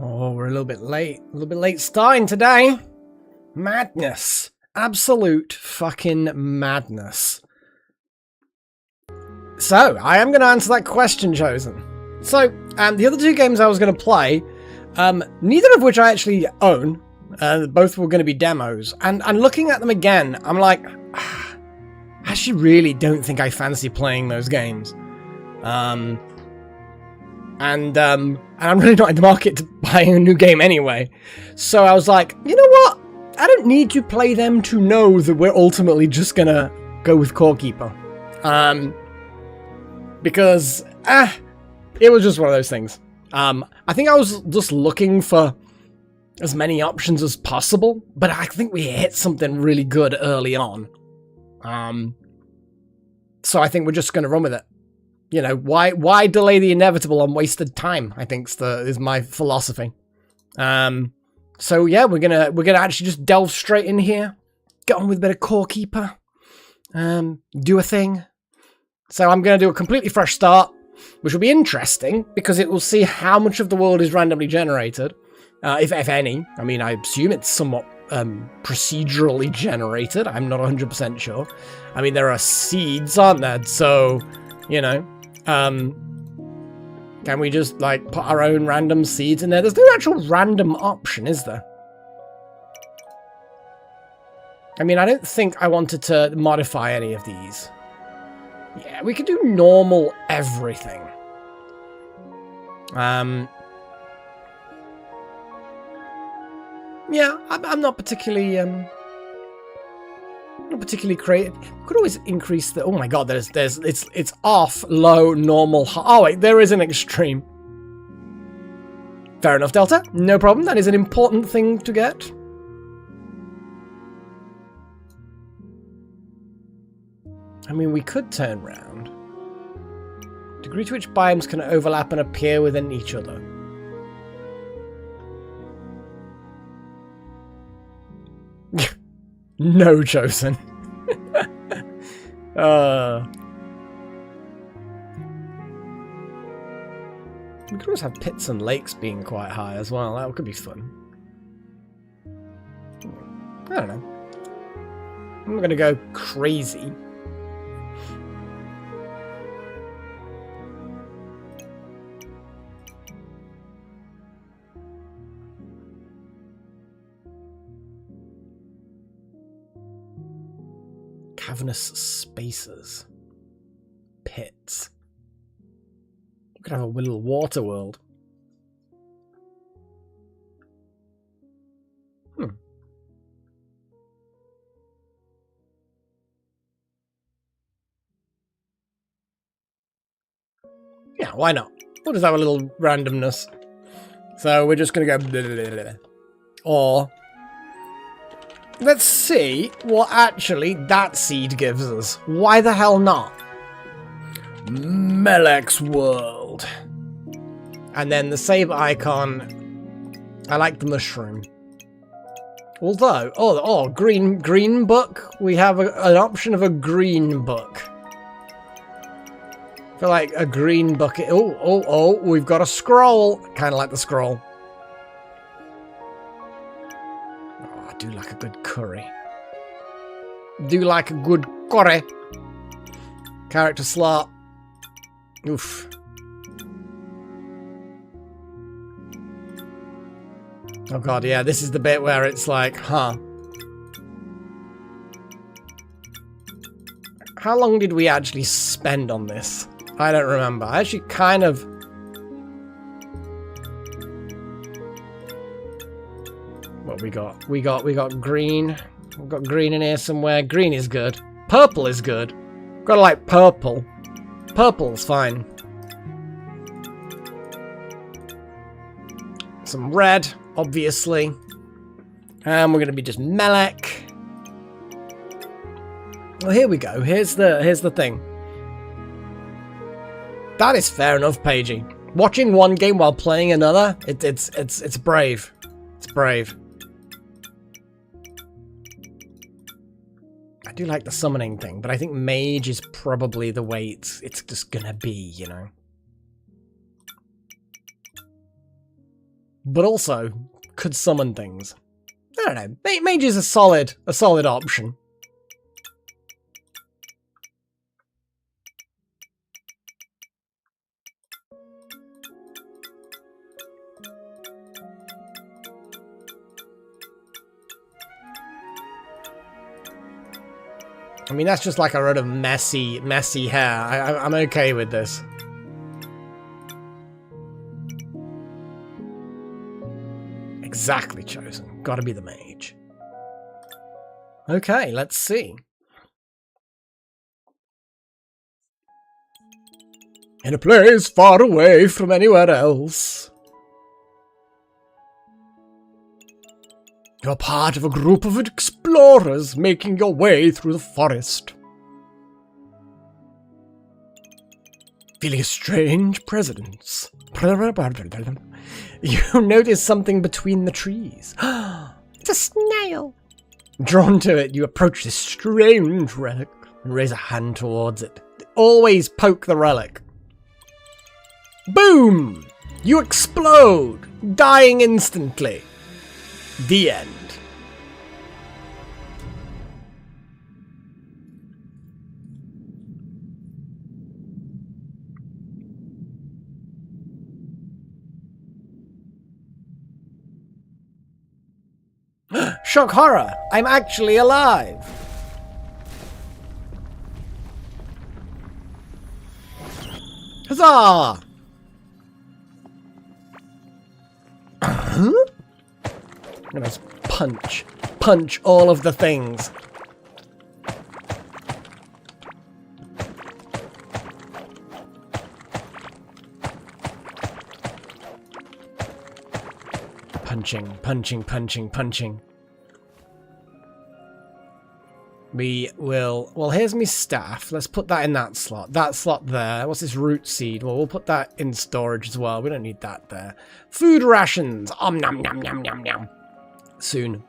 Oh, we're a little bit late. A little bit late starting today. Madness. Absolute fucking madness. So, I am going to answer that question, Chosen. So, the other two games I was going to play, neither of which I actually own. Both were going to be demos. And looking at them again, I'm like, I actually really don't think I fancy playing those games. And I'm really not in the market to buy a new game anyway. So I was like, you know what? I don't need to play them to know that we're ultimately just gonna go with Core Keeper. Because, it was just one of those things. I think I was just looking for as many options as possible, but I think we hit something really good early on. So I think we're just gonna run with it. You know, why delay the inevitable on wasted time, I think is my philosophy. So yeah, we're gonna actually just delve straight in here, get on with a bit of Core Keeper, do a thing. So I'm gonna do a completely fresh start, which will be interesting because it will see how much of the world is randomly generated, if any. I mean, I assume it's somewhat procedurally generated. I'm not 100% sure. I mean, there are seeds, aren't there? So, you know. Can we just, like, put our own random seeds in there? There's no actual random option, is there? I mean, I don't think I wanted to modify any of these. Yeah, we could do normal everything. Yeah, I'm not particularly, not particularly creative. Could always increase the. Oh my god, it's off, low, normal. Oh wait, there is an extreme. Fair enough, Delta. No problem. That is an important thing to get. I mean, we could turn round. Degree to which biomes can overlap and appear within each other. No, Chosen. We could always have pits and lakes being quite high as well. That could be fun. I don't know. I'm gonna go crazy. Cavernous spaces. Pits. We could have a little water world. Yeah, why not? We'll just have a little randomness. So we're just going to go blah, blah, blah, blah. Or let's see what actually that seed gives us. Why the hell not? Melek's World. And then the save icon. I like the mushroom. Although, green book. We have an option of a green book. I feel like a green bucket. Oh, we've got a scroll. Kind of like the scroll. Oh, I do like a good curry. Do like a good curry. Character slot. Oof. Oh god, yeah, this is the bit where it's like, huh. How long did we actually spend on this? I don't remember. I actually kind of... What we got? We got green. We've got green in here somewhere. Green is good. Purple is good. Gotta like purple. Purple's fine. Some red, obviously. And we're gonna be just Melek. Well, here we go. Here's the thing. That is fair enough, Pagey. Watching one game while playing another, it's brave. It's brave. I do like the summoning thing, but I think mage is probably the way it's just gonna be, you know. but also could summon things. I don't know. Mage is a solid option. I mean, that's just like a lot of messy hair. I'm okay with this. Exactly chosen. Gotta be the mage. Okay, let's see. In a place far away from anywhere else. You're part of a group of explorers making your way through the forest. Feeling a strange presence. You notice something between the trees. It's a snail. Drawn to it, you approach this strange relic and raise a hand towards it. Always poke the relic. Boom! You explode, dying instantly. The end. Shock horror! I'm actually alive! Huzzah! I'm gonna punch all of the things. Punching. We will... Well, here's me staff. Let's put that in that slot. That slot there. What's this root seed? Well, we'll put that in storage as well. We don't need that there. Food rations. Nom nom nom nom nom. Soon,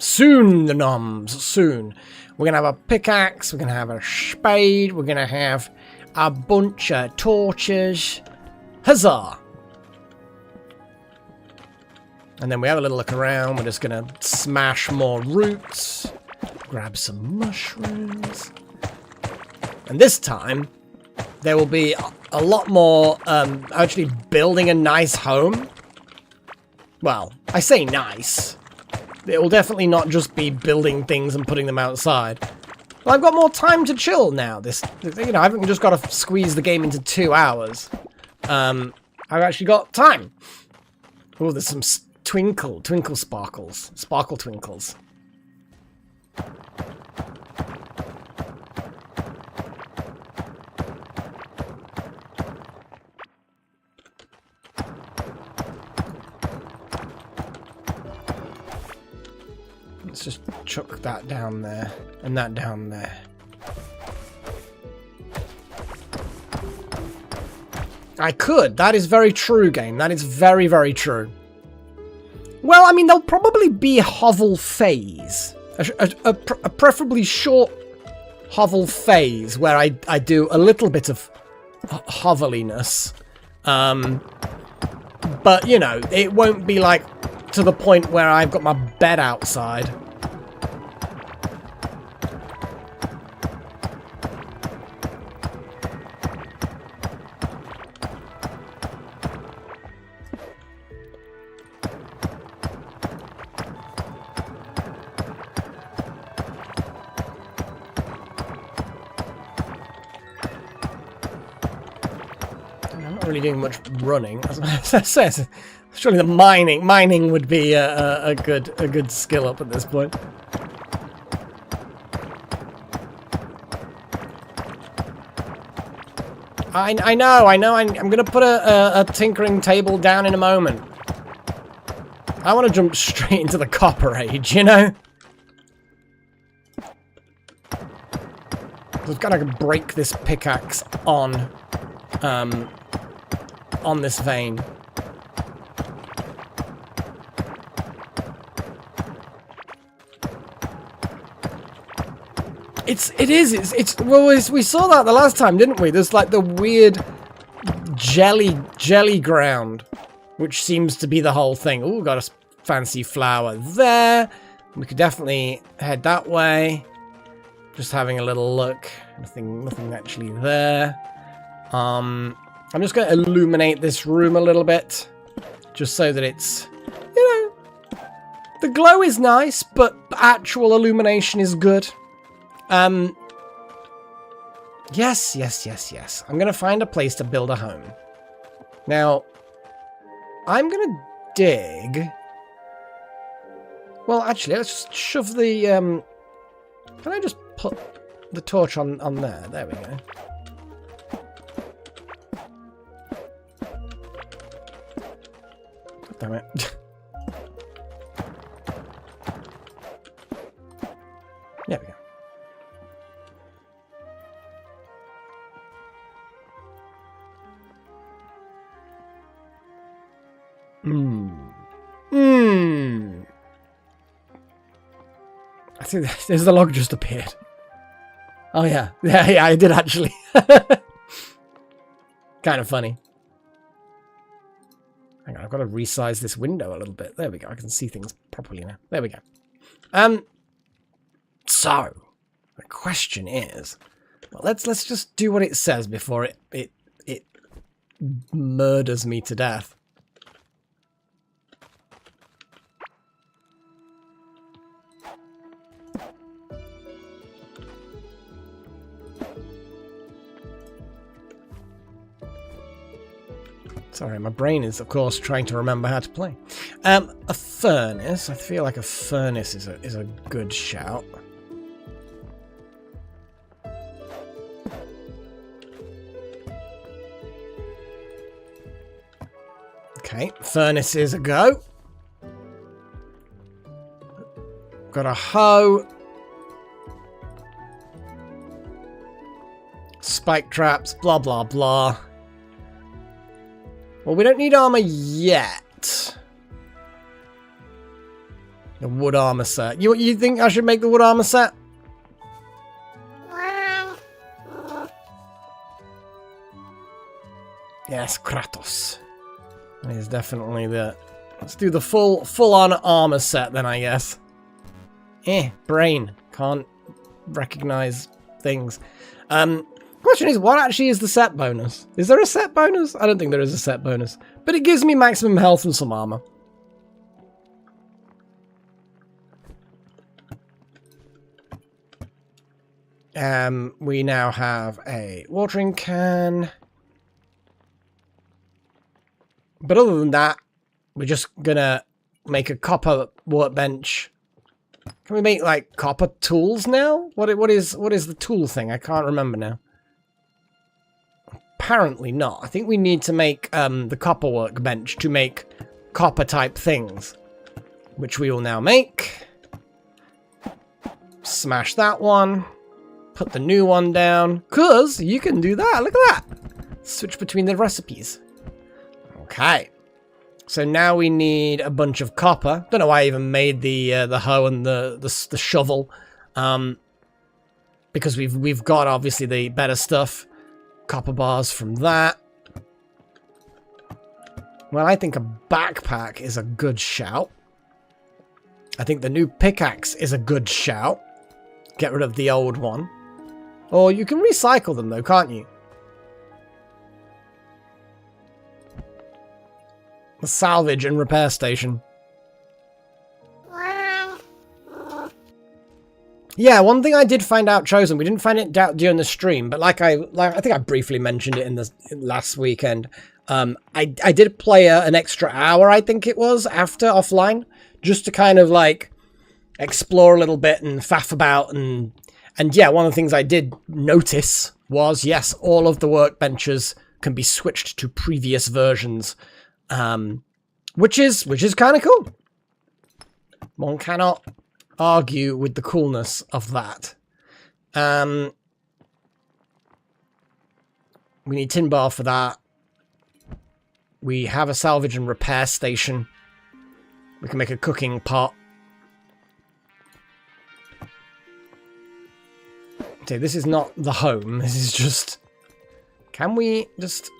the noms. Soon. We're going to have a pickaxe. We're going to have a spade. We're going to have a bunch of torches. Huzzah! And then we have a little look around. We're just going to smash more roots. Grab some mushrooms. And this time, there will be a lot more actually building a nice home. Well, I say nice. It will definitely not just be building things and putting them outside. Well, I've got more time to chill now. You know, I haven't just got to squeeze the game into 2 hours. I've actually got time. Oh, there's some twinkle sparkles. Sparkle twinkles. Let's just chuck that down there, and that down there. I could. That is very true, game. That is very, very true. Well, I mean, there'll probably be a hovel phase. A preferably short hovel phase where I do a little bit of hoveliness. But, you know, it won't be like to the point where I've got my bed outside. I'm not really doing much running, as I said. Surely the mining would be a good skill up at this point. I know. I'm gonna put a tinkering table down in a moment. I want to jump straight into the Copper Age, you know. I've got to break this pickaxe on this vein. Well, we saw that the last time, didn't we? There's like the weird jelly ground which seems to be the whole thing. Oh, got a fancy flower there. We could definitely head that way. Just having a little look. Nothing actually there. I'm just going to illuminate this room a little bit, just so that it's, you know, the glow is nice, but actual illumination is good. Yes. I'm going to find a place to build a home. Now, I'm going to dig. Well, actually, let's just shove the, can I just put the torch on there? There we go. God damn it. There we go. I think there's the log just appeared. Oh yeah. Yeah, I did actually. Kind of funny. Hang on, I've got to resize this window a little bit. There we go. I can see things properly now. There we go. So the question is, well, let's just do what it says before it murders me to death. Sorry, my brain is, of course, trying to remember how to play. A furnace. I feel like a furnace is a good shout. Okay, furnace is a go. Got a hoe. Spike traps, blah, blah, blah. Well, we don't need armor yet. The wood armor set. You think I should make the wood armor set? Yes, Kratos. That is definitely the... Let's do the full-on armor set then, I guess. Brain. Can't recognize things. Question is, what actually is the set bonus? Is there a set bonus? I don't think there is a set bonus. But it gives me maximum health and some armor. We now have a watering can. But other than that, we're just gonna make a copper workbench. Can we make, like, copper tools now? What is the tool thing? I can't remember now. Apparently not. I think we need to make the copper workbench to make copper type things, which we will now make. Smash that one. Put the new one down, because you can do that. Look at that. Switch between the recipes. Okay. So now we need a bunch of copper. Don't know why I even made the hoe and the shovel, because we've got obviously the better stuff. Copper bars from that. Well, I think a backpack is a good shout. I think the new pickaxe is a good shout. Get rid of the old one. Or you can recycle them though, can't you? The salvage and repair station. Yeah, one thing I did find out, Chosen, we didn't find it out during the stream, but like I think I briefly mentioned it in the last weekend. I did play an extra hour, I think it was, after offline, just to kind of like explore a little bit and faff about, and yeah, one of the things I did notice was, yes, all of the workbenches can be switched to previous versions, which is kind of cool. One cannot argue with the coolness of that. We need tin bar for that. We have a salvage and repair station. We can make a cooking pot. Okay, this is not the home. This is just... Can we just...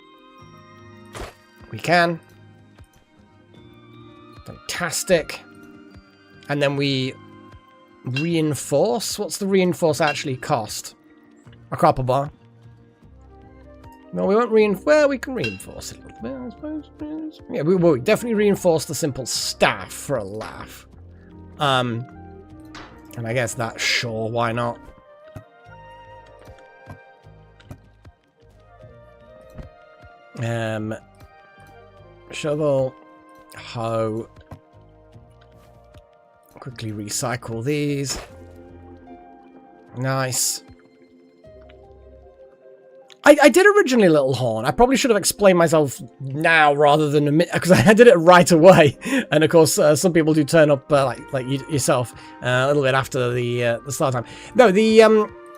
We can. Fantastic. And then we reinforce. What's the reinforce actually cost? A copper bar. No, we won't reinforce. Well, we can reinforce it a little bit, I suppose. Yeah, we will definitely reinforce the simple staff for a laugh. And I guess that's sure, why not? Shovel, hoe. Quickly recycle these. Nice. I did originally Little Horn. I probably should have explained myself now rather than a minute, because I did it right away. And of course, some people do turn up like yourself a little bit after the start time. No,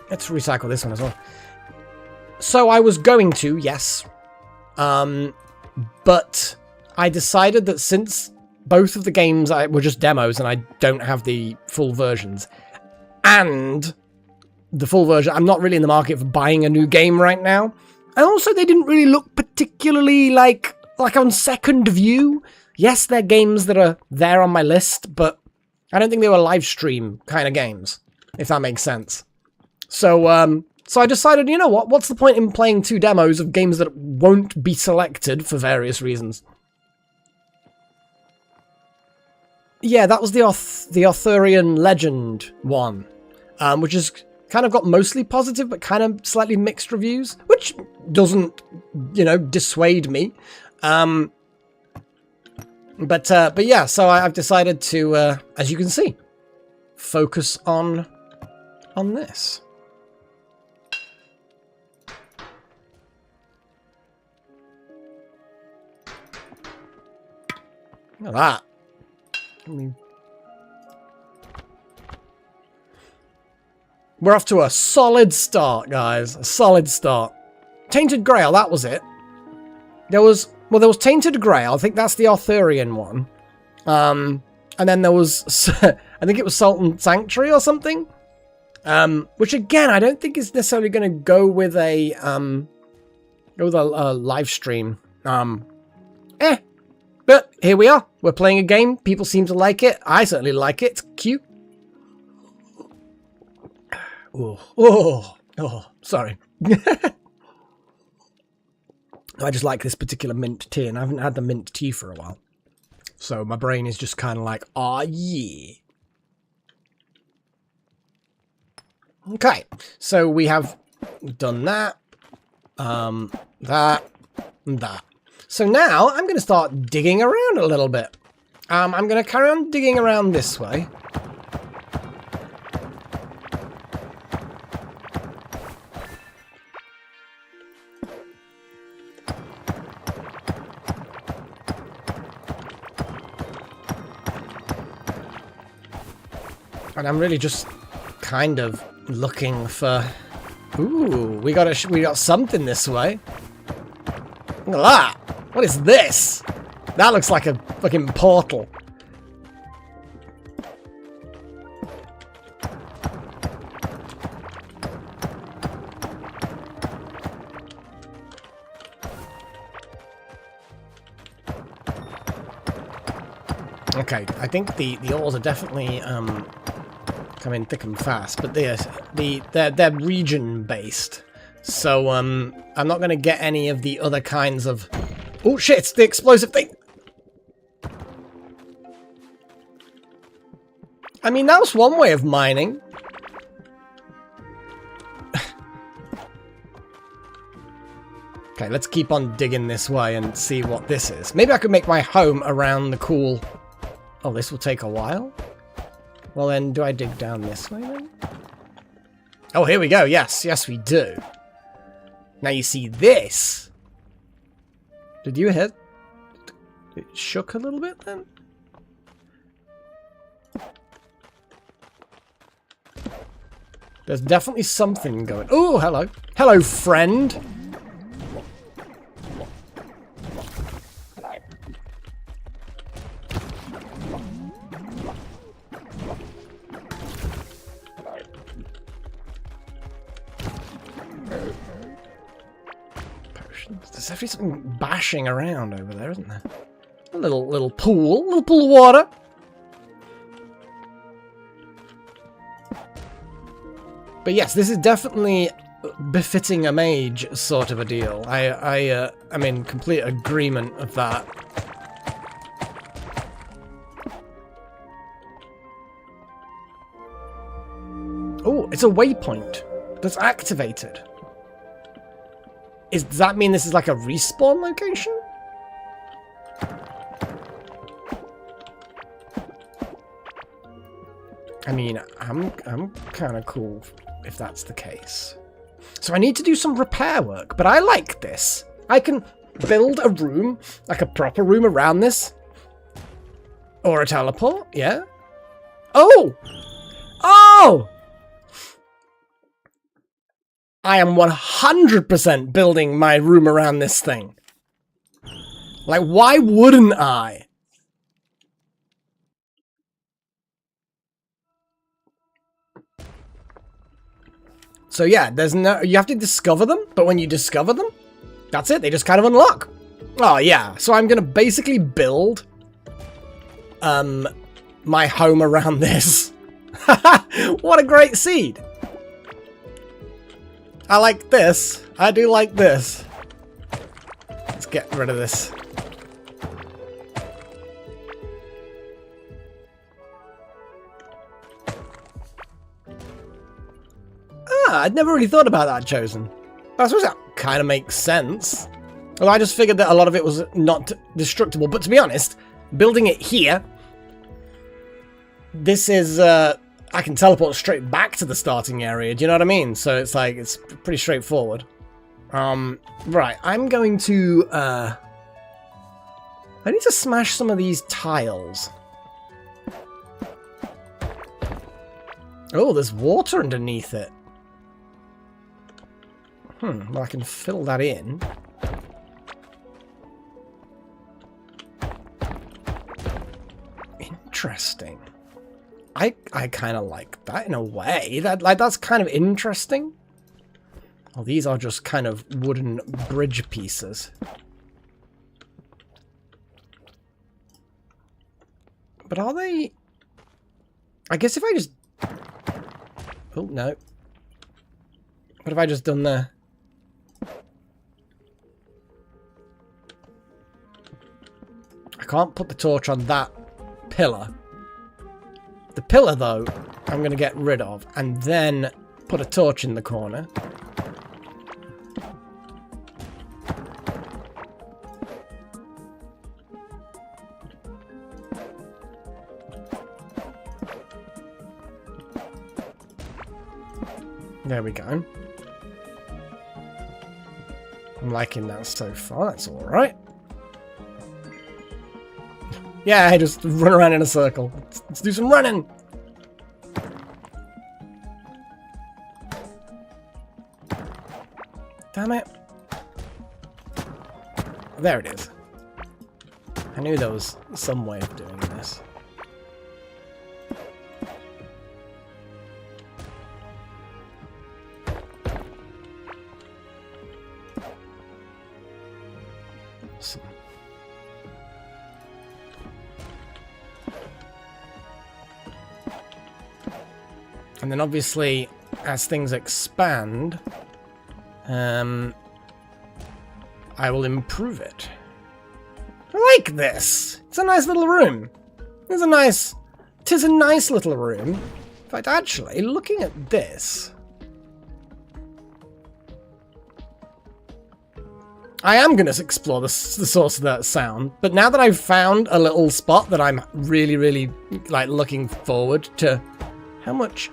let's recycle this one as well. So I was going to, yes, but I decided that since both of the games were just demos and I don't have the full versions, and the full version, I'm not really in the market for buying a new game right now. And also, they didn't really look particularly like on second view. Yes, they're games that are there on my list, but I don't think they were live stream kind of games, if that makes sense. So, so I decided, you know what? What's the point in playing 2 demos of games that won't be selected for various reasons? Yeah, that was the Arthurian Legend one, which is kind of got mostly positive, but kind of slightly mixed reviews, which doesn't, you know, dissuade me. But yeah, so I've decided to, as you can see, focus on this. Look at that. I mean, we're off to a solid start, guys. A solid start. Tainted Grail, that was it. There was Tainted Grail. I think that's the Arthurian one. And then there was, I think it was Sultan Sanctuary or something. Which again, I don't think is necessarily going to go with a live stream. But here we are. We're playing a game. People seem to like it. I certainly like it. It's cute. Oh, sorry. I just like this particular mint tea, and I haven't had the mint tea for a while. So my brain is just kind of like, ah, yeah. Okay, so we have done that, that, and that. So now I'm going to start digging around a little bit. I'm going to carry on digging around this way. And I'm really just kind of looking for... Ooh, we got something this way. Look at that! What is this? That looks like a fucking portal. Okay, I think the ores are definitely coming thick and fast, but they're region based. So I'm not gonna get any of the other kinds of... Oh shit, it's the explosive thing! I mean, that was one way of mining. Okay, let's keep on digging this way and see what this is. Maybe I could make my home around the cool... Oh, this will take a while? Well then, do I dig down this way then? Oh, here we go. Yes, yes we do. Now you see this. Did you hit? It shook a little bit then? There's definitely something going... Oh, hello. Hello, friend. There's definitely something bashing around over there, isn't there? little pool of water. But yes, this is definitely befitting a mage sort of a deal. I'm in complete agreement of that. Oh, it's a waypoint that's activated. Does that mean this is like a respawn location? I mean, I'm kind of cool if that's the case. So I need to do some repair work, but I like this. I can build a room, like a proper room around this. Or a teleport, yeah. Oh! Oh! I am 100% building my room around this thing. Like, why wouldn't I? So yeah, you have to discover them, but when you discover them, that's it, they just kind of unlock. Oh yeah, so I'm gonna basically build my home around this. What a great seed. I like this. I do like this. Let's get rid of this. I'd never really thought about that, Chosen. I suppose that kind of makes sense. Well, I just figured that a lot of it was not destructible. But to be honest, building it here, this is, I can teleport straight back to the starting area. Do you know what I mean? So it's like, it's pretty straightforward. Right, I'm going to, I need to smash some of these tiles. Oh, there's water underneath it. Well, I can fill that in. Interesting. I kind of like that in a way. That's kind of interesting. Oh, these are just kind of wooden bridge pieces. But are they... I guess if I just... Oh, no. What have I just done there? I can't put the torch on that pillar. The pillar, though, I'm going to get rid of. And then put a torch in the corner. There we go. I'm liking that so far. That's alright. Yeah, I just run around in a circle. Let's do some running. Damn it. There it is. I knew there was some way of doing this. Awesome. And then obviously, as things expand, I will improve it. I like this. It's a nice little room. Tis a nice little room. In fact, actually, looking at this, I am going to explore the source of that sound. But now that I've found a little spot that I'm really, really like looking forward to, how much?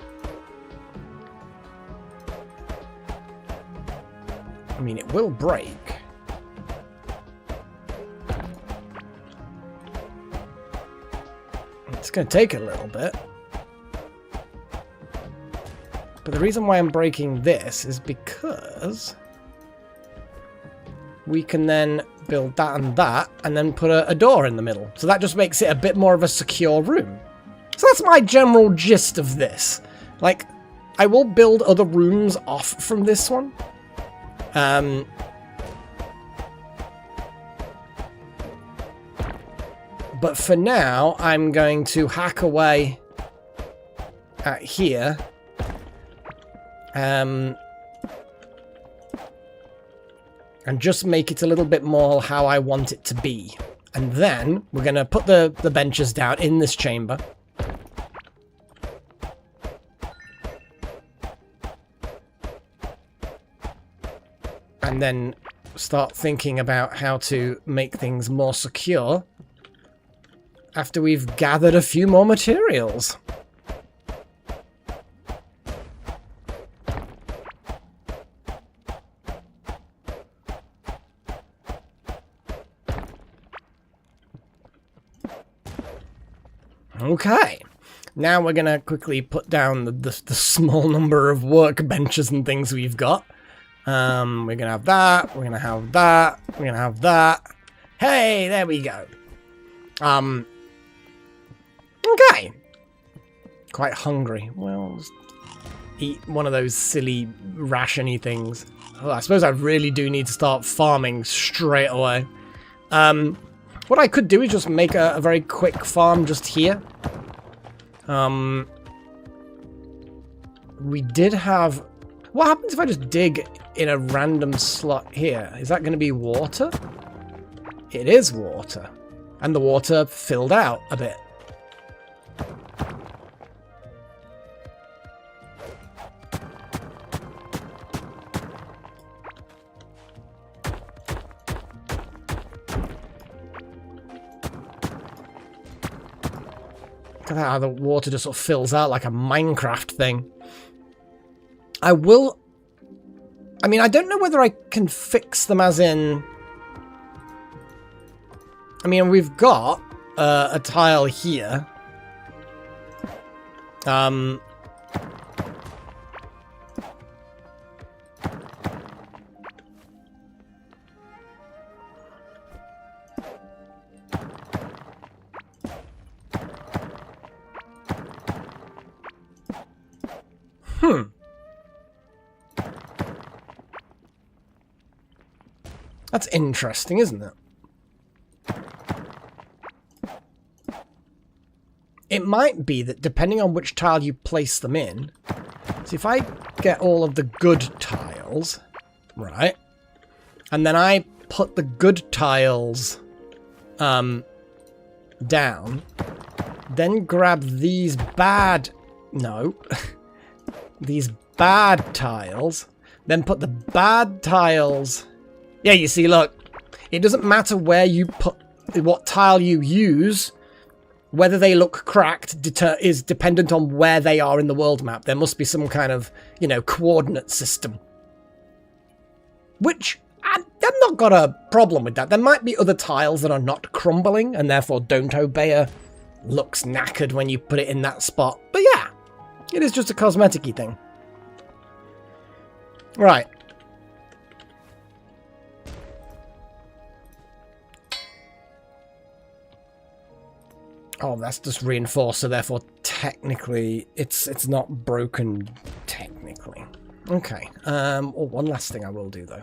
I mean, it will break. It's going to take a little bit. But the reason why I'm breaking this is because we can then build that and then put a door in the middle. So that just makes it a bit more of a secure room. So that's my general gist of this. Like, I will build other rooms off from this one. But for now, I'm going to hack away at here. And just make it a little bit more how I want it to be. And then we're going to put the benches down in this chamber. And then start thinking about how to make things more secure after we've gathered a few more materials. Okay, now we're going to quickly put down the small number of workbenches and things we've got. We're going to have that, we're going to have that, we're going to have that. Hey, there we go. Okay. Quite hungry. Well, just eat one of those silly ration-y things. Oh, I suppose I really do need to start farming straight away. What I could do is just make a very quick farm just here. We did have... What happens if I just dig in a random slot here? Is that going to be water? It is water. And the water filled out a bit. Look at how the water just sort of fills out like a Minecraft thing. I mean, I don't know whether I can fix them as in... I mean, we've got a tile here. That's interesting, isn't it? It might be that depending on which tile you place them in... So if I get all of the good tiles, right, and then I put the good tiles down, then grab these bad... No. These bad tiles, then put the bad tiles... Yeah, you see, look, it doesn't matter where you put, what tile you use, whether they look cracked is dependent on where they are in the world map. There must be some kind of, you know, coordinate system. Which, I've not got a problem with that. There might be other tiles that are not crumbling and therefore don't obey a looks knackered when you put it in that spot. But yeah, it is just a cosmetic-y thing. Right. Oh, that's just reinforced, so therefore technically it's not broken technically. Okay. Oh, one last thing I will do though.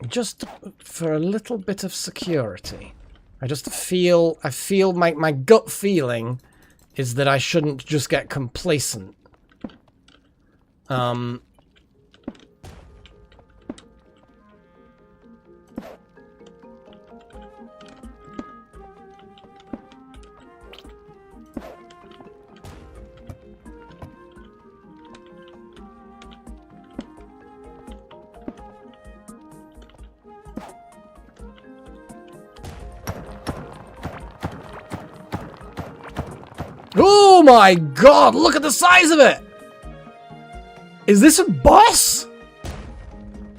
Just for a little bit of security. I feel my gut feeling is that I shouldn't just get complacent. Oh my god, look at the size of it! Is this a boss?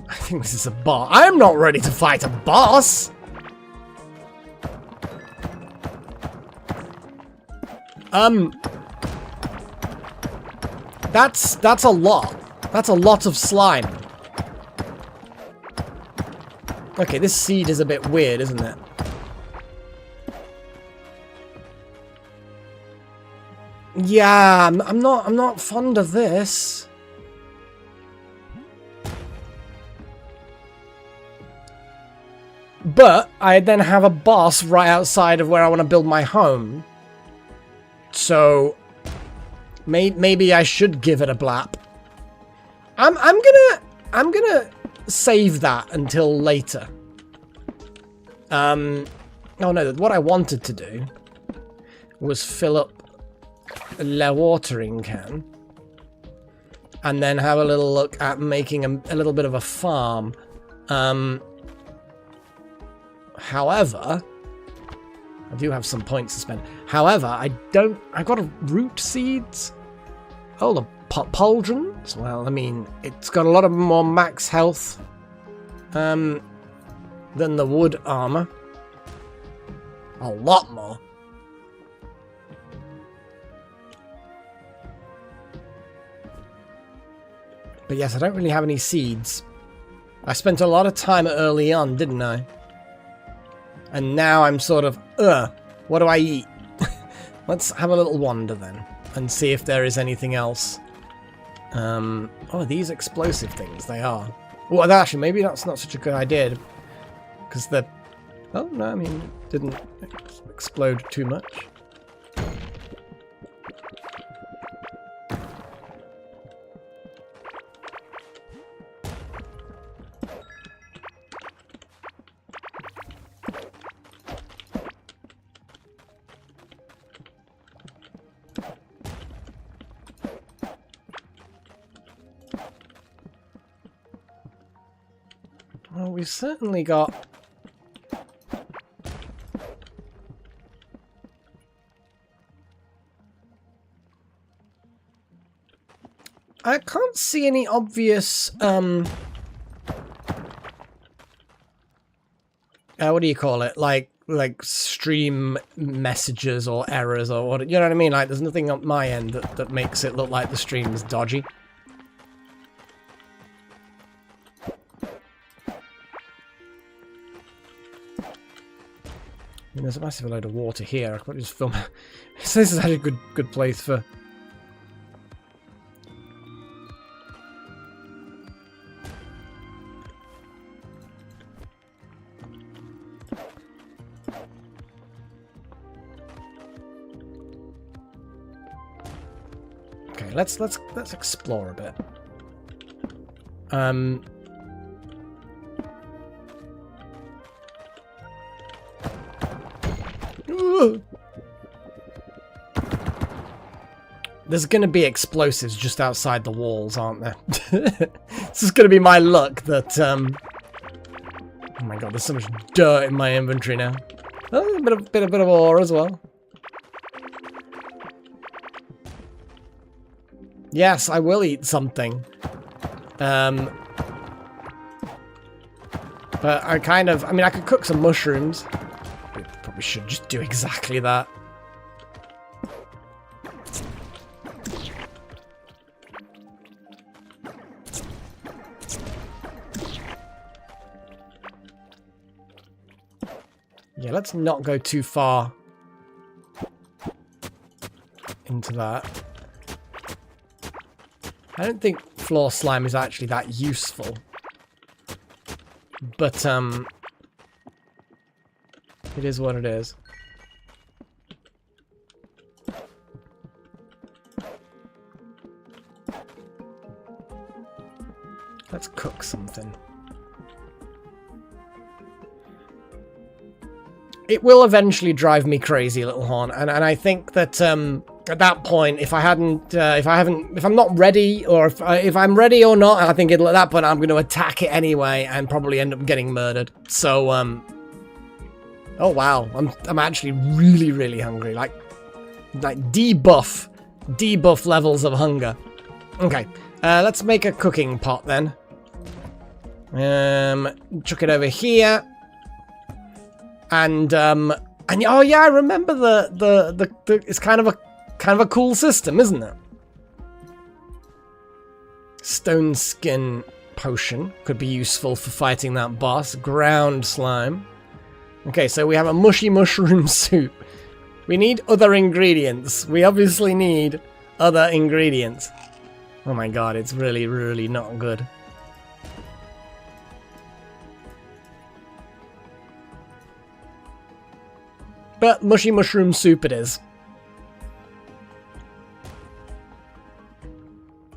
I think this is a boss. I'm not ready to fight a boss! That's a lot. That's a lot of slime. Okay, this seed is a bit weird, isn't it? Yeah, I'm not fond of this. But I then have a boss right outside of where I want to build my home. So maybe I should give it a blap. I'm gonna save that until later. Oh no, what I wanted to do was fill up the watering can and then have a little look at making a little bit of a farm. However, I do have some points to spend. However, I got a root seeds. Oh, the pauldrons. Well, I mean, it's got a lot of more max health than the wood armor. A lot more. But yes, I don't really have any seeds. I spent a lot of time early on, didn't I? And now I'm sort of, what do I eat? Let's have a little wander then and see if there is anything else. Oh, these explosive things, they are. Well, actually, maybe that's not such a good idea. Because they're... Oh, no, I mean, it didn't explode too much. Well, we've certainly got... I can't see any obvious, what do you call it? Like stream messages or errors or what, you know what I mean? Like, there's nothing on my end that makes it look like the stream's dodgy. I mean, there's a massive load of water here. I could just film. So this is actually a good place for. Okay, let's explore a bit. There's going to be explosives just outside the walls, aren't there? This is going to be my luck that, oh my god, there's so much dirt in my inventory now. Oh, a bit of ore as well. Yes, I will eat something. But I mean, I could cook some mushrooms. I probably should just do exactly that. Yeah, let's not go too far into that. I don't think floor slime is actually that useful. But, it is what it is. Let's cook something. It will eventually drive me crazy, Little Horn, and I think that at that point, if I'm not ready, or if I'm ready or not, I think at that point I'm going to attack it anyway and probably end up getting murdered. So, oh wow, I'm actually really hungry, like debuff levels of hunger. Okay, let's make a cooking pot then. Chuck it over here. And oh yeah, I remember the it's kind of a cool system, isn't it? Stone skin potion could be useful for fighting that boss. Ground slime. Okay, so we have a mushy mushroom soup. We need other ingredients. We obviously need other ingredients. Oh my god, it's really, really not good. But mushy mushroom soup it is.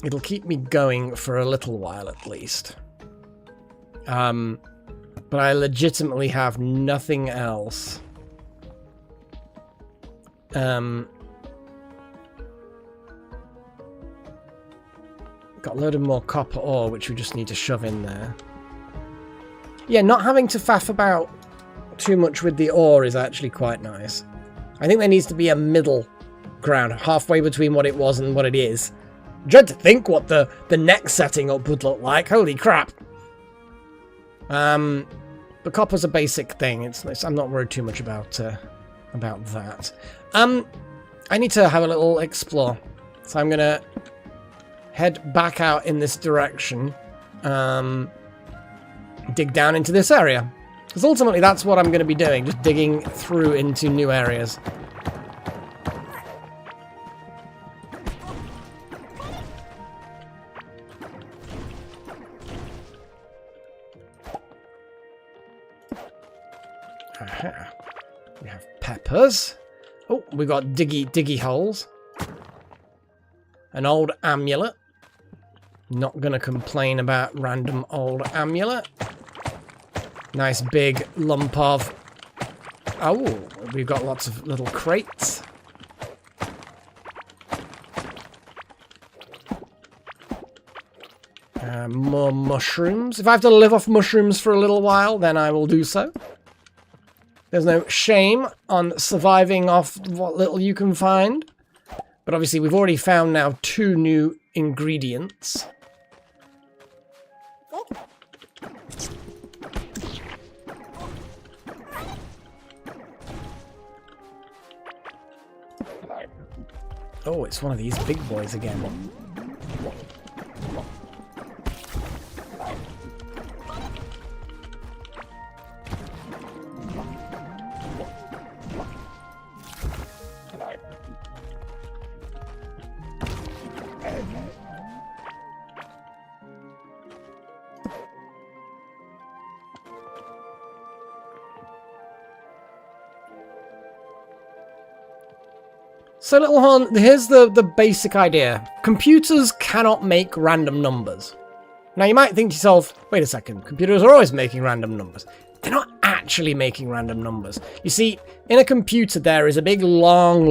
It'll keep me going for a little while at least. But I legitimately have nothing else. Got a load of more copper ore, which we just need to shove in there. Yeah, not having to faff about too much with the ore is actually quite nice. I think there needs to be a middle ground, halfway between what it was and what it is. I dread to think what the next setting up would look like. Holy crap. But copper's a basic thing. I'm not worried too much about that. I need to have a little explore. So I'm gonna head back out in this direction. Dig down into this area. Because ultimately that's what I'm going to be doing. Just digging through into new areas. Aha. We have peppers. Oh, we got diggy holes. An old amulet. Not gonna complain about random old amulet. Nice big lump of... Oh, we've got lots of little crates. More mushrooms. If I have to live off mushrooms for a little while, then I will do so. There's no shame on surviving off what little you can find. But obviously we've already found now 2 new ingredients. Oh, it's one of these big boys again. So, Little Horn, here's the basic idea. Computers cannot make random numbers. Now, you might think to yourself, wait a second, computers are always making random numbers. They're not actually making random numbers. You see, in a computer, there is a big, long,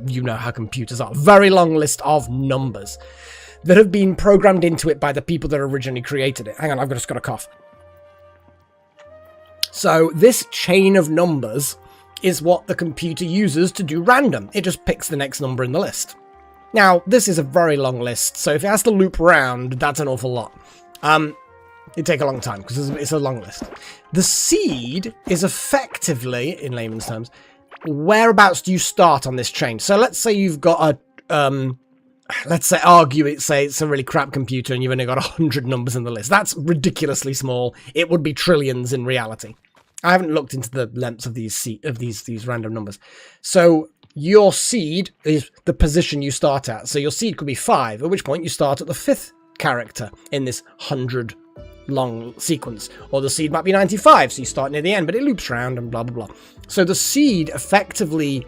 you know how computers are, very long list of numbers that have been programmed into it by the people that originally created it. Hang on, I've just got a cough. So, this chain of numbers is what the computer uses to do random. It just picks the next number in the list. Now, this is a very long list, so if it has to loop around, that's an awful lot. It'd take a long time, because it's a long list. The seed is effectively, in layman's terms, whereabouts do you start on this chain? So let's say you've got a, let's say it's a really crap computer and you've only got 100 numbers in the list. That's ridiculously small. It would be trillions in reality. I haven't looked into the lengths of these random numbers. So your seed is the position you start at. So your seed could be 5, at which point you start at the 5th character in this 100 long sequence. Or the seed might be 95, so you start near the end, but it loops around and blah, blah, blah. So the seed effectively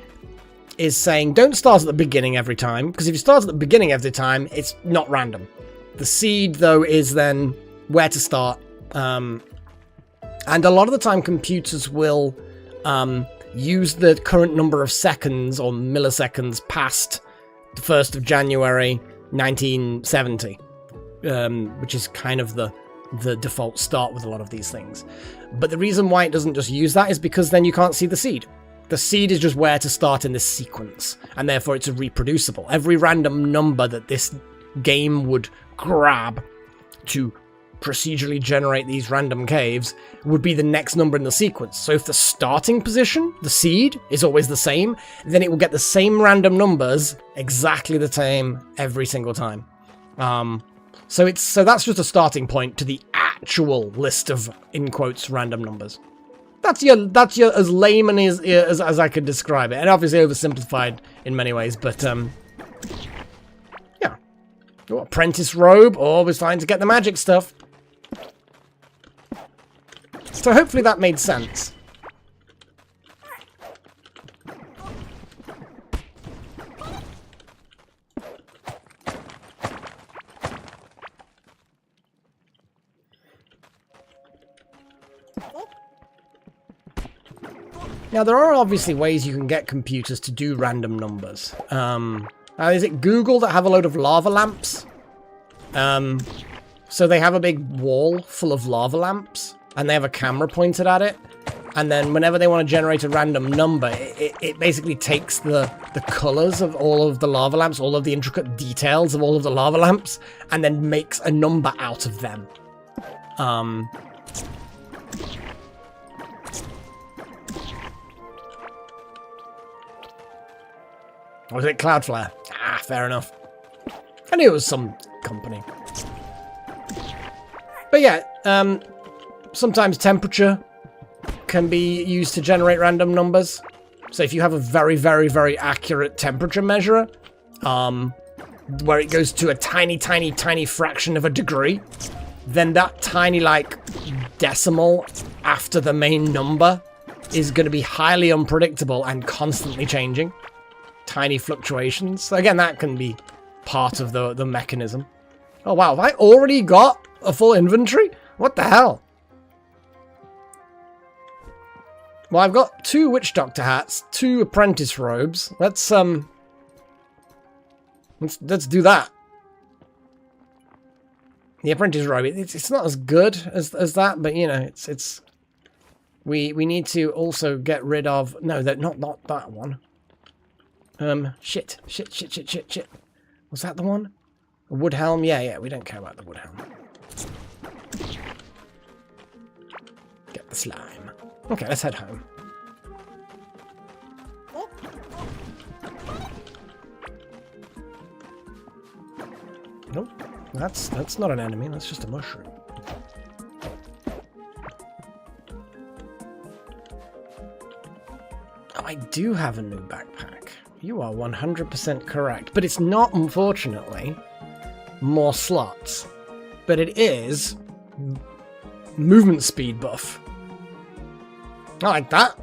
is saying, don't start at the beginning every time, because if you start at the beginning every time, it's not random. The seed, though, is then where to start. And a lot of the time, computers will use the current number of seconds or milliseconds past the 1st of January 1970, which is kind of the default start with a lot of these things. But the reason why it doesn't just use that is because then you can't see the seed. The seed is just where to start in this sequence, and therefore it's reproducible. Every random number that this game would grab to procedurally generate these random caves would be the next number in the sequence. So if the starting position, the seed, is always the same, then it will get the same random numbers exactly the same every single time. So that's just a starting point to the actual list of, in quotes, random numbers. That's your as layman as I could describe it, and obviously oversimplified in many ways. But yeah, oh, apprentice robe, always trying to get the magic stuff. So hopefully that made sense. Now, there are obviously ways you can get computers to do random numbers. Is it Google that have a load of lava lamps? So they have a big wall full of lava lamps, and they have a camera pointed at it. And then whenever they want to generate a random number, it basically takes the colors of all of the lava lamps, all of the intricate details of all of the lava lamps, and then makes a number out of them. Or was it Cloudflare? Ah, fair enough. I knew it was some company. But yeah, sometimes temperature can be used to generate random numbers. So if you have a very, very, very accurate temperature measurer, where it goes to a tiny, tiny, tiny fraction of a degree, then that tiny, like, decimal after the main number is going to be highly unpredictable and constantly changing. Tiny fluctuations. So again, that can be part of the mechanism. Oh wow, have I already got a full inventory? What the hell? Well, I've got 2 witch doctor hats, 2 apprentice robes. Let's do that. The apprentice robe, it's not as good as that, but you know, we need to also get rid of not that one. Shit. Was that the one? A wood helm? Yeah, we don't care about the wood helm. Get the slime. Okay, let's head home. Nope, that's not an enemy, that's just a mushroom. Oh, I do have a new backpack. You are 100% correct. But it's not, unfortunately, more slots. But it is movement speed buff. I like that.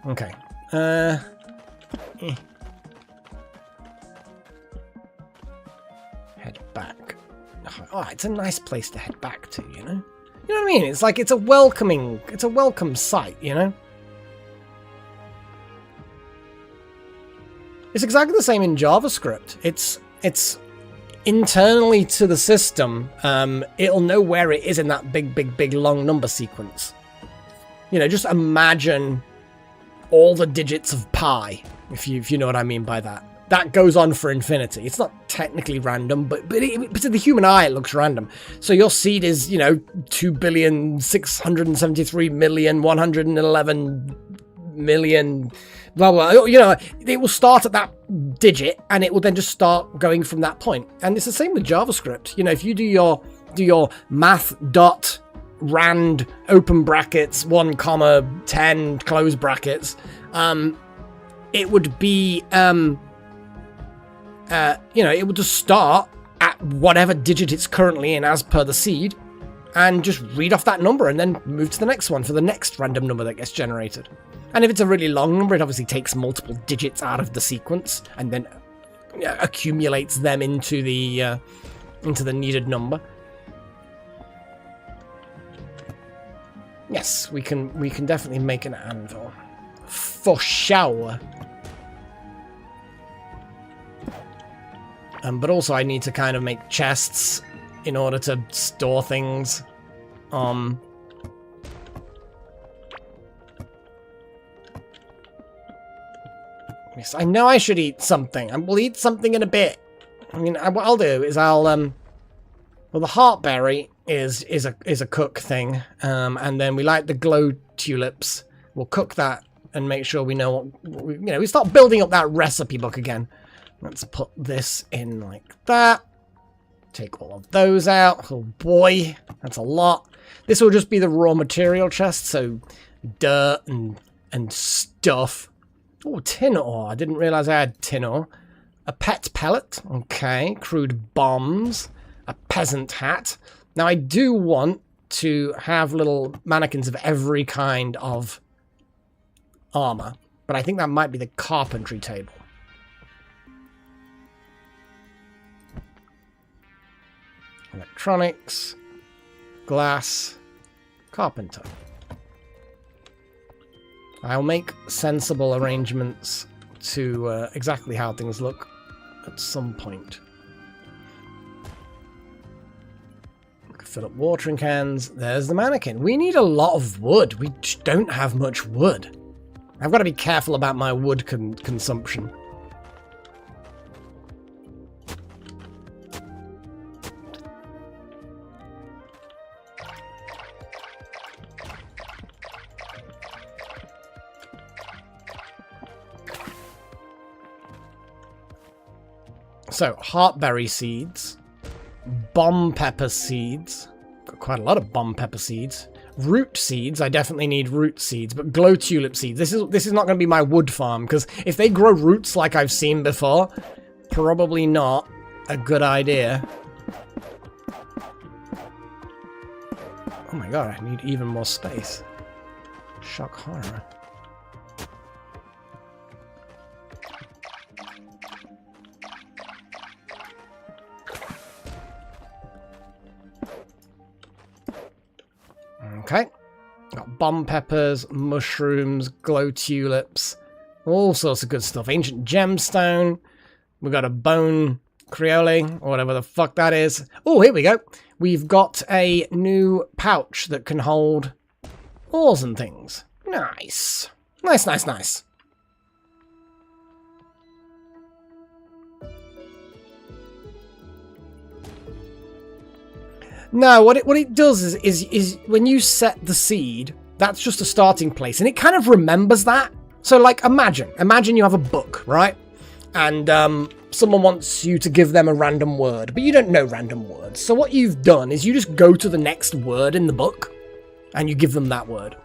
Okay. Head back. Oh, it's a nice place to head back to, you know? You know what I mean? It's like, it's a welcome sight, you know? It's exactly the same in JavaScript. It's internally to the system. It'll know where it is in that big long number sequence. You know, just imagine all the digits of pi, if you know what I mean by that. That goes on for infinity. It's not technically random, but to the human eye, it looks random. So your seed is, you know, 2,673,111,000,000, blah, blah. You know, it will start at that digit, and it will then just start going from that point. And it's the same with JavaScript. You know, if you do your math dot rand open brackets 1, 10 close brackets, it would be you know, it would just start at whatever digit it's currently in as per the seed, and just read off that number and then move to the next one for the next random number that gets generated. And if it's a really long number, it obviously takes multiple digits out of the sequence and then accumulates them into the needed number. Yes, we can definitely make an anvil. For sure. But also I need to kind of make chests in order to store things. Yes, I know I should eat something. I will eat something in a bit. I mean, what I'll do is I'll well, the heartberry is a cook thing, and then we like the glow tulips. We'll cook that and make sure we know what we start building up that recipe book again. Let's put this in like that. Take all of those out. Oh boy, that's a lot. This will just be the raw material chest, so dirt and stuff. Oh, tin ore. I didn't realize I had tin ore. A pet pellet. Okay. Crude bombs. A peasant hat. Now, I do want to have little mannequins of every kind of armor, but I think that might be the carpentry table. Electronics, glass, carpenter. I'll make sensible arrangements to exactly how things look at some point. Fill up watering cans. There's the mannequin. We need a lot of wood. We just don't have much wood. I've got to be careful about my wood consumption. So, heartberry seeds. Bomb pepper seeds. Got quite a lot of bomb pepper seeds. Root seeds. I definitely need root seeds, but glow tulip seeds. This is not going to be my wood farm, because if they grow roots like I've seen before, probably not a good idea. Oh my god, I need even more space. Shock horror. Okay, got bomb peppers, mushrooms, glow tulips, all sorts of good stuff. Ancient gemstone. We got a bone creole, or whatever the fuck that is. Oh, here we go. We've got a new pouch that can hold ores and things. Nice. Nice, nice, nice. No, what it does is when you set the seed, that's just a starting place, and it kind of remembers that. So, like, imagine you have a book, right? And someone wants you to give them a random word, but you don't know random words. So what you've done is you just go to the next word in the book, and you give them that word.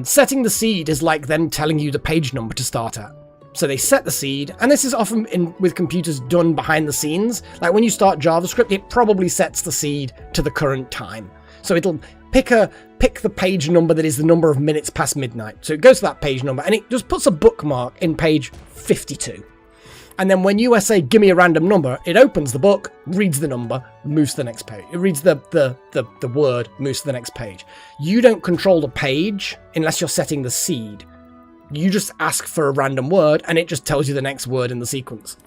Setting the seed is like them telling you the page number to start at. So they set the seed, and this is often with computers done behind the scenes. Like when you start JavaScript, it probably sets the seed to the current time. So it'll pick the page number that is the number of minutes past midnight. So it goes to that page number, and it just puts a bookmark in page 52. And then when you say, give me a random number, it opens the book, reads the number, moves to the next page. It reads the word, moves to the next page. You don't control the page unless you're setting the seed. You just ask for a random word, and it just tells you the next word in the sequence.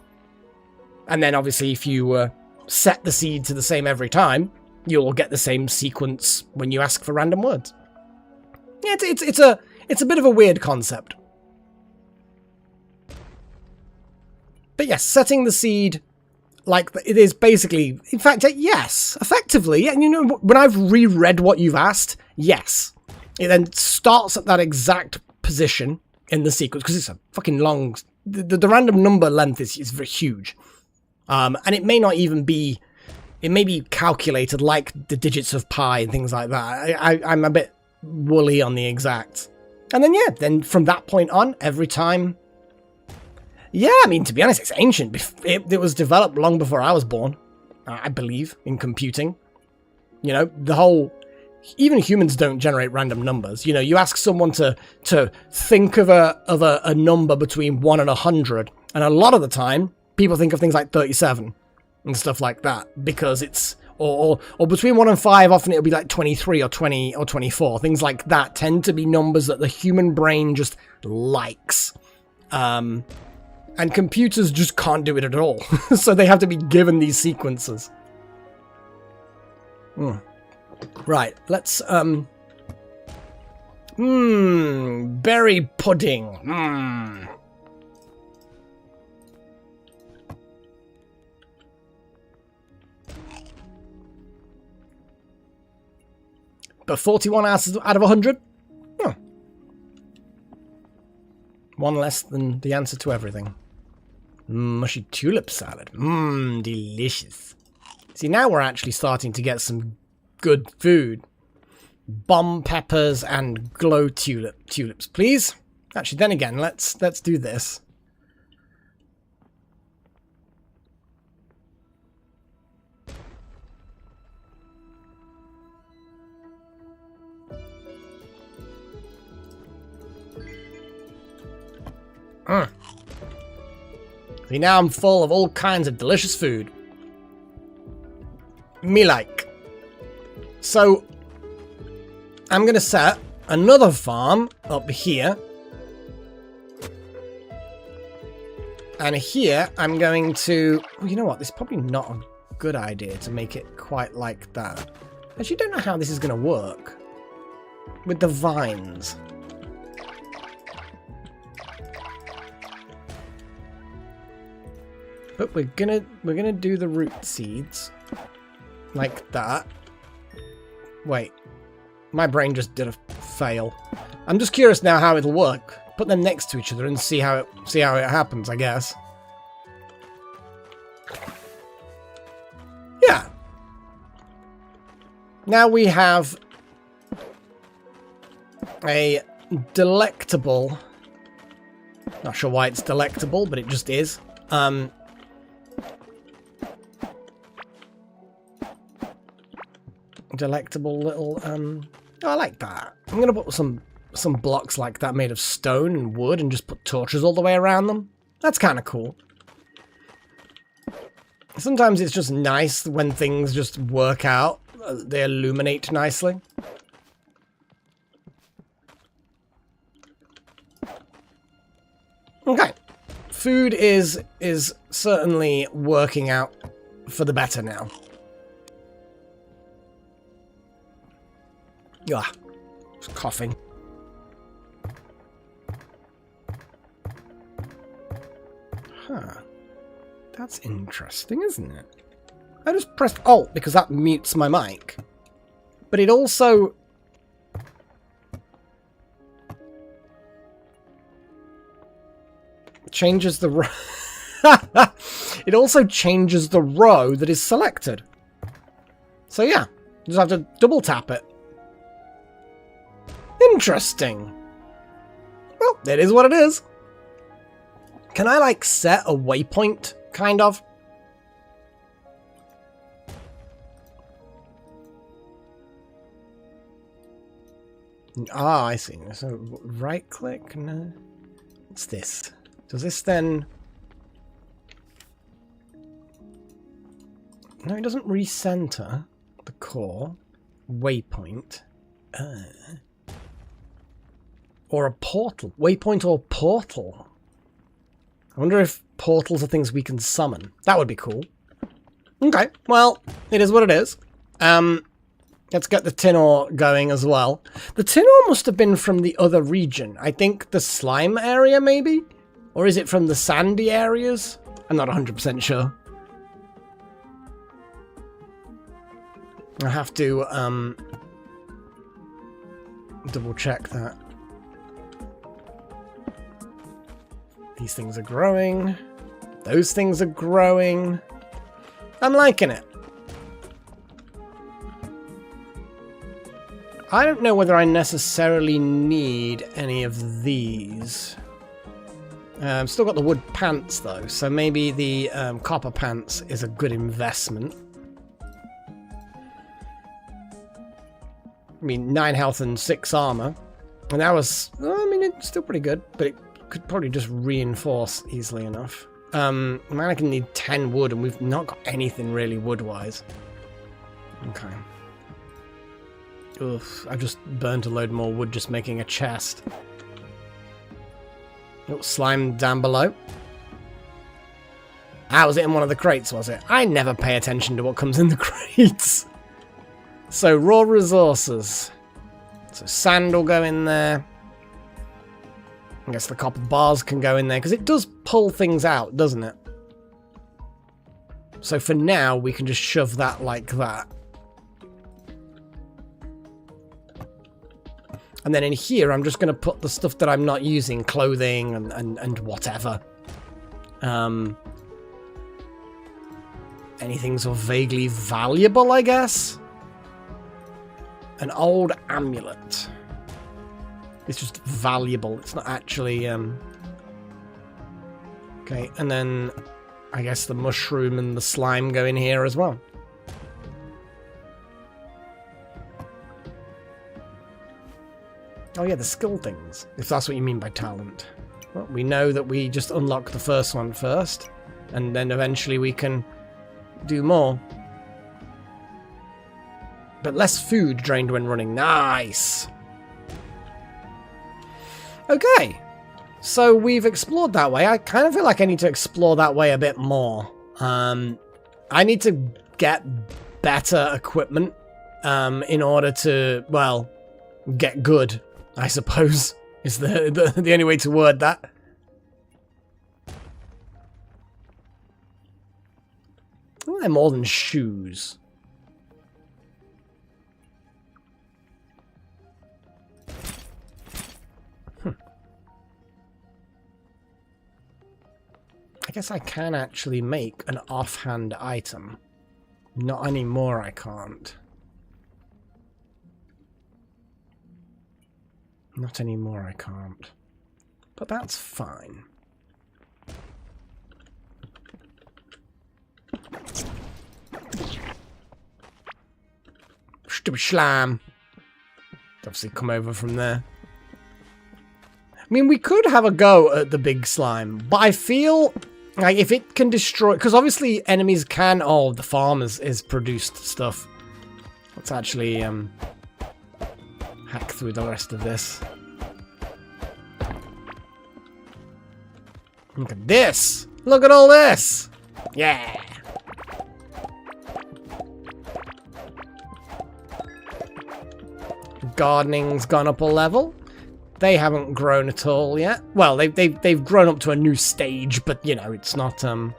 And then, obviously, if you set the seed to the same every time, you'll get the same sequence when you ask for random words. Yeah, it's a bit of a weird concept. But yes, setting the seed like it is basically, in fact, yes, effectively. And you know, when I've reread what you've asked, yes, it then starts at that exact position in the sequence, because it's a fucking long, the random number length is very huge. And it may not even be, it may be calculated like the digits of pi and things like that. I'm a bit woolly on the exact. And then, yeah, then from that point on, every time, yeah, I mean, to be honest, it's ancient. It was developed long before I was born, I believe, in computing. You know, the whole, even humans don't generate random numbers. You know, you ask someone to think of a number between 1 and 100, and a lot of the time, people think of things like 37 and stuff like that, because it's, or between 1 and 5, often it'll be like 23 or 20 or 24. Things like that tend to be numbers that the human brain just likes. And computers just can't do it at all. So they have to be given these sequences. Right, let's, berry pudding. But 41 out of 100? Oh. One less than the answer to everything. Mushy tulip salad. Delicious. See, now we're actually starting to get some good food. bomb peppers and glow tulips, please. Actually, then again, let's do this. See, now I'm full of all kinds of delicious food. Me like. So, I'm going to set another farm up here. And here, I'm going to... Well, you know what? This is probably not a good idea to make it quite like that. I actually don't know how this is going to work. With the vines. But we're gonna do the root seeds. Like that. Wait. My brain just did a fail. I'm just curious now how it'll work. Put them next to each other and see how it happens, I guess. Yeah. Now we have a delectable... Not sure why it's delectable, but it just is. Delectable little, oh, I like that. I'm gonna put some blocks like that made of stone and wood and just put torches all the way around them. That's kind of cool. Sometimes it's just nice when things just work out. They illuminate nicely. Okay. Food is certainly working out for the better now. Yeah, just coughing. Huh. That's interesting, isn't it? I just pressed Alt because that mutes my mic. But it also... changes the row. It also changes the row that is selected. So yeah, just have to double tap it. Interesting. Well, it is what it is. Can I, like, set a waypoint, kind of? Ah, I see. So, right-click? No. What's this? Does this then... No, it doesn't recenter the core. Waypoint. Or a portal. Waypoint or portal. I wonder if portals are things we can summon. That would be cool. Okay, well, it is what it is. Let's get the tin ore going as well. The tin ore must have been from the other region. I think the slime area, maybe? Or is it from the sandy areas? I'm not 100% sure. I have to, double check that. These things are growing. Those things are growing. I'm liking it. I don't know whether I necessarily need any of these. I've still got the wood pants though, so maybe the copper pants is a good investment. I mean, 9 health and 6 armor. And that was, I mean, it's still pretty good, but it could probably just reinforce easily enough. Man, I can need 10 wood, and we've not got anything really wood-wise. Okay. Oof, I just burnt a load more wood just making a chest. Oh, slime down below. Ah, was it in one of the crates, was it? I never pay attention to what comes in the crates. So, raw resources. So, sand will go in there. I guess the copper bars can go in there, because it does pull things out, doesn't it? So, for now, we can just shove that like that. And then in here, I'm just going to put the stuff that I'm not using, clothing and whatever. Anything sort of vaguely valuable, I guess? An old amulet. It's just valuable. It's not actually... Okay, and then I guess the mushroom and the slime go in here as well. Oh yeah, the skill things, if that's what you mean by talent. Well, we know that we just unlock the first one first, and then eventually we can do more. But less food drained when running. Nice! Okay. So we've explored that way. I kind of feel like I need to explore that way a bit more. I need to get better equipment in order to, well, get good, I suppose, is the only way to word that. Oh, they're more than shoes. I guess I can actually make an offhand item. Not anymore, I can't. Not anymore, I can't. But that's fine. Stupid schlam. Obviously come over from there. I mean, we could have a go at the big slime, but I feel like if it can destroy... Because obviously enemies can... Oh, the farm is produced stuff. Let's actually hack through the rest of this. Look at this! Look at all this! Yeah! Gardening's gone up a level. They haven't grown at all yet. Well, they've grown up to a new stage, but you know, it's not and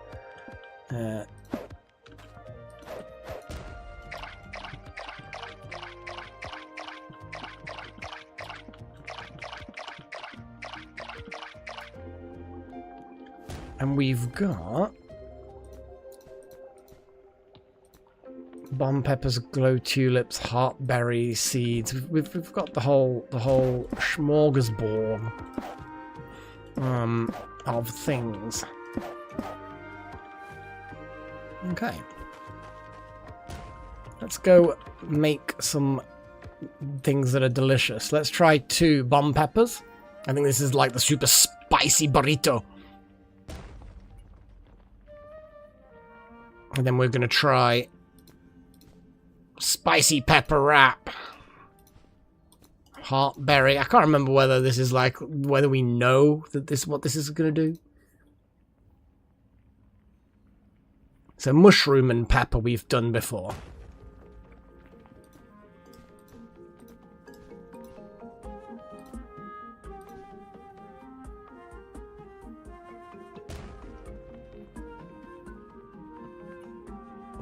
we've got bomb peppers, glow tulips, heartberry seeds. We've got the whole smorgasbord of things. Okay, let's go make some things that are delicious. Let's try 2 bomb peppers. I think this is like the super spicy burrito. And then we're gonna try spicy pepper wrap. Heartberry. I can't remember whether this is like, whether we know that what this is going to do. So mushroom and pepper we've done before.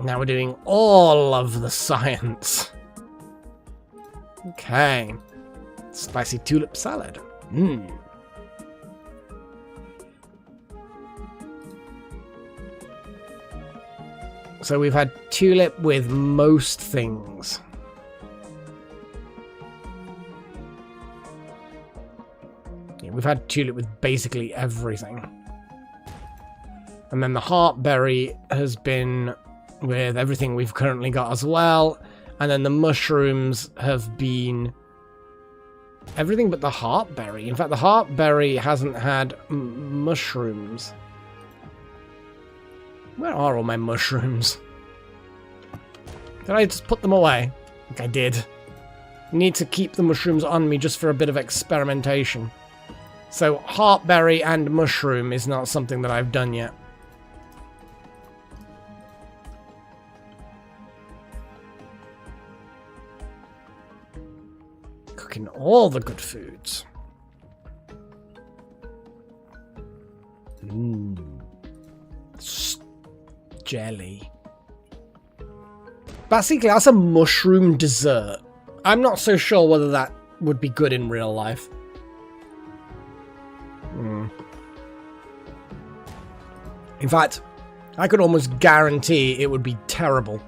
Now we're doing all of the science. Okay. Spicy tulip salad. Mmm. So we've had tulip with most things. Yeah, we've had tulip with basically everything. And then the heartberry has been with everything we've currently got as well. And then the mushrooms have been everything but the heartberry. In fact, the heartberry hasn't had mushrooms. Where are all my mushrooms? Did I just put them away? I think I did. Need to keep the mushrooms on me just for a bit of experimentation. So heartberry and mushroom is not something that I've done yet. Cooking all the good foods. Jelly. Basically, that's a mushroom dessert. I'm not so sure whether that would be good in real life. In fact, I could almost guarantee it would be terrible.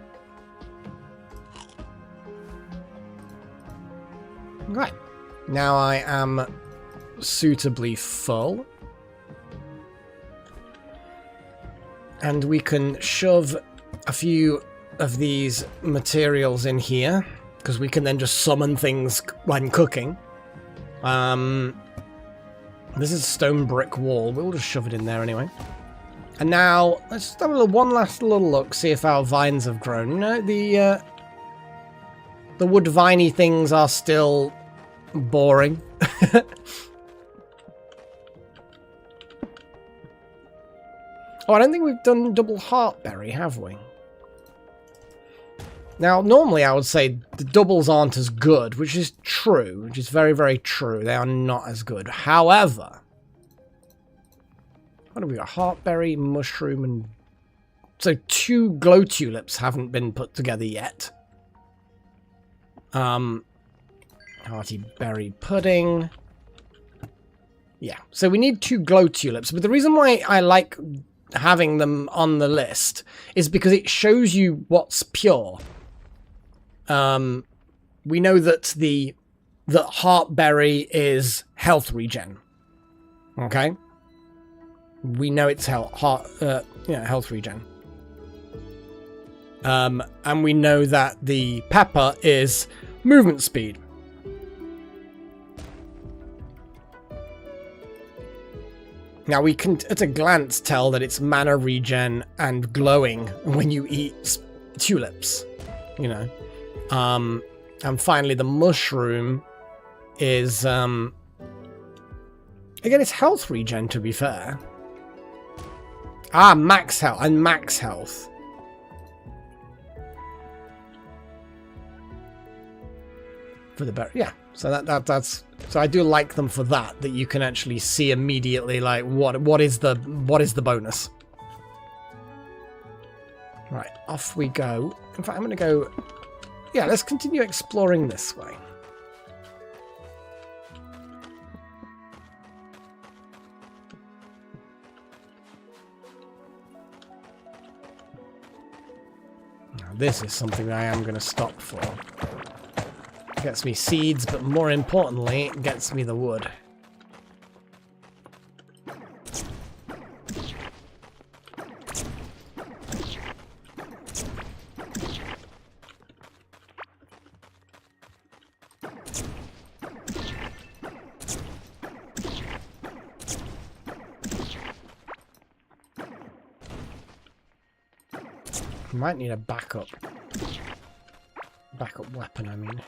Now I am suitably full. And we can shove a few of these materials in here, because we can then just summon things when cooking. This is a stone brick wall. We'll just shove it in there anyway. And now, let's just have one last little look, see if our vines have grown. No, the wood viney things are still boring. Oh, I don't think we've done double heartberry, have we? Now, normally I would say the doubles aren't as good, which is true, which is very, very true. They are not as good. However, what have we got? Heartberry, mushroom, and... So 2 glow tulips haven't been put together yet. Hearty berry pudding. Yeah, so we need 2 glow tulips, but the reason why I like having them on the list is because it shows you what's pure. We know that that heartberry is health regen. Okay, we know it's health regen. And we know that the pepper is movement speed. Now we can, at a glance, tell that it's mana regen and glowing when you eat tulips, you know. And finally, the mushroom is, again, it's health regen, to be fair. Ah, max health, and max health. For the berry, yeah. So that's so I do like them for that you can actually see immediately like what is the bonus. Right, off we go. In fact, I'm gonna go. Yeah, let's continue exploring this way. Now this is something I am gonna stop for. Gets me seeds, but more importantly, it gets me the wood. Might need a backup weapon, I mean.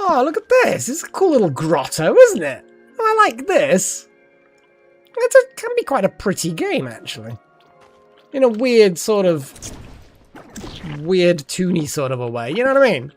Oh, look at this. It's a cool little grotto, isn't it? I like this. It can be quite a pretty game, actually. In a weird sort of... weird, toony sort of a way. You know what I mean?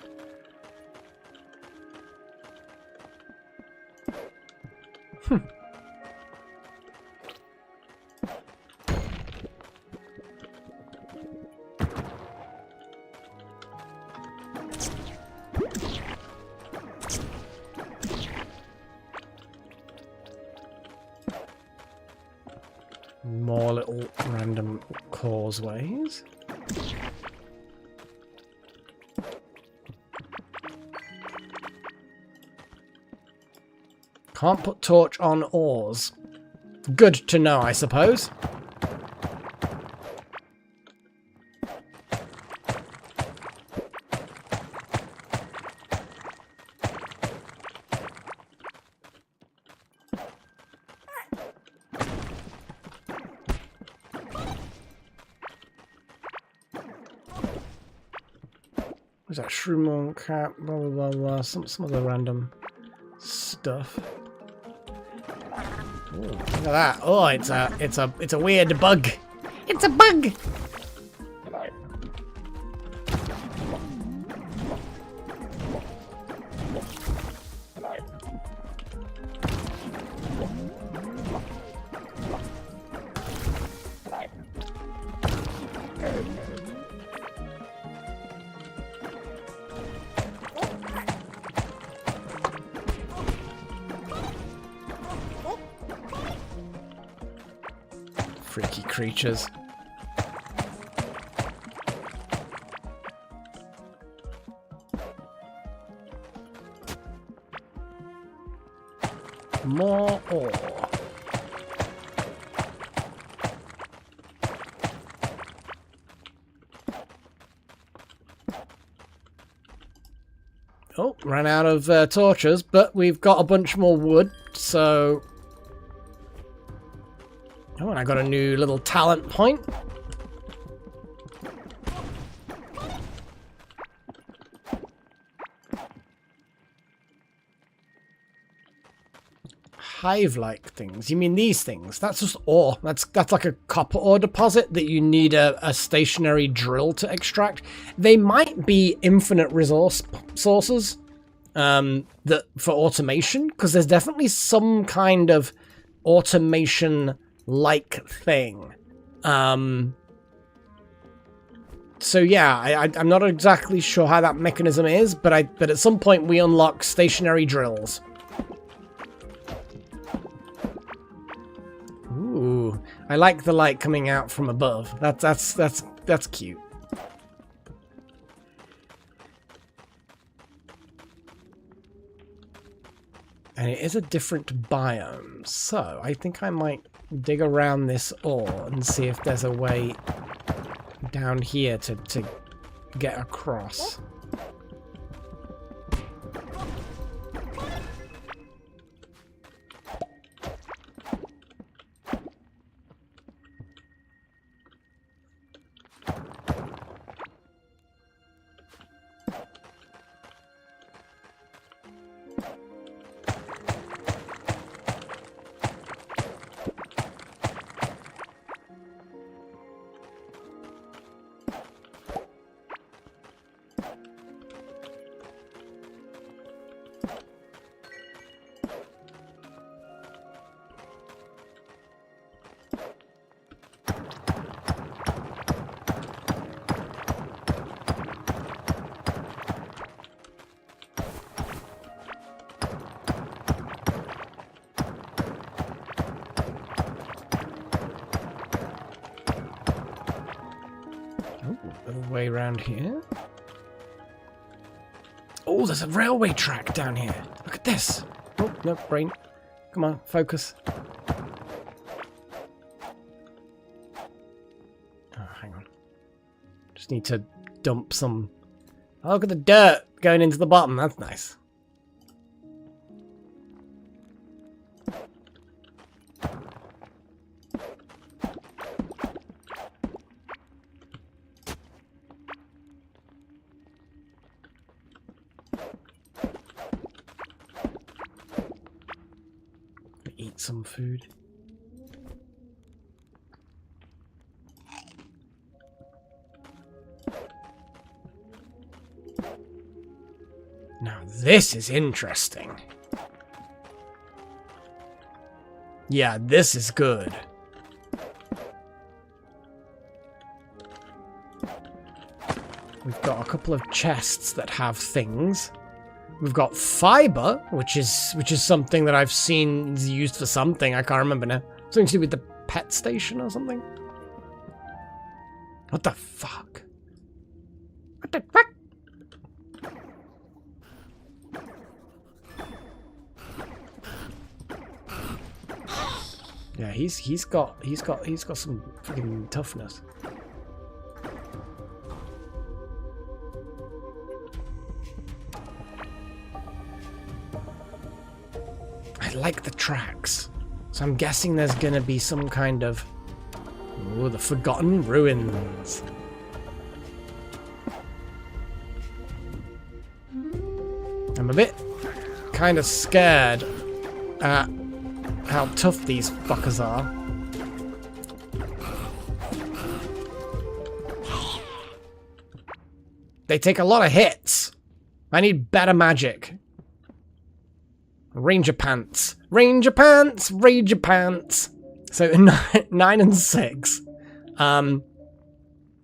More little random causeways. Can't put torch on ores. Good to know, I suppose. What's that? Shroom on cap, blah blah blah blah. Some other random stuff. Ooh, look at that! Oh, it's a weird bug. It's a bug. creatures. More ore. Oh, ran out of torches, but we've got a bunch more wood, so... Oh, and I got a new little talent point. Hive-like things. You mean these things? That's just ore. That's like a copper ore deposit that you need a stationary drill to extract. They might be infinite resource sources that for automation, because there's definitely some kind of automation-like thing. So yeah, I'm not exactly sure how that mechanism is, but at some point we unlock stationary drills. Ooh, I like the light coming out from above. That's cute. And it is a different biome, so I think I might dig around this ore and see if there's a way down here to get across. Way around here. Oh, there's a railway track down here. Look at this. Oh, no, brain. Come on, focus. Oh, hang on. Just need to dump some... Oh, look at the dirt going into the bottom. That's nice. Eat some food. Now this is interesting. Yeah, this is good. We've got a couple of chests that have things. We've got fiber, which is something that I've seen is used for something. I can't remember now. Something to do with the pet station or something. What the fuck? What the fuck? Yeah, he's got some freaking toughness. I like the tracks, so I'm guessing there's gonna be some kind of... Oh, the Forgotten Ruins. I'm a bit kind of scared at how tough these fuckers are. They take a lot of hits. I need better magic. Ranger pants. Ranger pants! Ranger pants! So 9 and 6. 9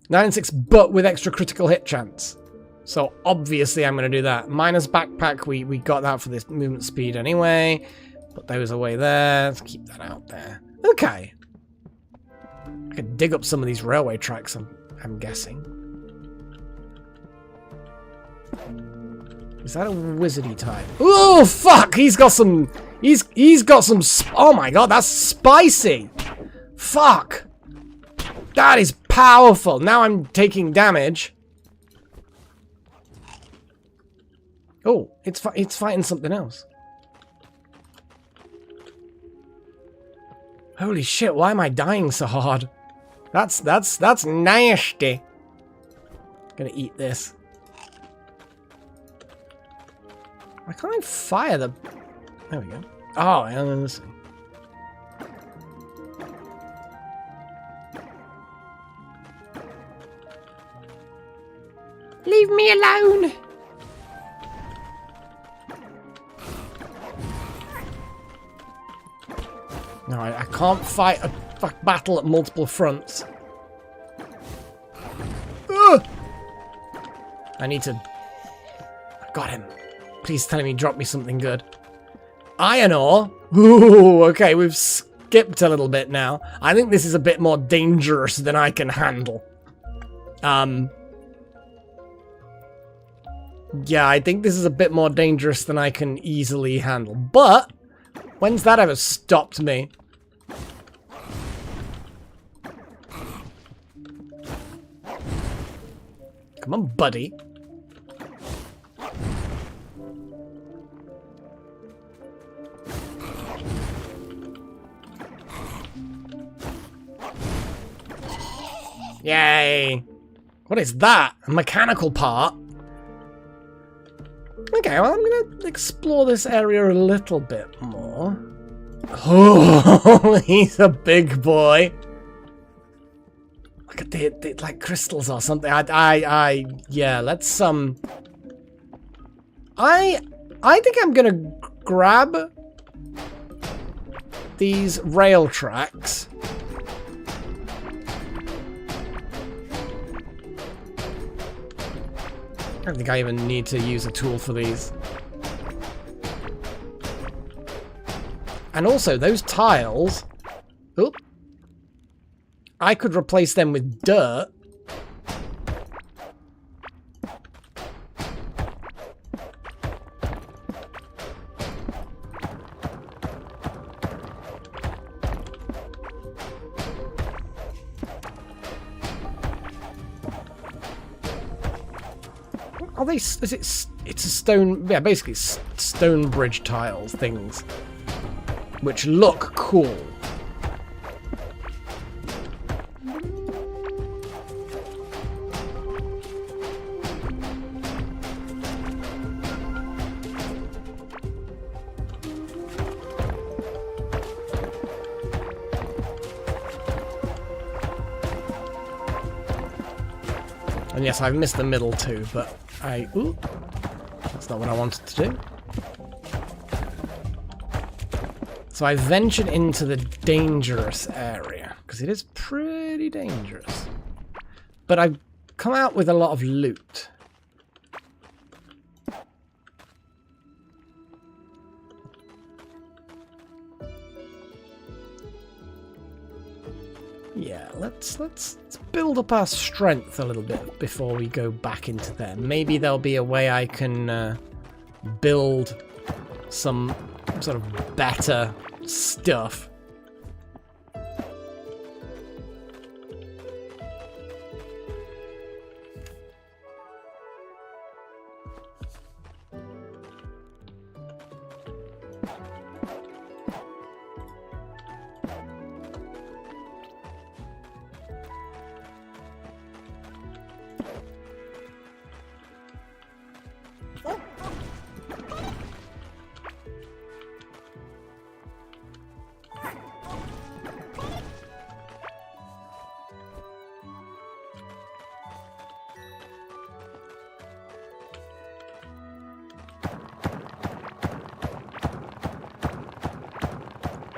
and 6, but with extra critical hit chance. So obviously I'm going to do that. Minus backpack, we got that for this movement speed anyway. Put those away there. Let's keep that out there. Okay. I could dig up some of these railway tracks, I'm guessing. Is that a wizardy type? Oh fuck! He's got some. He's got some. Oh my god, that's spicy. Fuck. That is powerful. Now I'm taking damage. Oh, it's fighting something else. Holy shit! Why am I dying so hard? That's nasty. Gonna eat this. Why can't I fire the... There we go. Oh, and then this thing. Leave me alone! No, I can't fight a battle at multiple fronts. Ugh! I need to... I got him. Please tell me drop me something good. Iron ore? Ooh, okay, we've skipped a little bit now. I think this is a bit more dangerous than I can handle. Yeah, I think this is a bit more dangerous than I can easily handle. But, when's that ever stopped me? Come on, buddy. Yay! What is that? A mechanical part? Okay, well, I'm gonna explore this area a little bit more. Oh, he's a big boy. Look at the like crystals or something. Yeah, let's I think I'm gonna grab these rail tracks. I don't think I even need to use a tool for these. And also, those tiles... Oop, I could replace them with dirt. Are they... Is it... It's a stone... Yeah, basically stone bridge tiles things. Which look cool. And yes, I've missed the middle too, but ooh, that's not what I wanted to do. So I ventured into the dangerous area, because it is pretty dangerous. But I've come out with a lot of loot. Yeah, let's build up our strength a little bit before we go back into there. Maybe there'll be a way I can build some sort of better stuff.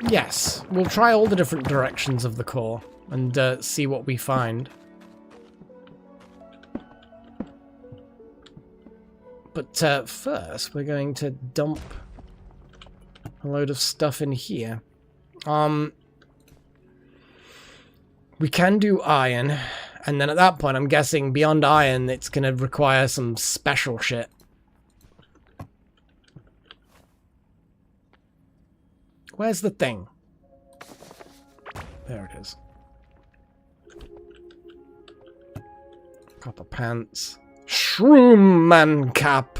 Yes, we'll try all the different directions of the core and see what we find. But first, we're going to dump a load of stuff in here. We can do iron, and then at that point I'm guessing beyond iron it's going to require some special shit. Where's the thing? There it is. Copper pants. Shroom man cap.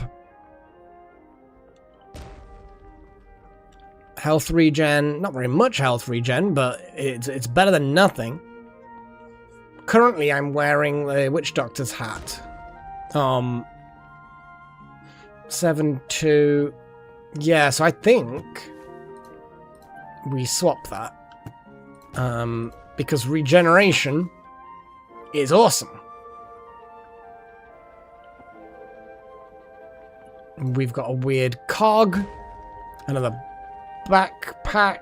Health regen. Not very much health regen, but it's better than nothing. Currently, I'm wearing the Witch Doctor's hat. 7-2. Yeah, so I think we swap that. Because regeneration is awesome. We've got a weird cog. Another backpack.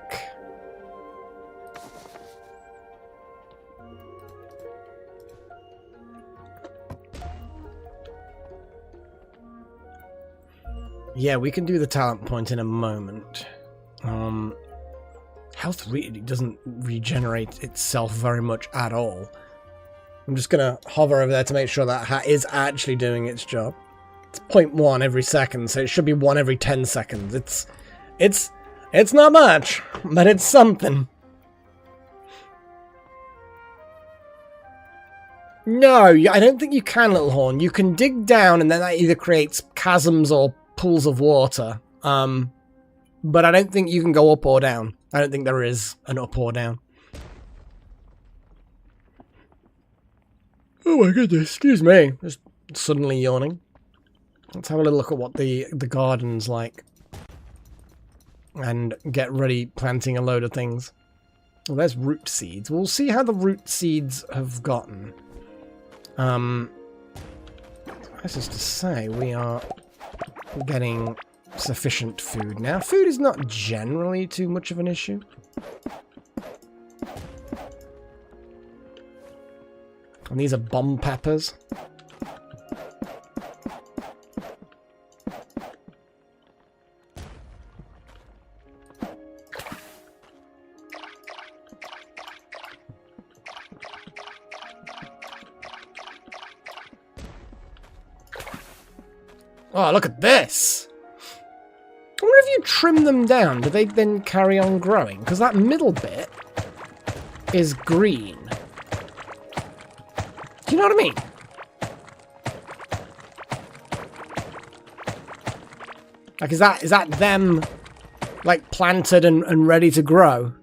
Yeah, we can do the talent point in a moment. Health really doesn't regenerate itself very much at all. I'm just gonna hover over there to make sure that hat is actually doing its job. It's 0.1 every second, so it should be 1 every 10 seconds. It's not much, but it's something. No, I don't think you can, Little Horn. You can dig down, and then that either creates chasms or pools of water. But I don't think you can go up or down. I don't think there is an up or down. Oh my goodness, excuse me. Just suddenly yawning. Let's have a little look at what the garden's like. And get ready planting a load of things. Well, there's root seeds. We'll see how the root seeds have gotten. This is to say, we are getting sufficient food now. Food is not generally too much of an issue. And these are bomb peppers. Oh, look at this! I wonder if you trim them down, do they then carry on growing? Because that middle bit is green. Do you know what I mean? Like, is that them, like, planted and ready to grow?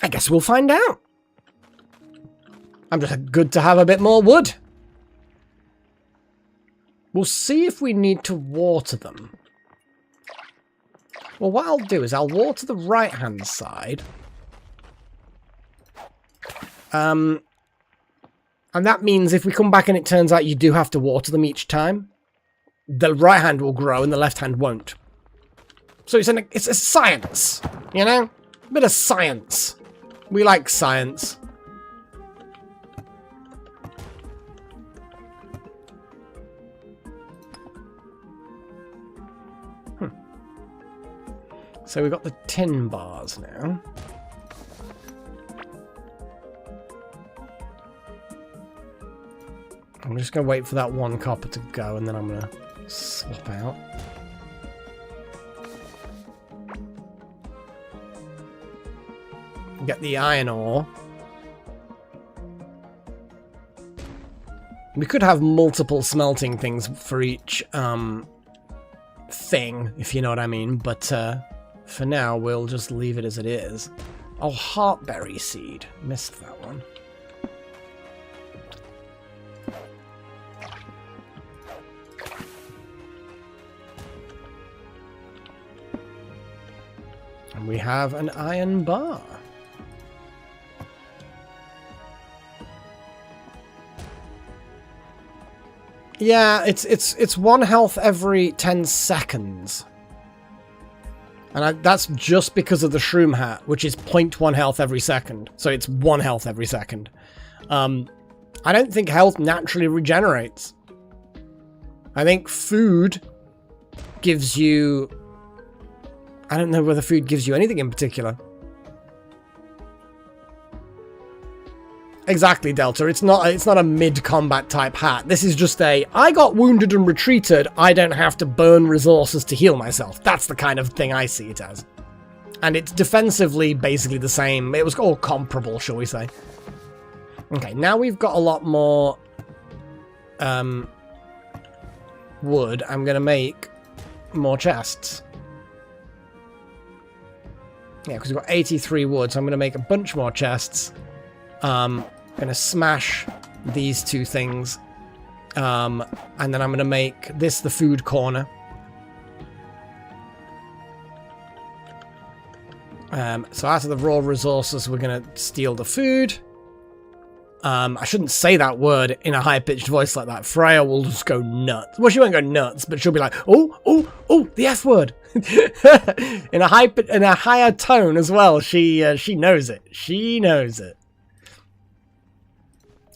I guess we'll find out. I'm just good to have a bit more wood. We'll see if we need to water them. Well, what I'll do is I'll water the right-hand side. And that means if we come back and it turns out you do have to water them each time, the right hand will grow and the left hand won't. So it's a science, you know? A bit of science. We like science. So we've got the tin bars now. I'm just going to wait for that one copper to go, and then I'm going to swap out. Get the iron ore. We could have multiple smelting things for each thing, if you know what I mean, but for now, we'll just leave it as it is. Oh, heartberry seed. Missed that one. And we have an iron bar. Yeah, it's 1 health every 10 seconds. And that's just because of the shroom hat, which is 0.1 health every second. So it's 1 health every second. I don't think health naturally regenerates. I think food gives you... I don't know whether food gives you anything in particular. Exactly, Delta. It's not a mid-combat type hat. This is just a, I got wounded and retreated, I don't have to burn resources to heal myself. That's the kind of thing I see it as. And it's defensively basically the same. It was all comparable, shall we say. Okay, now we've got a lot more wood. I'm going to make more chests. Yeah, because we've got 83 wood, so I'm going to make a bunch more chests. I'm going to smash these two things. And then I'm going to make this the food corner. So out of the raw resources, we're going to steal the food. I shouldn't say that word in a high-pitched voice like that. Freya will just go nuts. Well, she won't go nuts, but she'll be like, oh, the F word. in a higher tone as well. She knows it. She knows it.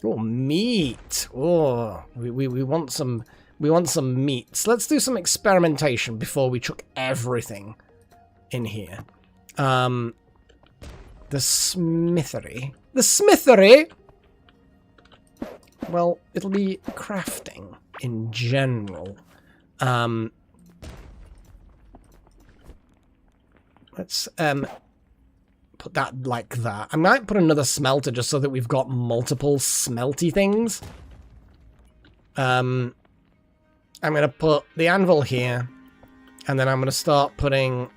Oh, meat. Oh, we want some meats. Let's do some experimentation before we chuck everything in here. The smithery. The smithery. Well, it'll be crafting in general. Let's put that like that. I might put another smelter just so that we've got multiple smelty things. I'm going to put the anvil here, and then I'm going to start putting...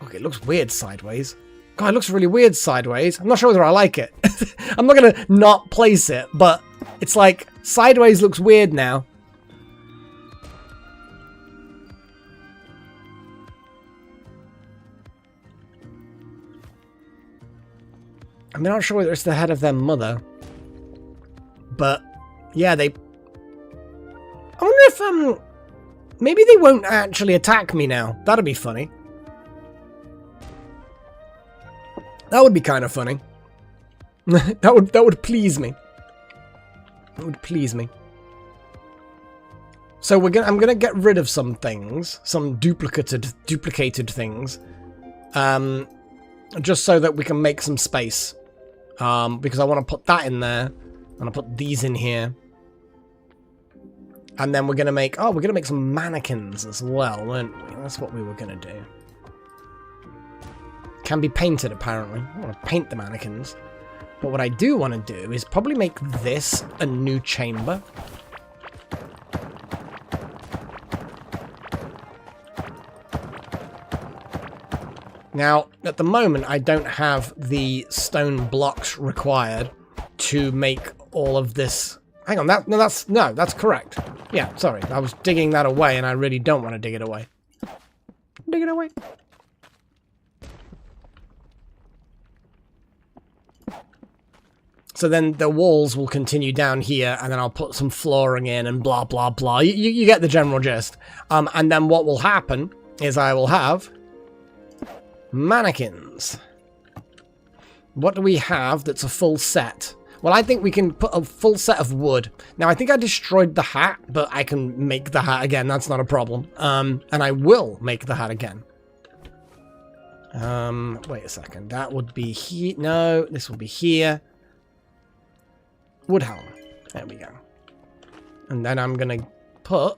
Okay, it looks weird sideways. God, it looks really weird sideways. I'm not sure whether I like it. I'm not going to not place it, but it's like sideways looks weird now. I'm not sure whether it's the head of their mother, but yeah, they... I wonder if, maybe they won't actually attack me now. That'd be funny. That would be kind of funny. that would please me. That would please me. So I'm gonna get rid of some things, some duplicated things, just so that we can make some space. Because I want to put that in there, and I put these in here, and then we're gonna make some mannequins as well, weren't we? That's what we were gonna do. Can be painted, apparently. I want to paint the mannequins. But what I do want to do is probably make this a new chamber. Now, at the moment, I don't have the stone blocks required to make all of this. Hang on, that's correct. Yeah, sorry, I was digging that away, and I really don't want to dig it away. Dig it away. So then the walls will continue down here, and then I'll put some flooring in and blah, blah, blah. You get the general gist. And then what will happen is I will have mannequins. What do we have that's a full set? Well, I think we can put a full set of wood. Now, I think I destroyed the hat, but I can make the hat again. That's not a problem. And I will make the hat again. Wait a second. That would be here. No, this will be here. Wood helm. There we go. And then I'm going to put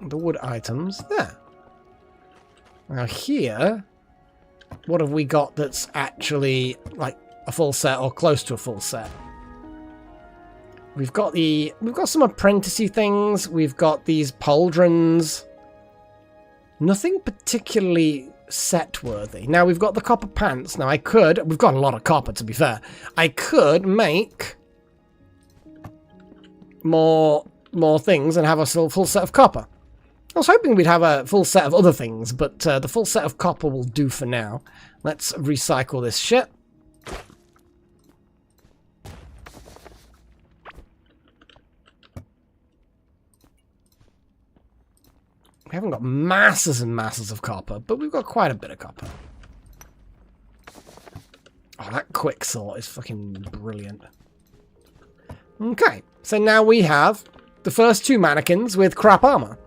the wood items there. Now here, what have we got that's actually like a full set or close to a full set? We've got some apprenticey things. We've got these pauldrons. Nothing particularly set worthy. Now we've got the copper pants. Now we've got a lot of copper, to be fair. I could make more things and have a full set of copper. I was hoping we'd have a full set of other things, but the full set of copper will do for now. Let's recycle this shit. We haven't got masses and masses of copper, but we've got quite a bit of copper. Oh, that quick sort is fucking brilliant. Okay, so now we have the first two mannequins with crap armor.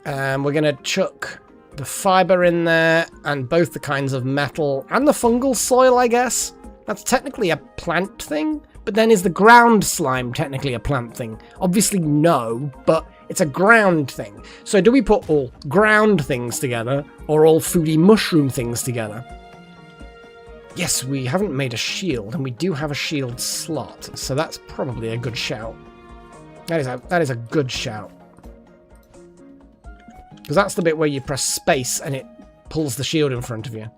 And we're going to chuck the fiber in there, and both the kinds of metal, and the fungal soil, I guess. That's technically a plant thing, but then is the ground slime technically a plant thing? Obviously no, but it's a ground thing. So do we put all ground things together, or all foodie mushroom things together? Yes, we haven't made a shield, and we do have a shield slot, so that's probably a good shout. That is a good shout. Because that's the bit where you press space and it pulls the shield in front of you.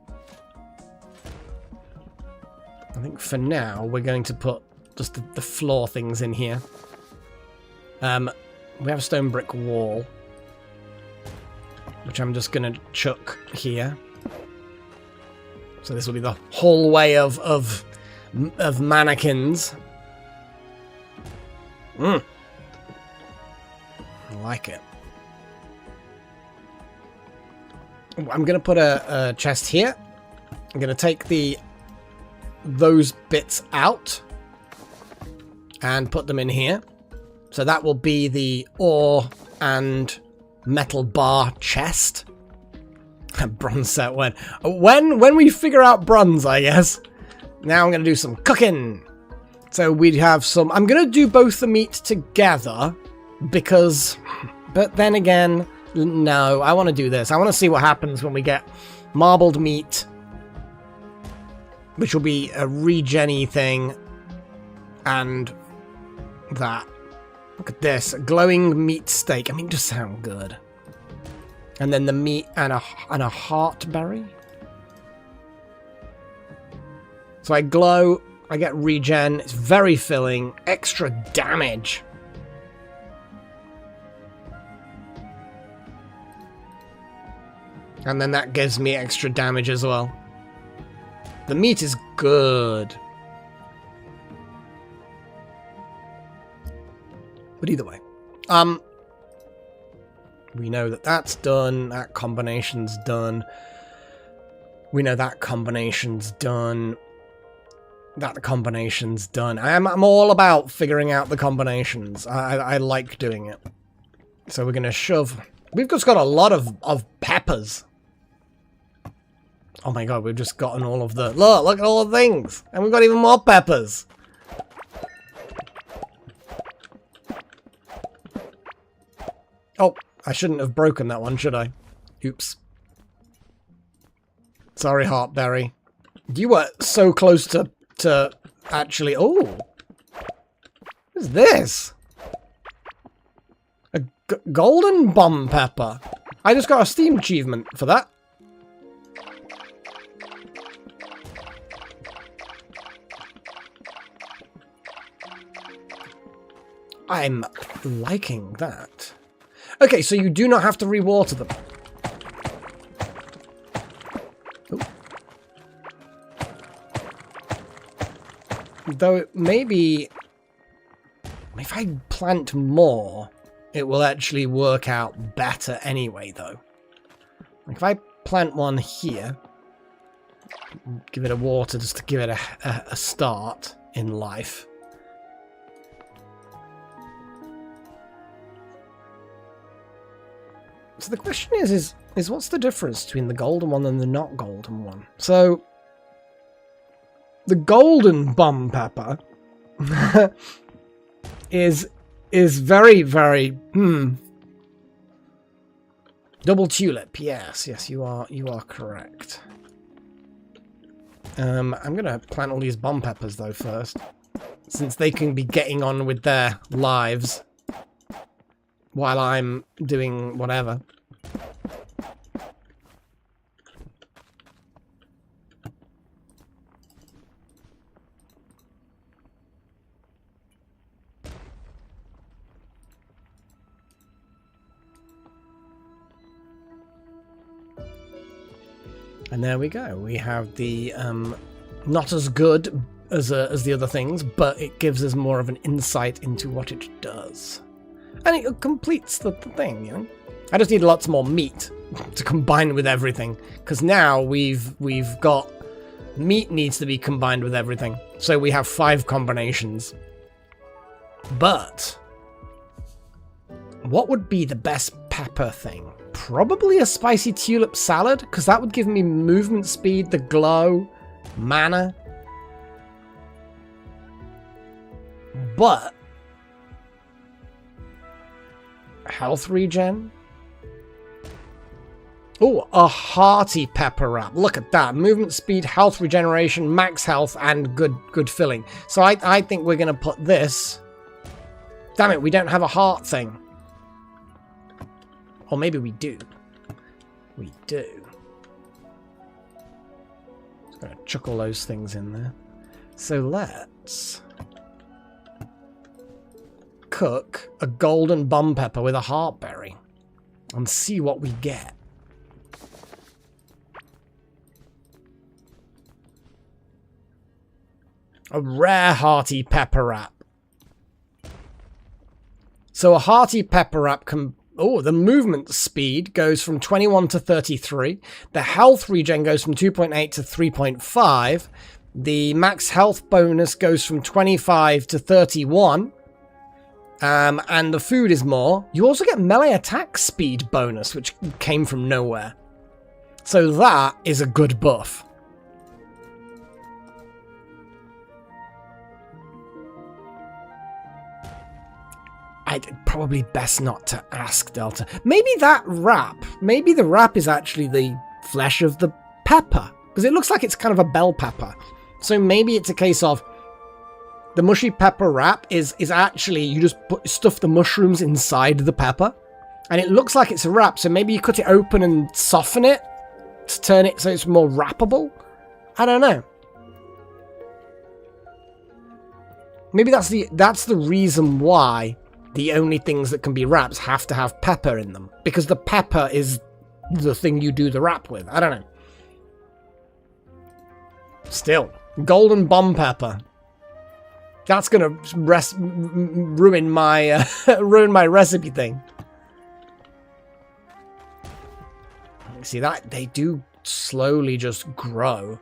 I think for now we're going to put just the floor things in here. We have a stone brick wall, which I'm just going to chuck here. So this will be the hallway of mannequins. I like it. I'm going to put a chest here. I'm going to take those bits out and put them in here. So that will be the ore and metal bar chest. Bronze set when we figure out bronze, I guess. Now I'm going to do some cooking. So we'd have some... I'm going to do both the meat together because... But then again... No, I want to do this. I want to see what happens when we get marbled meat, which will be a regen-y thing, and that. Look at this. A glowing meat steak. I mean, it does sound good. And then the meat and a heartberry. So I glow, I get regen, it's very filling, extra damage. And then that gives me extra damage as well. The meat is good. But either way. We know that that's done. That combination's done. We know that combination's done. That combination's done. I'm all about figuring out the combinations. I like doing it. So we're going to shove... We've just got a lot of peppers. Oh my god, we've just gotten all of the... Look at all the things! And we've got even more peppers! Oh, I shouldn't have broken that one, should I? Oops. Sorry, Heartberry. You were so close to actually... Oh! What is this? A golden bomb pepper. I just got a Steam achievement for that. I'm liking that. Okay, so you do not have to rewater them. Ooh. Though it maybe... If I plant more, it will actually work out better anyway, though. Like if I plant one here, give it a water just to give it a start in life. So the question is what's the difference between the golden one and the not golden one? So, the golden bomb pepper is very, very, double tulip, yes, you are correct. I'm gonna plant all these bomb peppers though first, since they can be getting on with their lives while I'm doing whatever. And there we go. We have the not as good as the other things, but it gives us more of an insight into what it does. And it completes the thing, you know? I just need lots more meat to combine with everything. Because now we've got... Meat needs to be combined with everything. So we have 5 combinations. But... what would be the best pepper thing? probably a spicy tulip salad, because that would give me movement speed, the glow, mana. But health regen. Oh, a hearty pepper wrap. Look at that. Movement speed, health regeneration, max health, and good filling. So I think we're going to put this. Damn it, we don't have a heart thing. Or maybe we do. We do. Just going to chuck all those things in there. So let's cook a golden bum pepper with a heartberry and see what we get. A rare hearty pepper wrap. So a hearty pepper wrap can... Oh, the movement speed goes from 21 to 33. The health regen goes from 2.8 to 3.5. The max health bonus goes from 25 to 31. And the food is more. You also get melee attack speed bonus, which came from nowhere. So that is a good buff. I'd probably best not to ask Delta. Maybe that wrap, maybe the wrap is actually the flesh of the pepper. Because it looks like it's kind of a bell pepper. So maybe it's a case of the mushy pepper wrap is actually, you just stuff the mushrooms inside the pepper. And it looks like it's a wrap, so maybe you cut it open and soften it to turn it so it's more wrappable. I don't know. Maybe that's the reason why the only things that can be wraps have to have pepper in them. Because the pepper is the thing you do the wrap with. I don't know. Still, golden bomb pepper. That's gonna ruin my ruin my recipe thing. See that they do slowly just grow.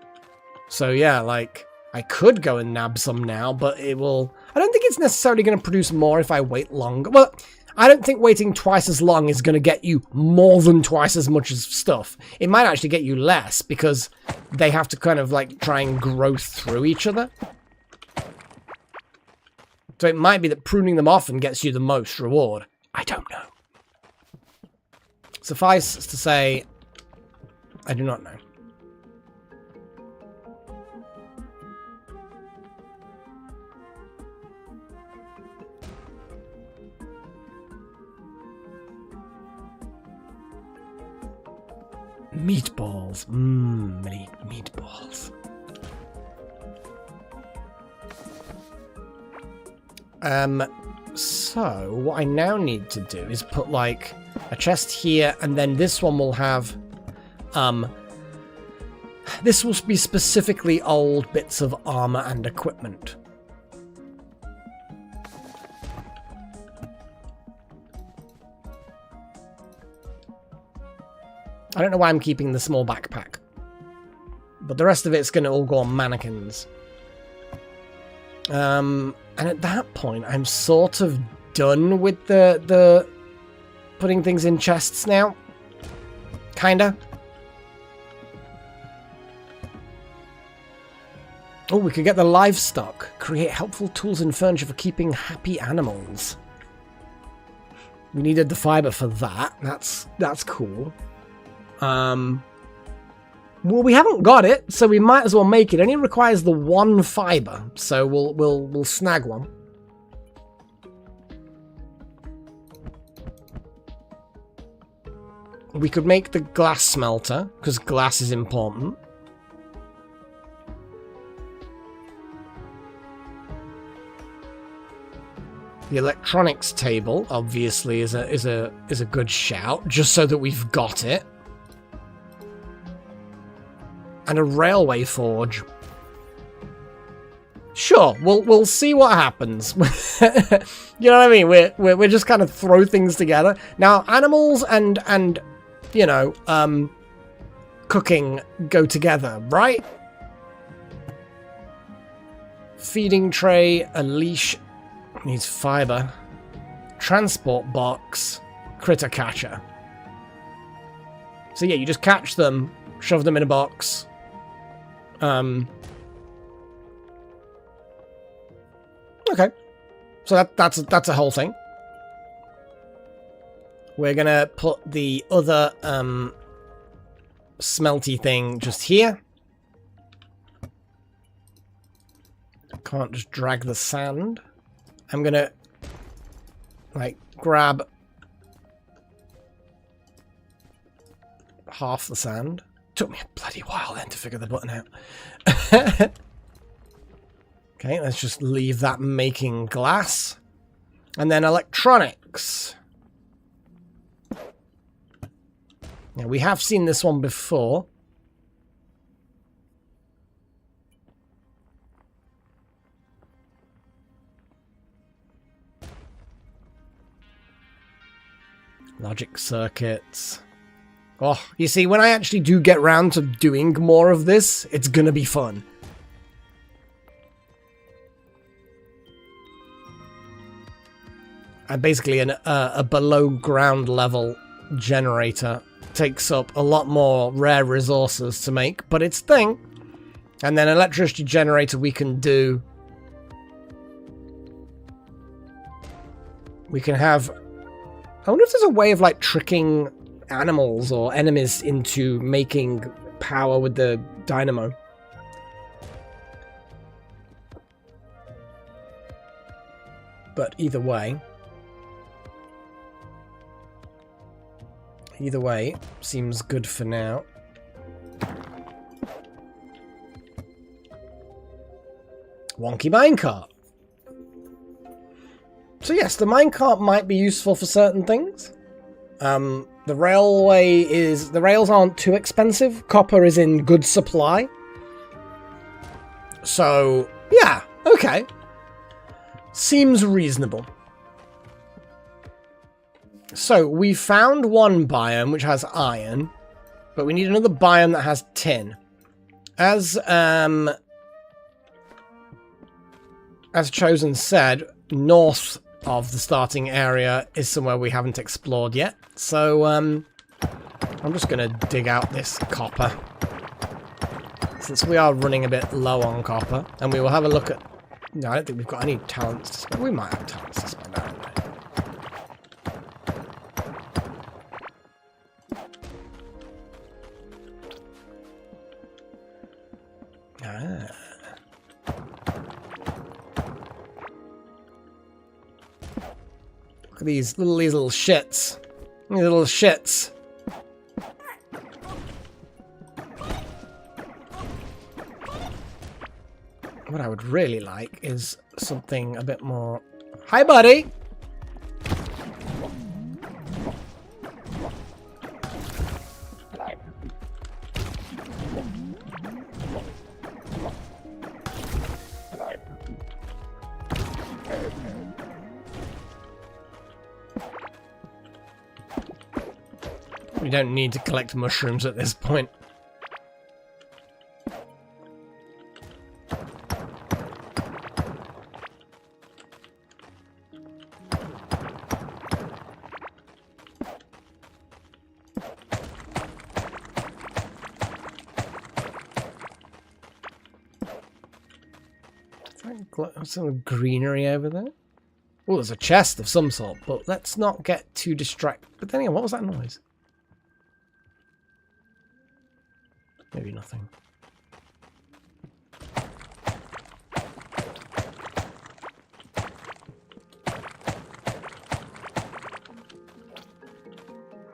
So yeah, like I could go and nab some now, but it will. I don't think it's necessarily going to produce more if I wait longer. Well, I don't think waiting twice as long is going to get you more than twice as much as stuff. It might actually get you less because they have to kind of like try and grow through each other. So it might be that pruning them often gets you the most reward. I don't know. Suffice to say, I do not know. Meatballs. Meatballs. So what I now need to do is put like a chest here, and then this one will have this will be specifically old bits of armor and equipment. I don't know why I'm keeping the small backpack. But the rest of it's going to all go on mannequins. And at that point, I'm sort of done with the putting things in chests now. Kinda. Oh, we could get the livestock. Create helpful tools and furniture for keeping happy animals. We needed the fiber for that. That's cool. Well, we haven't got it, so we might as well make it. It only requires the one fiber, so we'll snag one. We could make the glass smelter, because glass is important. The electronics table, obviously, is a good shout, just so that we've got it. And a railway forge. Sure, we'll see what happens. You know what I mean? We're just kind of throw things together. Now, animals and you know, cooking go together, right? Feeding tray, a leash, needs fiber. Transport box, critter catcher. So yeah, you just catch them, shove them in a box. Okay. So that's a whole thing. We're gonna put the other smelty thing just here. Can't just drag the sand. I'm gonna like grab half the sand. Took me a bloody while then to figure the button out. Okay, let's just leave that making glass. And then electronics. Now, we have seen this one before. Logic circuits. Oh, you see, when I actually do get round to doing more of this, it's gonna be fun. And basically, a below ground level generator takes up a lot more rare resources to make, but it's thing. And then electricity generator we can do. We can have. I wonder if there's a way of like tricking animals or enemies into making power with the dynamo. But either way, seems good for now. Wonky minecart. So yes, the minecart might be useful for certain things. The rails aren't too expensive. Copper is in good supply. So, yeah, okay. Seems reasonable. So, we found one biome which has iron, but we need another biome that has tin. As Chosen said, north of the starting area is somewhere we haven't explored yet. So, I'm just going to dig out this copper. Since we are running a bit low on copper, and we will have a look at... No, I don't think we've got any talents to spend. We might have talents to spend, I don't know. Look at these little shits. These little shits. What I would really like is something a bit more... Hi, buddy! We don't need to collect mushrooms at this point. Some greenery over there. Oh, there's a chest of some sort, but let's not get too distracted. But then again, what was that noise? Maybe nothing.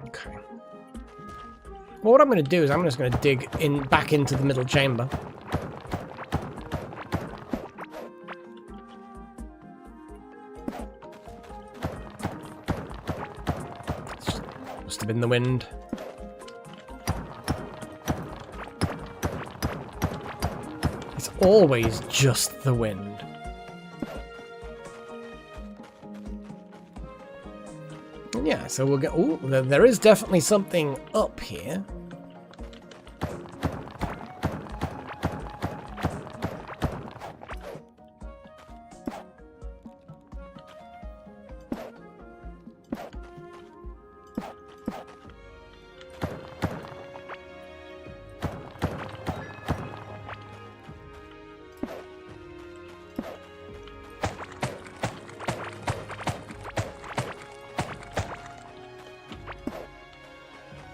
Okay. Well, what I'm going to do is I'm just going to dig back into the middle chamber. Must have been the wind. It's always just the wind. And yeah, so we'll get... Oh, there is definitely something up here.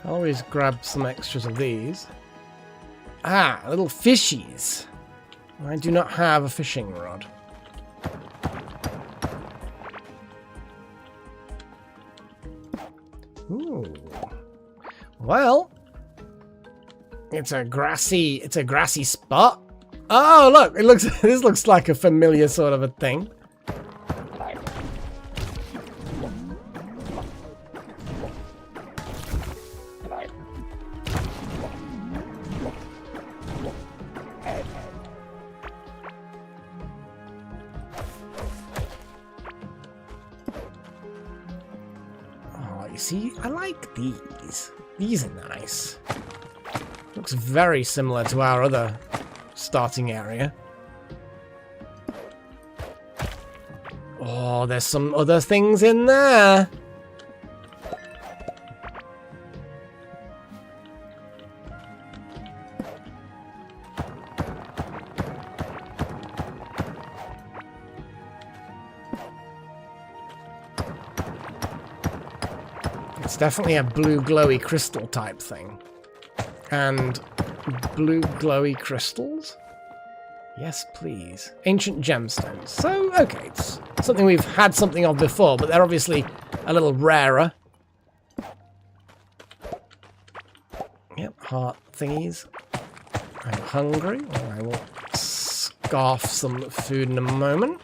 Always grab some extras of these. Ah, little fishies. I do not have a fishing rod. Ooh. Well, it's a grassy spot. Oh, look, this looks like a familiar sort of a thing. See, I like these. These are nice. Looks very similar to our other starting area. Oh, there's some other things in there. It's definitely a blue glowy crystal type thing. And blue glowy crystals? Yes, please. Ancient gemstones. So, okay, it's something we've had something of before, but they're obviously a little rarer. Yep, heart thingies. I'm hungry. I will scarf some food in a moment.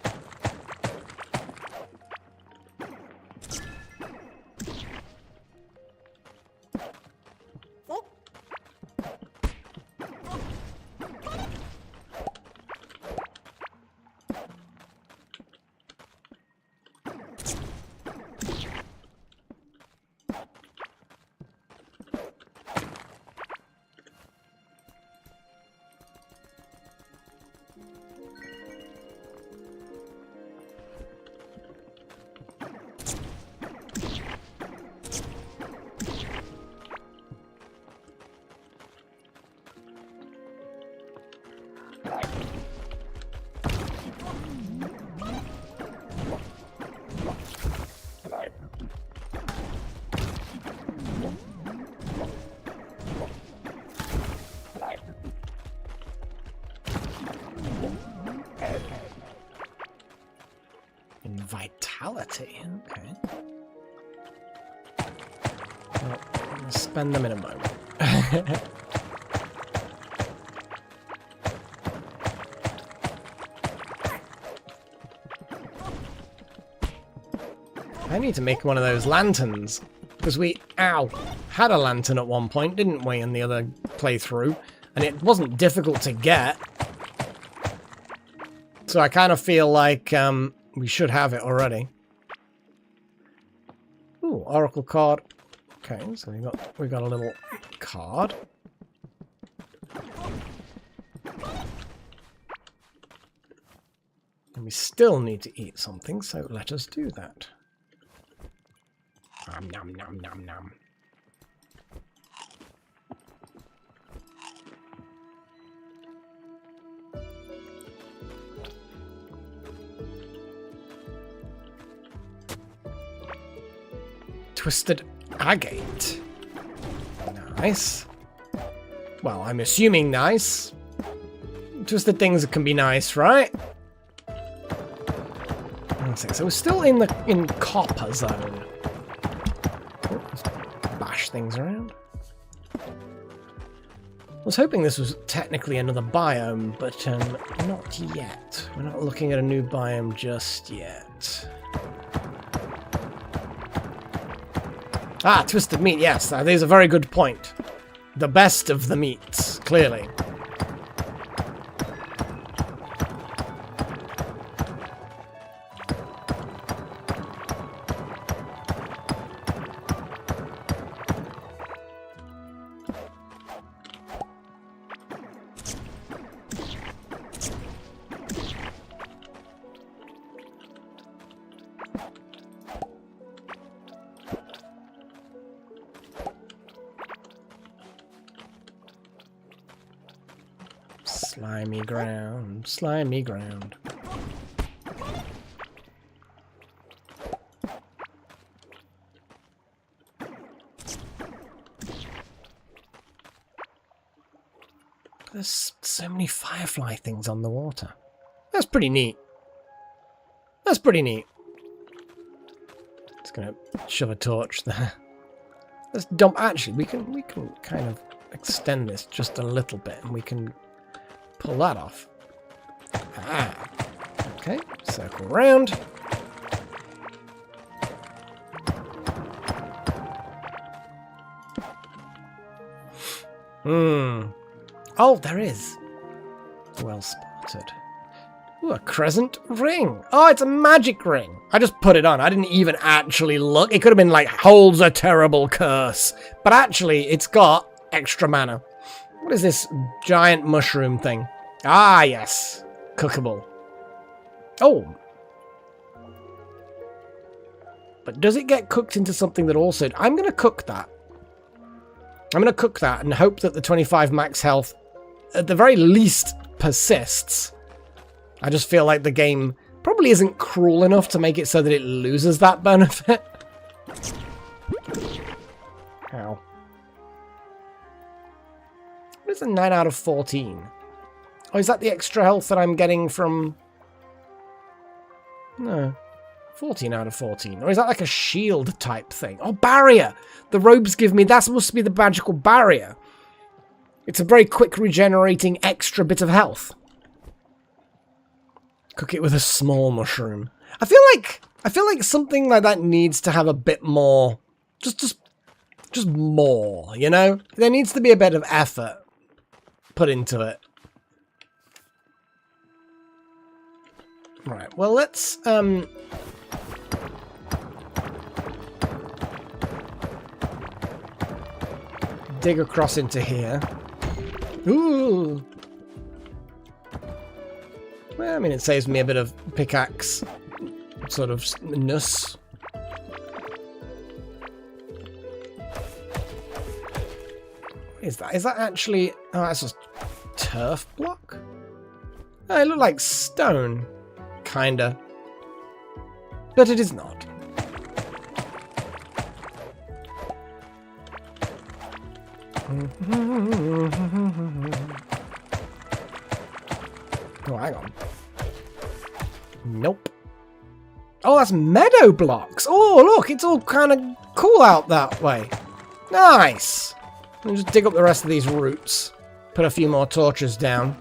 Vitality, okay. Well, I'll spend them in a moment. I need to make one of those lanterns, because we, had a lantern at one point, didn't we, in the other playthrough, and it wasn't difficult to get. So I kind of feel like, we should have it already. Ooh, Oracle card. Okay, so we got a little card. And we still need to eat something, so let us do that. Nom nom nom nom nom. Twisted agate. Nice. Well, I'm assuming nice. Twisted things can be nice, right? So we're still in copper zone. Oh, let's bash things around. I was hoping this was technically another biome, but not yet. We're not looking at a new biome just yet. Ah, twisted meat, yes, that is a very good point. The best of the meats, clearly. Slimy ground, slimy ground. There's so many firefly things on the water. That's pretty neat. That's pretty neat. Just gonna shove a torch there. Let's dump. Actually, we can kind of extend this just a little bit, and we can pull that off. Ah. Okay. Circle around. Oh, there is. Well spotted. Ooh, a crescent ring. Oh, it's a magic ring. I just put it on. I didn't even actually look. It could have been like, holds a terrible curse. But actually, it's got extra mana. What is this giant mushroom thing? Ah, yes. Cookable. Oh. But does it get cooked into something that also... I'm going to cook that. I'm going to cook that and hope that the 25 max health, at the very least, persists. I just feel like the game probably isn't cruel enough to make it so that it loses that benefit. Ow. What is a 9 out of 14? Oh, is that the extra health that I'm getting from... No. 14 out of 14. Or is that like a shield type thing? Oh, barrier! The robes give me... That's supposed to be the magical barrier. It's a very quick regenerating extra bit of health. Cook it with a small mushroom. I feel like something like that needs to have a bit more... Just more, you know? There needs to be a bit of effort put into it. Right, well, let's... dig across into here. Ooh! Well, I mean, it saves me a bit of pickaxe sort of ness. What is that? Is that actually... Oh, that's just turf block? Oh, it looked like stone. Kinda. But it is not. Oh, hang on. Nope. Oh, that's meadow blocks. Oh, look, it's all kind of cool out that way. Nice. I'll just dig up the rest of these roots. Put a few more torches down.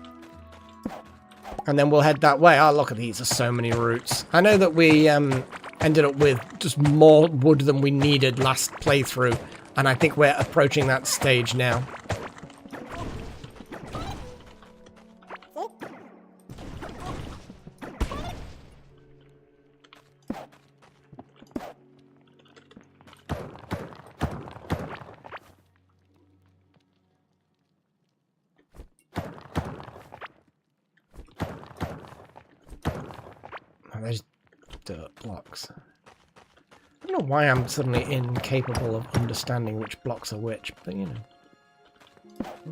And then we'll head that way. Oh, look at these. There's so many roots. I know that we ended up with just more wood than we needed last playthrough. And I think we're approaching that stage now. Oh, there's dirt blocks. I don't know why I'm suddenly incapable of understanding which blocks are which, but you know.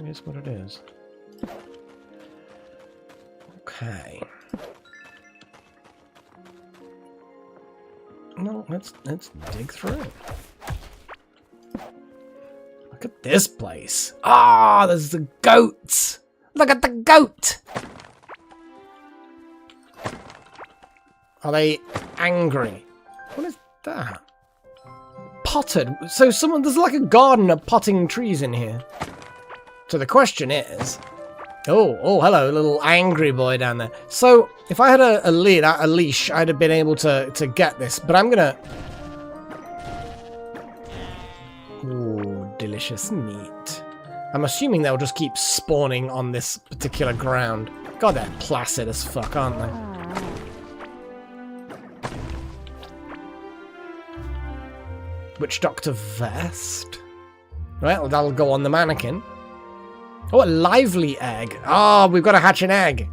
It is what it is. Okay. No, let's dig through. Look at this place. Ah, there's the goats. Look at the goat. Are they angry? What is that? Potted. So there's like a garden of potting trees in here. So the question is... Oh, hello, little angry boy down there. So, if I had a leash, I'd have been able to get this. But I'm gonna... Ooh, delicious meat. I'm assuming they'll just keep spawning on this particular ground. God, they're placid as fuck, aren't they? Witch Doctor vest. Well, that'll go on the mannequin. Oh, a lively egg. Oh, we've got to hatch an egg.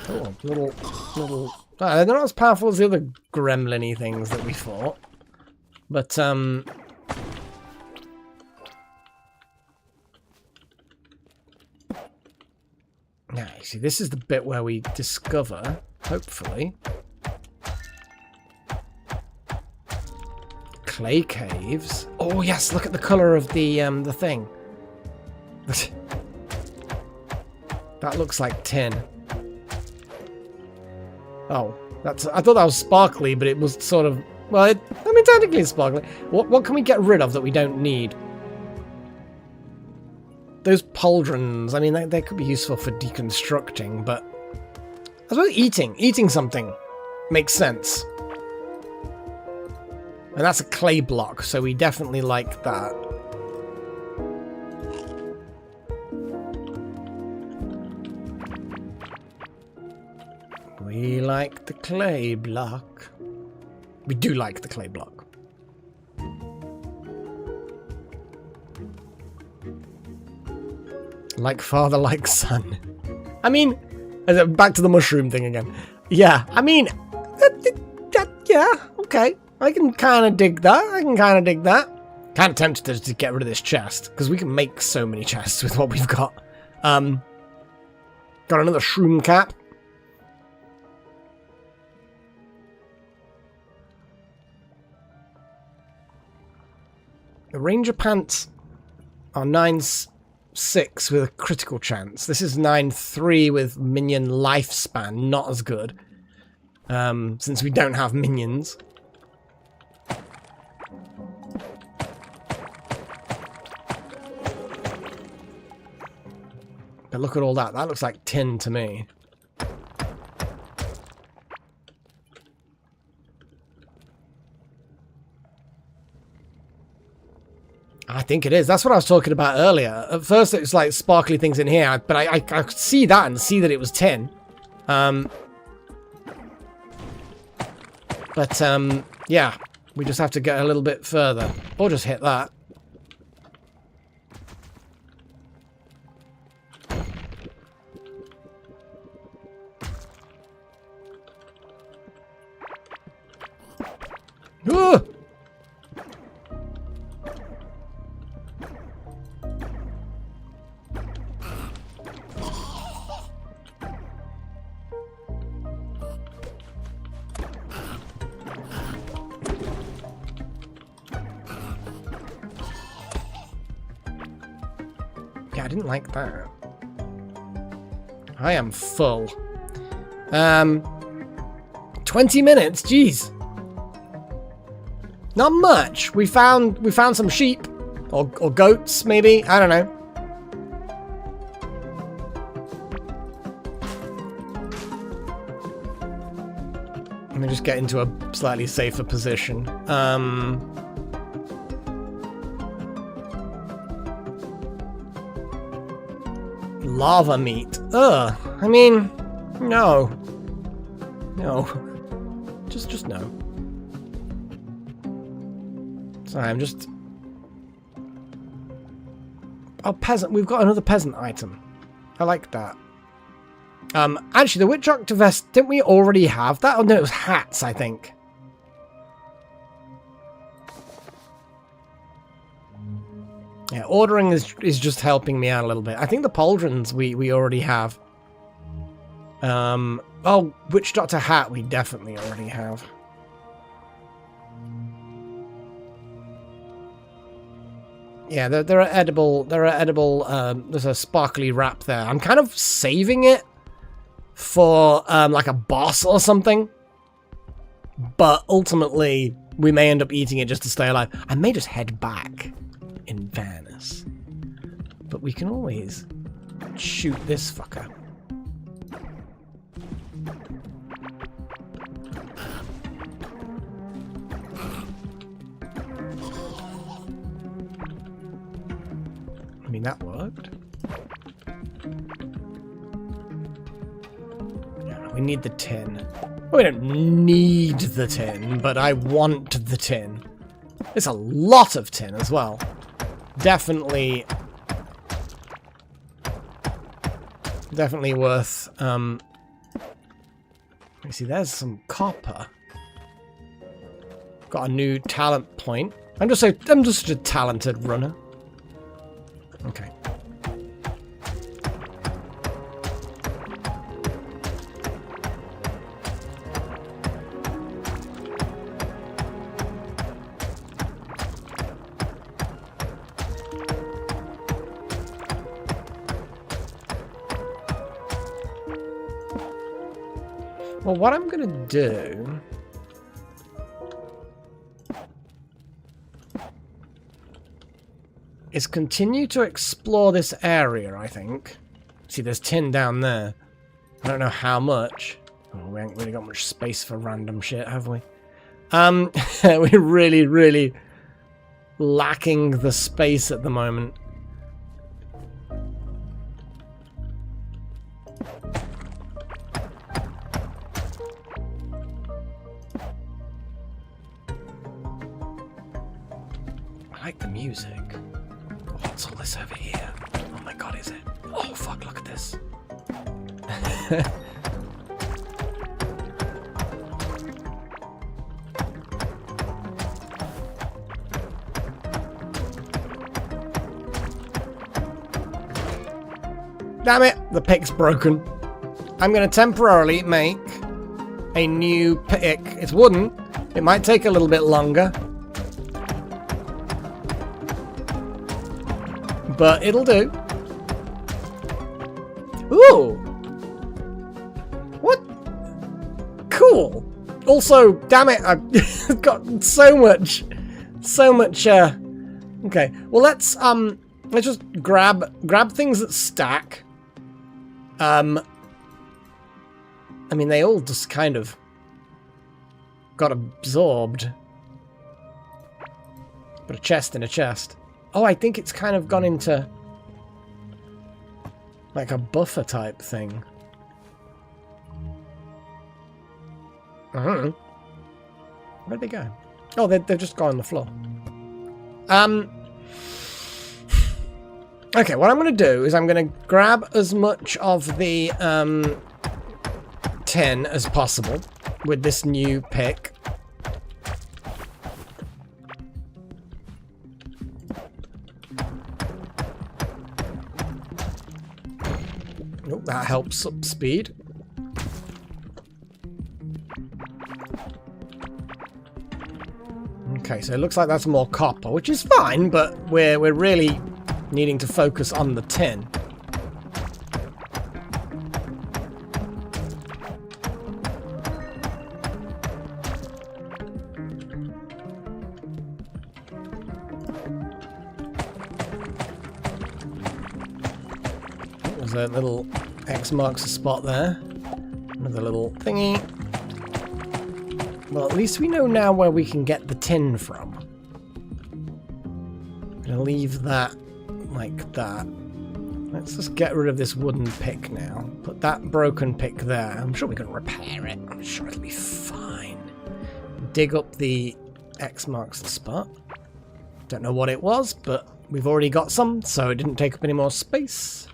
Oh, little... Oh, they're not as powerful as the other gremlin-y things that we fought. But, now, you see, this is the bit where we discover, hopefully, clay caves. Oh yes, look at the color of the thing. That looks like tin. Oh, I thought that was sparkly, but it was sort of, well, I mean, technically it's sparkly. What can we get rid of that we don't need? Those pauldrons, I mean, they could be useful for deconstructing, but I suppose eating something makes sense. And that's a clay block, so we definitely like that. We like the clay block. We do like the clay block. Like father, like son. I mean, back to the mushroom thing again. Yeah, I mean, yeah, okay. I can kind of dig that. Kind of tempted to get rid of this chest, because we can make so many chests with what we've got. Got another shroom cap. The ranger pants are 9/6 with a critical chance. This is 9/3 with minion lifespan. Not as good. Since we don't have minions. But look at all that. That looks like tin to me. I think it is. That's what I was talking about earlier. At first it was like sparkly things in here, but I could see that and see that it was tin. Yeah, we just have to get a little bit further. Or just hit that. Ooh! Yeah, I didn't like that. I am full. 20 minutes, jeez. Not much. We found some sheep or goats, maybe. I don't know. Let me just get into a slightly safer position. Lava meat. Ugh. I mean, no. No. Just no. Sorry, I'm just... Oh, peasant. We've got another peasant item. I like that. Actually, the witch doctor vest, didn't we already have that? Oh, no, it was hats, I think. Yeah, ordering is just helping me out a little bit. I think the pauldrons we already have. Oh, witch doctor hat we definitely already have. Yeah, there are edible. There's a sparkly wrap there. I'm kind of saving it for like a boss or something. But ultimately, we may end up eating it just to stay alive. I may just head back in fairness. But we can always shoot this fucker. I mean, that worked. Yeah, we need the tin. Well, we don't need the tin, but I want the tin. It's a lot of tin as well. Definitely worth, let me see, there's some copper. Got a new talent point. I'm just a talented runner. Okay. Well, what I'm going to do... is continue to explore this area, I think. See, there's tin down there. I don't know how much. Oh, we ain't really got much space for random shit, have we? We're really, really lacking the space at the moment. I like the music. What's all this over here? Oh my god, is it? Oh fuck, look at this. Damn it, the pick's broken. I'm going to temporarily make a new pick. It's wooden. It might take a little bit longer. But it'll do. Ooh! What? Cool! Also, damn it, I've got so much... okay, well let's just grab things that stack. I mean, they all just kind of got absorbed. But a chest in a chest. Oh, I think it's kind of gone into like a buffer type thing. Where'd they go? Oh, they've just gone on the floor. Okay, what I'm going to do is I'm going to grab as much of the tin as possible with this new pick. Oh, that helps up speed. Okay, so it looks like that's more copper, which is fine, but we're really needing to focus on the tin. There's a little X marks a spot there. Another little thingy. Well, at least we know now where we can get the tin from. I'm gonna leave that like that. Let's just get rid of this wooden pick now. Put that broken pick there. I'm sure we can repair it. I'm sure it'll be fine. Dig up the X marks the spot. Don't know what it was, but we've already got some, so it didn't take up any more space.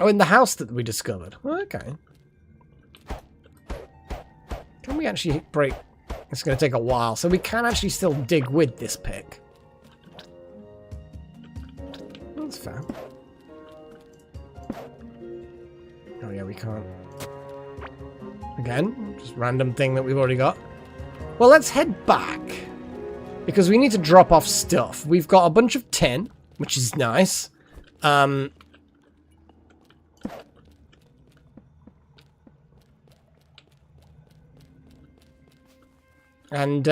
Oh, in the house that we discovered. Okay. Can we actually break... It's going to take a while, so we can actually still dig with this pick. That's fair. Oh yeah, we can't. Again, just random thing that we've already got. Well, let's head back. Because we need to drop off stuff. We've got a bunch of tin, which is nice. And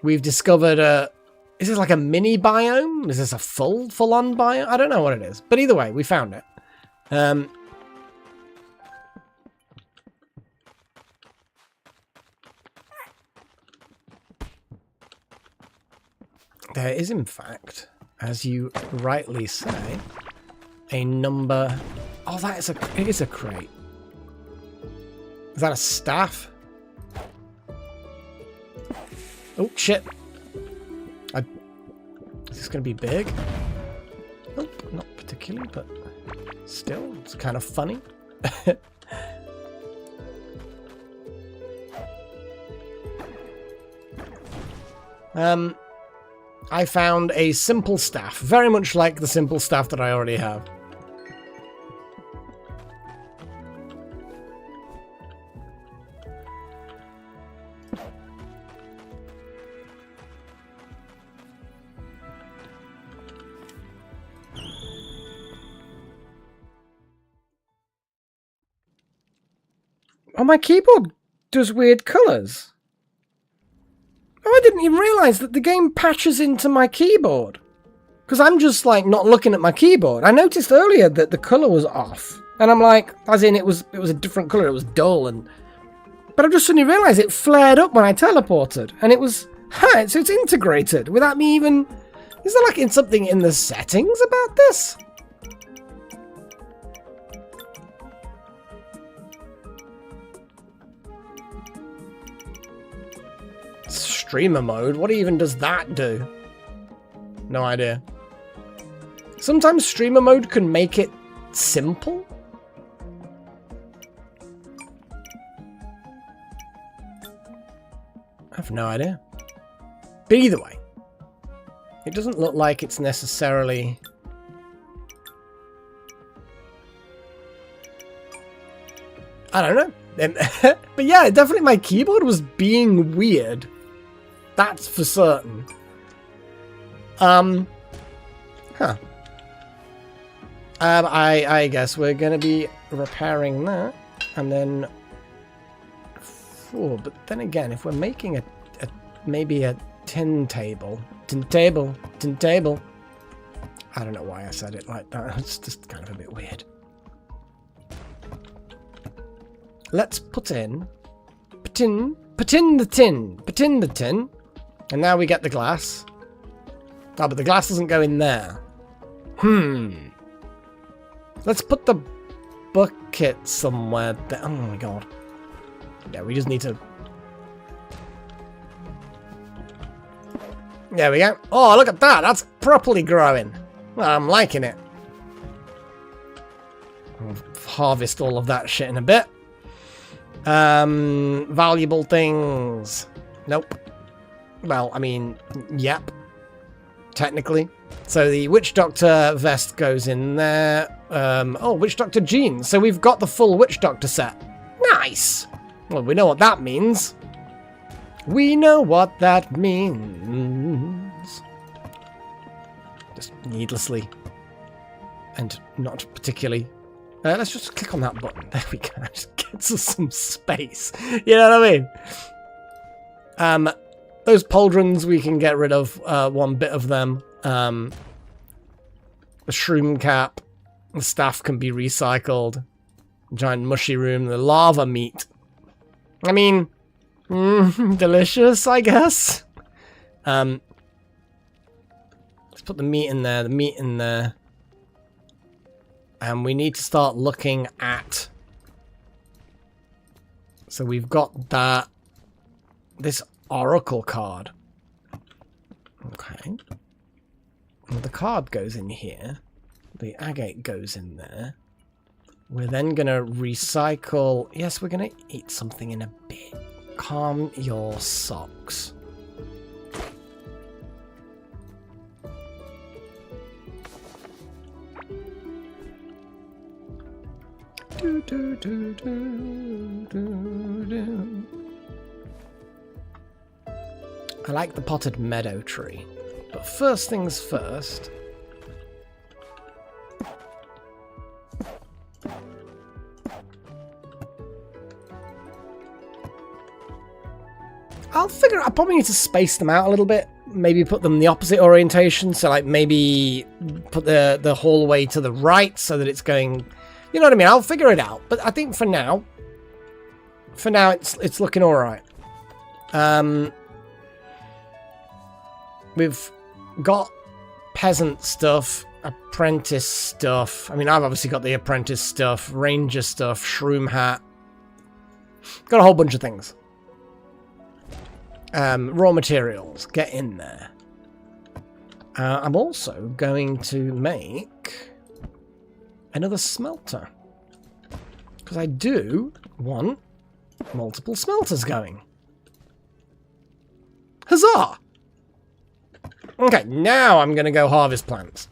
we've discovered a... Is this like a mini biome? Is this a full-on biome? I don't know what it is. But either way, we found it. There is, in fact, as you rightly say, a number... Oh, that is it is a crate. Is that a staff? Oh, shit. Is this going to be big? Nope, not particularly, but still, it's kind of funny. I found a simple staff, very much like the simple staff that I already have. Oh, my keyboard does weird colours. Oh, I didn't even realise that the game patches into my keyboard. Because I'm just, like, not looking at my keyboard. I noticed earlier that the colour was off. And I'm like, as in it was a different colour, it was dull. But I just suddenly realised it flared up when I teleported. And it was, so it's integrated without me even... Is there, like, something in the settings about this? Streamer mode? What even does that do? No idea. Sometimes streamer mode can make it simple. I have no idea. But either way, it doesn't look like it's necessarily... I don't know. But yeah, definitely my keyboard was being weird. That's for certain. I guess we're gonna be repairing that, and then... Oh, but then again, if we're making maybe a tin table. I don't know why I said it like that. It's just kind of a bit weird. Let's put in the tin, and now we get the glass. Oh, but the glass doesn't go in there. Let's put the bucket somewhere there. Oh my god. Yeah, we just need to... There we go. Oh, look at that. That's properly growing. Well, I'm liking it. I'll harvest all of that shit in a bit. Valuable things. Nope. Well, I mean, yep. Technically. So the Witch Doctor vest goes in there. Oh, Witch Doctor jeans. So we've got the full Witch Doctor set. Nice. Well, we know what that means. We know what that means. Just needlessly. And not particularly. Let's just click on that button. There we go. That just gets us some space. You know what I mean? Those pauldrons, we can get rid of one bit of them. The shroom cap. The staff can be recycled. Giant mushy room. The lava meat. I mean, delicious, I guess. Let's put the meat in there, And we need to start looking at... So we've got that... This oracle card. Okay. Well, the card goes in here. The agate goes in there. We're then going to recycle... Yes, we're going to eat something in a bit. Calm your socks. Do, do, do, do, do, do. I like the potted meadow tree. But first things first... I'll probably need to space them out a little bit. Maybe put them in the opposite orientation. So, like, maybe put the hallway to the right so that it's going... You know what I mean? I'll figure it out. But I think for now it's looking all right. We've got peasant stuff, apprentice stuff. I mean, I've obviously got the apprentice stuff, ranger stuff, shroom hat. Got a whole bunch of things. Raw materials, get in there. I'm also going to make another smelter. Because I do want multiple smelters going. Huzzah! Okay, now I'm going to go harvest plants.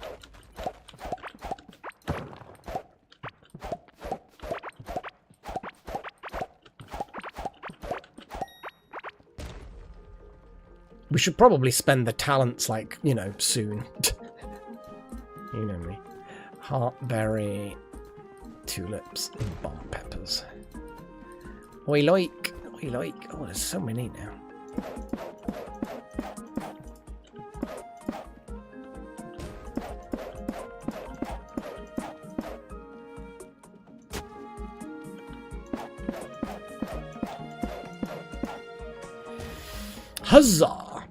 We should probably spend the talents, like, you know, soon. You know me. Heartberry, tulips, and bomb peppers. We like. We like. Oh, there's so many now. Huzzah!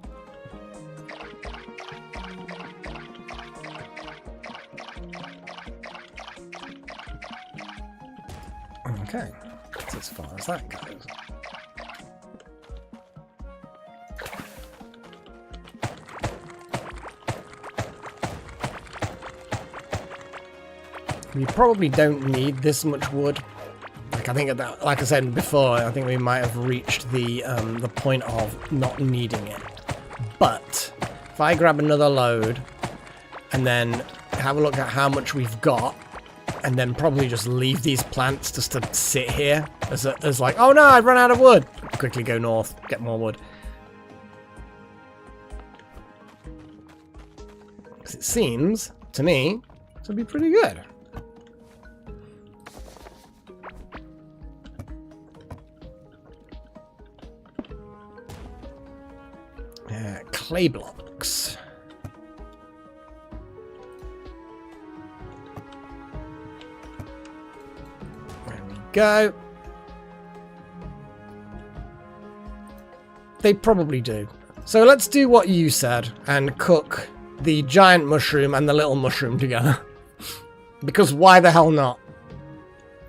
Okay, that's as far as that goes. We probably don't need this much wood. Like I think that, like I said before, I think we might have reached the point of not needing it. But if I grab another load and then have a look at how much we've got, and then probably just leave these plants just to sit here as like, oh no, I've run out of wood. Quickly go north, get more wood. Because it seems to me to be pretty good. Clay blocks. There we go. They probably do. So let's do what you said and cook the giant mushroom and the little mushroom together. Because why the hell not?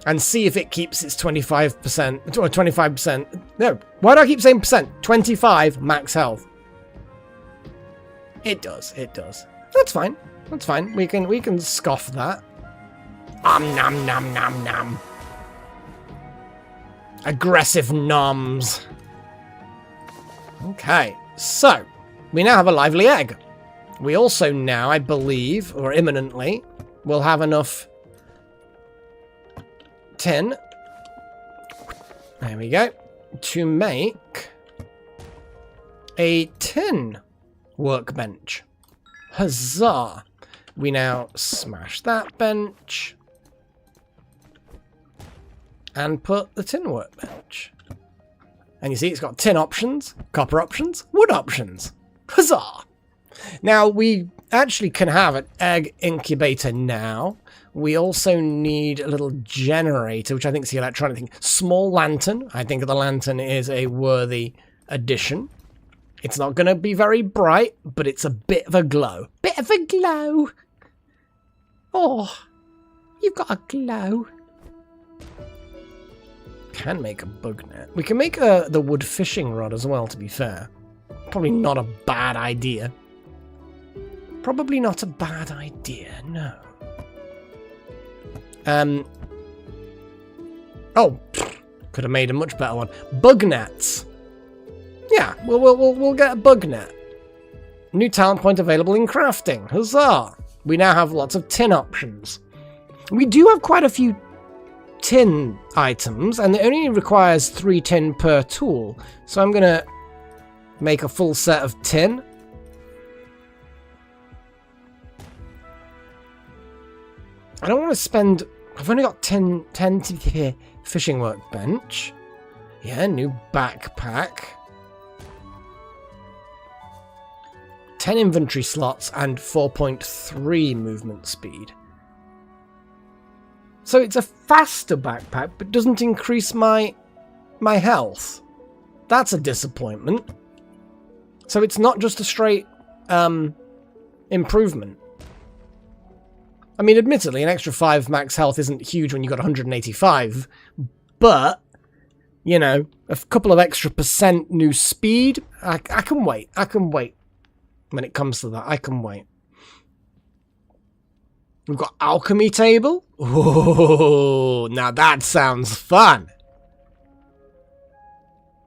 And see if it keeps its 25% or 25%. No, why do I keep saying percent? 25 max health. It does. It does. That's fine. That's fine. We can scoff that. Nom nom nom nom. Aggressive noms. Okay, so we now have a lively egg. We also now, I believe, or imminently, will have enough tin. There we go. To make a tin workbench. Huzzah! We now smash that bench and put the tin workbench. And you see it's got tin options, copper options, wood options. Huzzah! Now we actually can have an egg incubator now. We also need a little generator, which I think is the electronic thing. Small lantern. I think the lantern is a worthy addition. It's not going to be very bright, but it's a bit of a glow. Bit of a glow. Oh, you've got a glow. Can make a bug net. We can make the wood fishing rod as well, to be fair. Probably not a bad idea. Probably not a bad idea, no. Oh, could have made a much better one. Bug nets. Yeah, we'll get a bug net. New talent point available in crafting. Huzzah! We now have lots of tin options. We do have quite a few tin items, and it only requires 3 tin per tool. So I'm going to make a full set of tin. I don't want to spend... I've only got 10 fishing workbench. Yeah, new backpack. 10 inventory slots and 4.3 movement speed. So it's a faster backpack, but doesn't increase my health. That's a disappointment. So it's not just a straight improvement. I mean, admittedly, an extra 5 max health isn't huge when you've got 185, but, you know, a couple of extra % new speed, I can wait. I can wait. When it comes to that, I can wait. We've got alchemy table. Oh, now that sounds fun.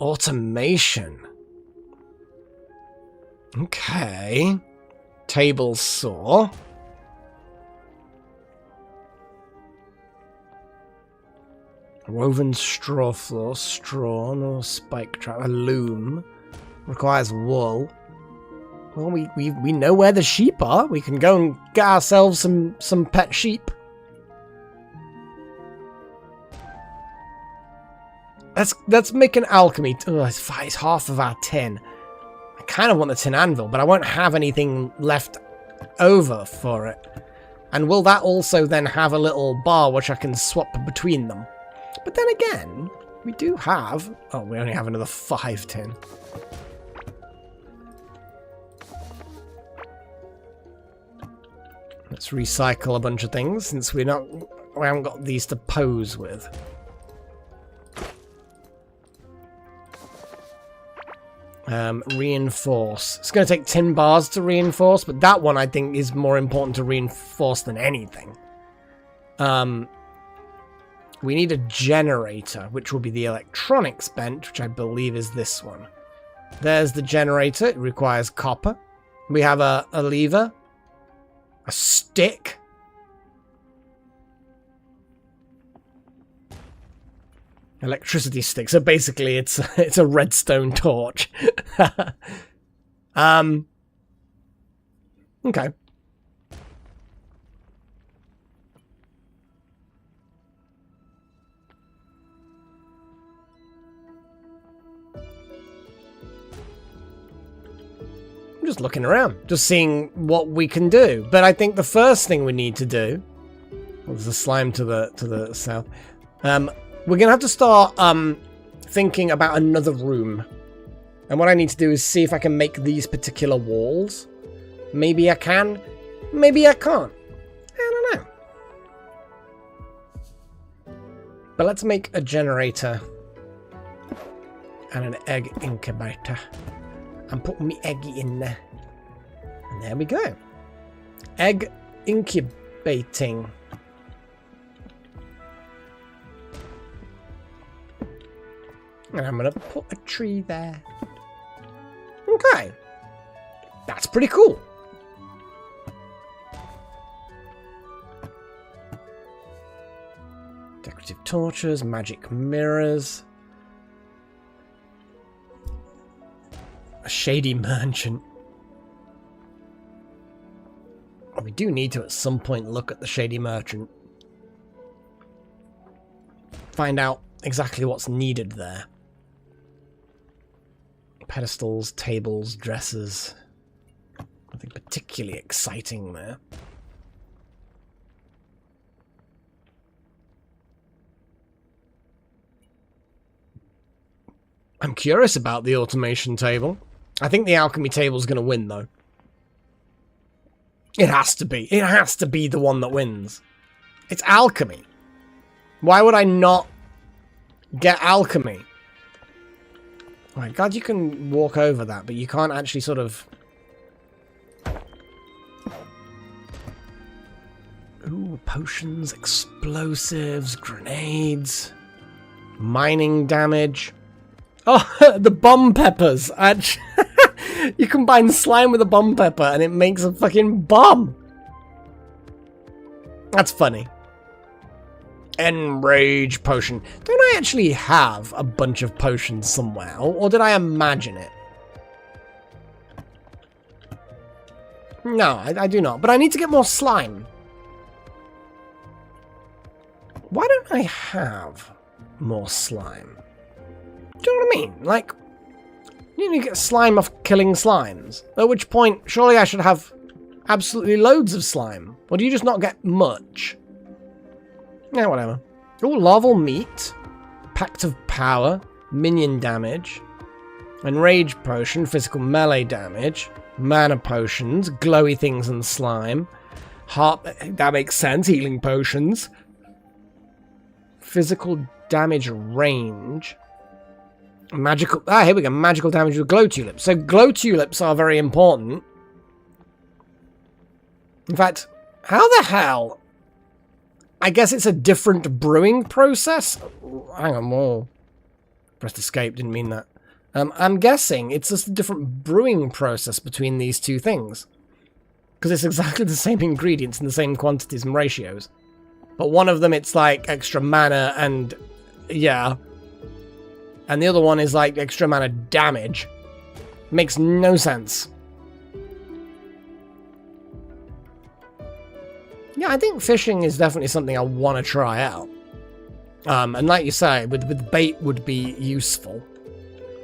Automation. Okay. Table saw. Woven straw floor, straw, no spike trap, a loom. Requires wool. Well, we know where the sheep are. We can go and get ourselves some pet sheep. Let's make an alchemy. Oh, it's half of our tin. I kind of want the tin anvil, but I won't have anything left over for it. And will that also then have a little bar which I can swap between them? But then again, we do have... Oh, we only have another 5 tin. Let's recycle a bunch of things since we haven't got these to pose with. Reinforce. It's going to take tin bars to reinforce, but that one I think is more important to reinforce than anything. We need a generator, which will be the electronics bench, which I believe is this one. There's the generator. It requires copper. We have a lever. A stick. Electricity stick. So basically it's a redstone torch. Okay. Just looking around, just seeing what we can do. But I think the first thing we need to do, well, there's a slime to the south. We're gonna have to start thinking about another room. And what I need to do is see if I can make these particular walls. Maybe I can, maybe I can't. I don't know. But let's make a generator and an egg incubator. And put me eggy in there. And there we go. Egg incubating. And I'm going to put a tree there. Okay. That's pretty cool. Decorative torches, magic mirrors. A shady merchant. We do need to at some point look at the shady merchant. Find out exactly what's needed there. Pedestals, tables, dressers. Nothing particularly exciting there. I'm curious about the automation table. I think the alchemy table is going to win, though. It has to be. It has to be the one that wins. It's alchemy. Why would I not get alchemy? Oh my god, you can walk over that, but you can't actually sort of... Ooh, potions, explosives, grenades, mining damage. Oh, the bomb peppers. Actually, you combine slime with a bomb pepper and it makes a fucking bomb. That's funny. Enrage potion. Don't I actually have a bunch of potions somewhere? Or did I imagine it? No, I do not. But I need to get more slime. Why don't I have more slime? Do you know what I mean? Like, you need to get slime off killing slimes. At which point, surely I should have absolutely loads of slime. Or do you just not get much? Yeah, whatever. Oh, larval meat. Pact of power. Minion damage. Enrage potion. Physical melee damage. Mana potions. Glowy things and slime. Heart... That makes sense. Healing potions. Physical damage range. Magical... Ah, here we go. Magical damage with glow tulips. So glow tulips are very important. In fact, how the hell... I guess it's a different brewing process? Hang on, whoa. Pressed escape, didn't mean that. I'm guessing it's just a different brewing process between these two things. Because it's exactly the same ingredients in the same quantities and ratios. But one of them, it's like extra mana and... Yeah. And the other one is like extra mana damage. Makes no sense. Yeah, I think fishing is definitely something I want to try out. And like you say, with bait would be useful.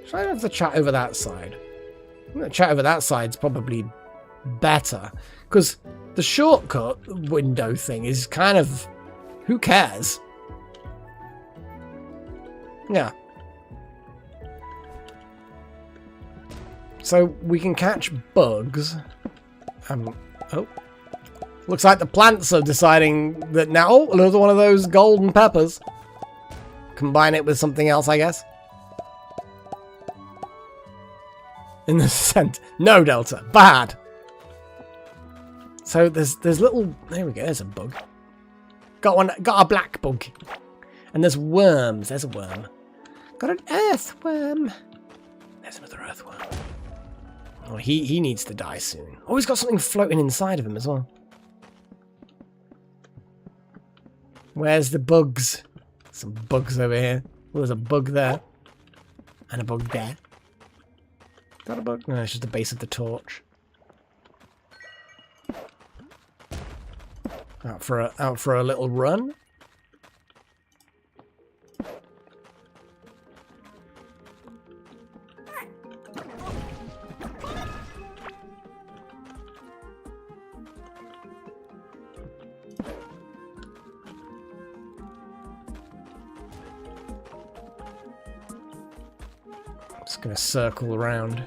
Should I have the chat over that side? I think the chat over that side's probably better. Because the shortcut window thing is kind of... Who cares? Yeah. So we can catch bugs. Oh. Looks like the plants are deciding that now... Oh, another one of those golden peppers. Combine it with something else, I guess. In the scent. No, Delta. Bad. So there's little... There we go. There's a bug. Got a black bug. And there's worms. There's a worm. Got an earthworm. There's another earthworm. Oh, he needs to die soon. Oh, he's got something floating inside of him as well. Where's the bugs? Some bugs over here. Oh, there's a bug there. And a bug there. Is that a bug? No, it's just the base of the torch. Out for a little run. Just gonna circle around.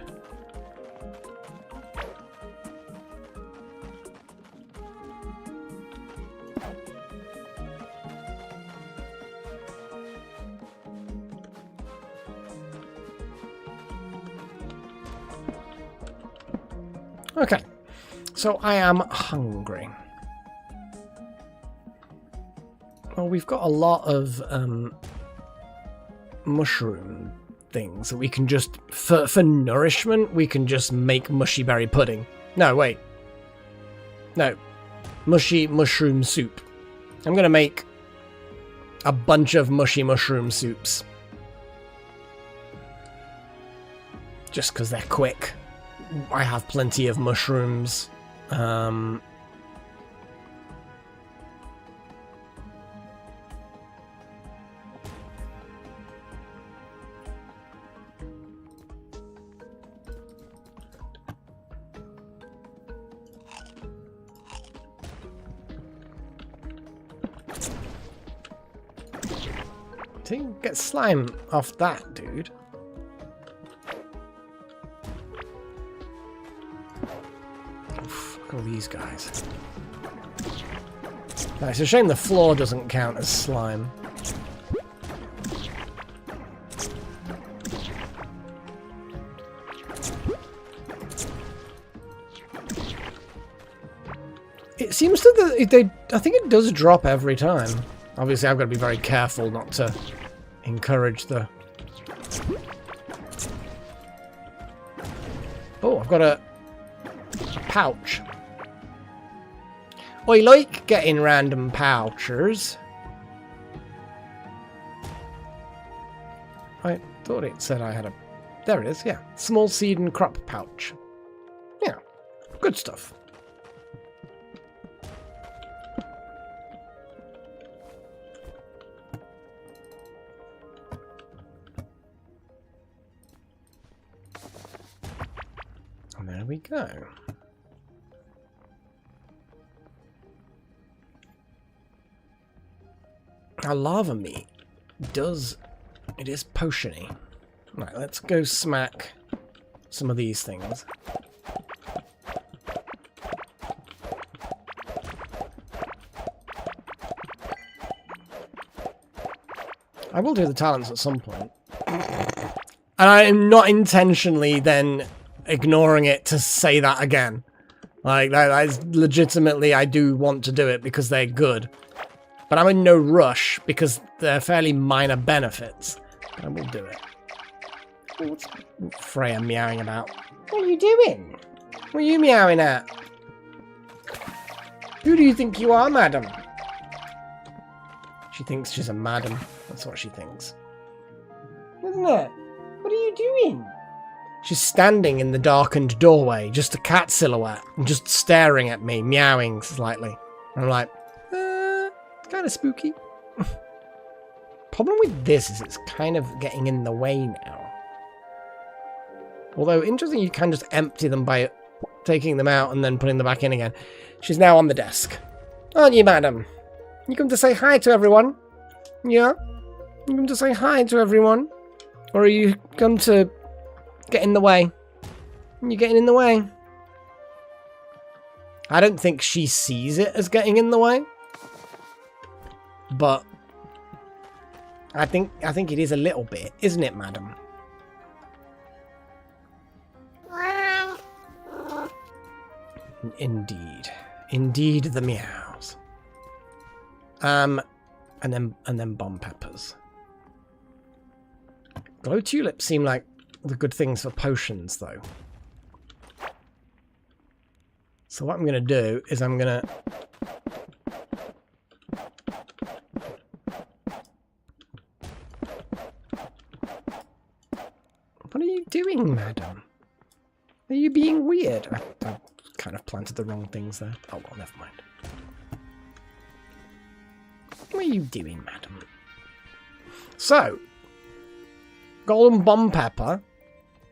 Okay, so I am hungry. Well, we've got a lot of mushroom things that we can just, for nourishment, we can just make mushy berry pudding. No, wait. No. Mushy mushroom soup. I'm going to make a bunch of mushy mushroom soups. Just because they're quick. I have plenty of mushrooms. Get slime off that, dude. Oof, look at all these guys. No, it's a shame the floor doesn't count as slime. It seems that I think it does drop every time. Obviously, I've got to be very careful not to encourage the... Oh, I've got a pouch. I like getting random pouchers. I thought it said I had a... There it is, yeah. Small seed and crop pouch. Yeah, good stuff. There we go. Our lava meat it is potiony. Right, let's go smack some of these things. I will do the talents at some point. And I am not intentionally then ignoring it to say that again. Like, that is legitimately, I do want to do it because they're good. But I'm in no rush because they're fairly minor benefits. I will do it. What's Freya meowing about? What are you doing? What are you meowing at? Who do you think you are, madam? She thinks she's a madam. That's what she thinks. Isn't it? What are you doing? She's standing in the darkened doorway, just a cat silhouette, and just staring at me, meowing slightly. And I'm like, it's kind of spooky. Problem with this is it's kind of getting in the way now. Although, interesting, you can just empty them by taking them out and then putting them back in again. She's now on the desk. Aren't you, madam? You come to say hi to everyone? Yeah? You come to say hi to everyone? Or are you come to get in the way? You're getting in the way. I don't think she sees it as getting in the way. But I think it is a little bit, isn't it, madam? Indeed. Indeed, the meows. And then bomb peppers. Glow tulips seem like the good things for potions, though. So what I'm going to do is I'm going to... What are you doing, madam? Are you being weird? I kind of planted the wrong things there. Oh, well, never mind. What are you doing, madam? So, golden bomb pepper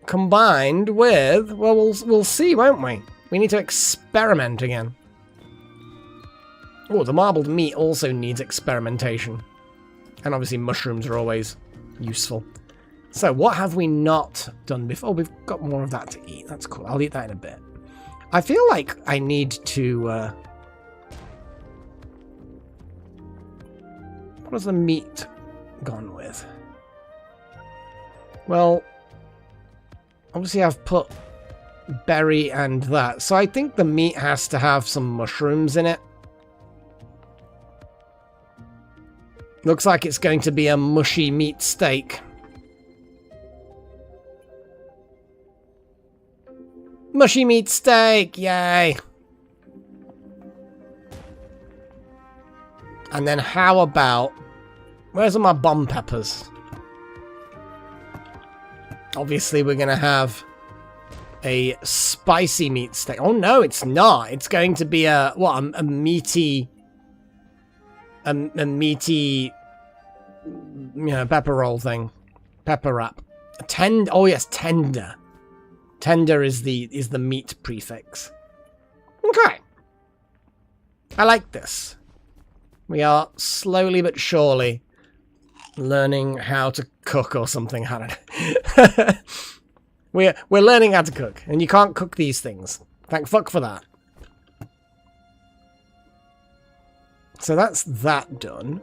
combined with... Well, we'll see, won't we? We need to experiment again. Oh, the marbled meat also needs experimentation. And obviously mushrooms are always useful. So, what have we not done before? Oh, we've got more of that to eat. That's cool. I'll eat that in a bit. I feel like I need to... What has the meat gone with? Well, obviously I've put berry and that. So I think the meat has to have some mushrooms in it. Looks like it's going to be a mushy meat steak. Mushy meat steak, yay! And then how about... Where's all my bomb peppers? Obviously we're going to have a spicy meat steak. Oh no, it's not. It's going to be a... What? A meaty... A meaty... You know, pepper roll thing. Pepper wrap. Oh yes, tender. Tender is the meat prefix. Okay. I like this. We are slowly but surely learning how to cook or something. I don't know. We're learning how to cook, and you can't cook these things. Thank fuck for that. So that's that done.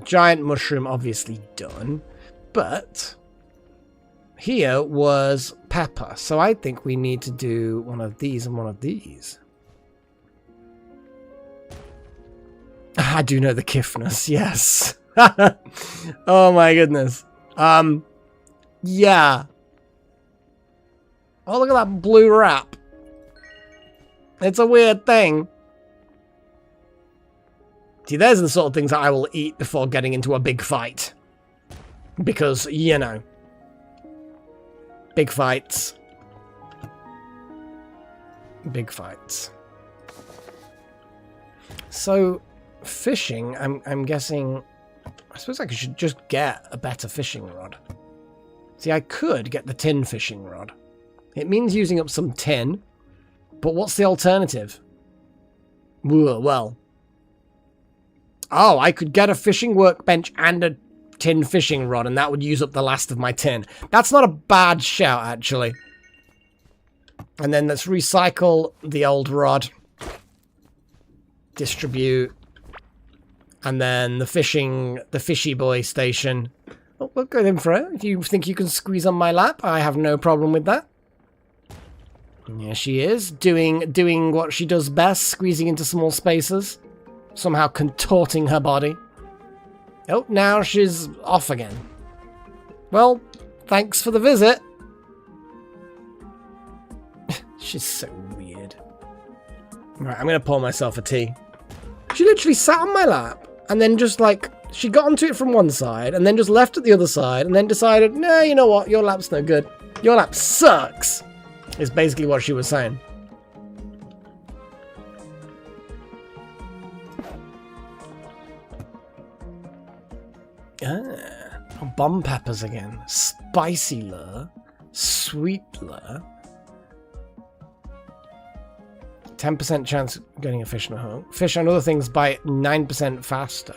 Giant mushroom obviously done. But here was pepper. So I think we need to do one of these and one of these. I do know the Kifness, yes. Oh my goodness. Yeah. Oh, look at that blue wrap. It's a weird thing. See, there's the sort of things that I will eat before getting into a big fight. Because, you know. Big fights. Big fights. So, fishing, I'm guessing... I suppose I should just get a better fishing rod. See, I could get the tin fishing rod. It means using up some tin. But what's the alternative? Well... Oh, I could get a fishing workbench and a tin fishing rod, and that would use up the last of my tin. That's not a bad shout, actually. And then let's recycle the old rod. Distribute. And then the fishy boy station. Oh, we'll go in for it. If you think you can squeeze on my lap, I have no problem with that. Here she is, doing what she does best, squeezing into small spaces. Somehow contorting her body. Oh, now she's off again. Well, thanks for the visit. She's so weird. Right, I'm going to pour myself a tea. She literally sat on my lap, and then just like, she got onto it from one side, and then just left at the other side, and then decided, no, you know what, your lap's no good. Your lap sucks, is basically what she was saying. Ah. bomb peppers again. Spicy lure. Sweet lure. 10% chance of getting a fish on a hook. Fish and other things bite 9% faster.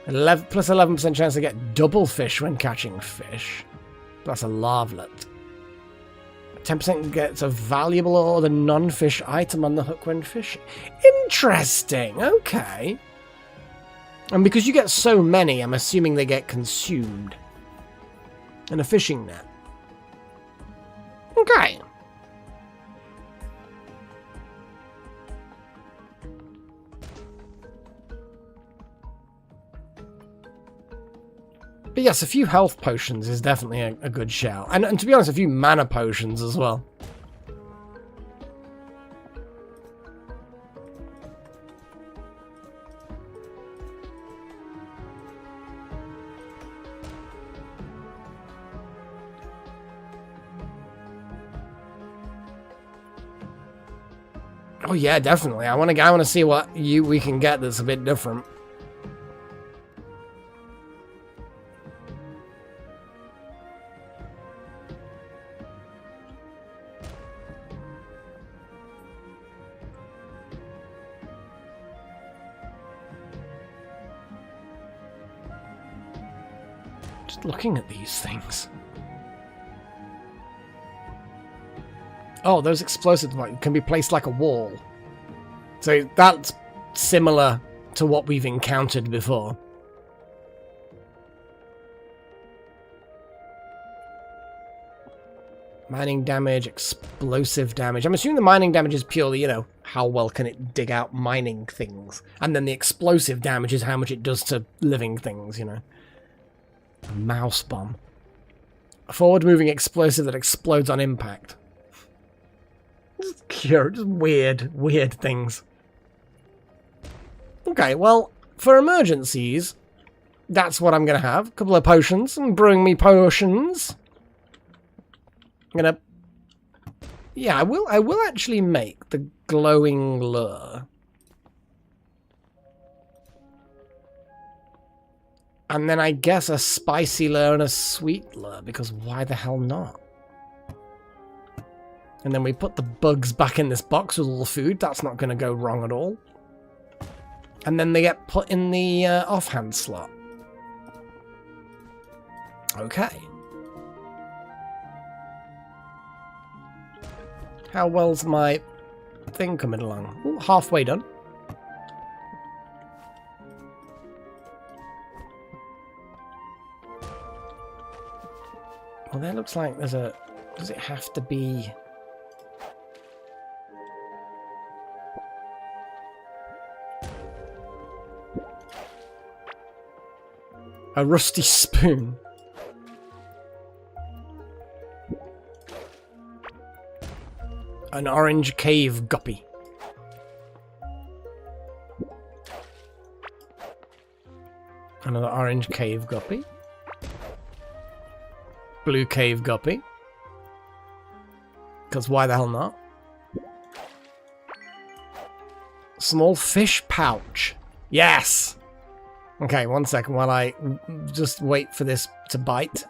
Plus 11% chance to get double fish when catching fish. That's a larvalet. 10% gets a valuable or the non-fish item on the hook when fishing. Interesting. Okay. And because you get so many, I'm assuming they get consumed in a fishing net. Okay. But yes, a few health potions is definitely a good shout. And to be honest, a few mana potions as well. Oh yeah, definitely. I want to see what we can get that's a bit different. Just looking at these things. Oh, those explosives can be placed like a wall. So that's similar to what we've encountered before. Mining damage, explosive damage. I'm assuming the mining damage is purely, you know, how well can it dig out mining things. And then the explosive damage is how much it does to living things, you know. A mouse bomb. A forward-moving explosive that explodes on impact. Just weird things. Okay, well, for emergencies, that's what I'm going to have. A couple of potions. And brewing me potions. I'm going to... Yeah, I will actually make the glowing lure. And then I guess a spicy lure and a sweet lure, because why the hell not? And then we put the bugs back in this box with all the food. That's not going to go wrong at all. And then they get put in the offhand slot. Okay. How well's my thing coming along? Ooh, halfway done. Well, that looks like there's a... Does it have to be... A rusty spoon. An orange cave guppy. Another orange cave guppy. Blue cave guppy. Because why the hell not? Small fish pouch. Yes! Okay, 1 second while I just wait for this to bite.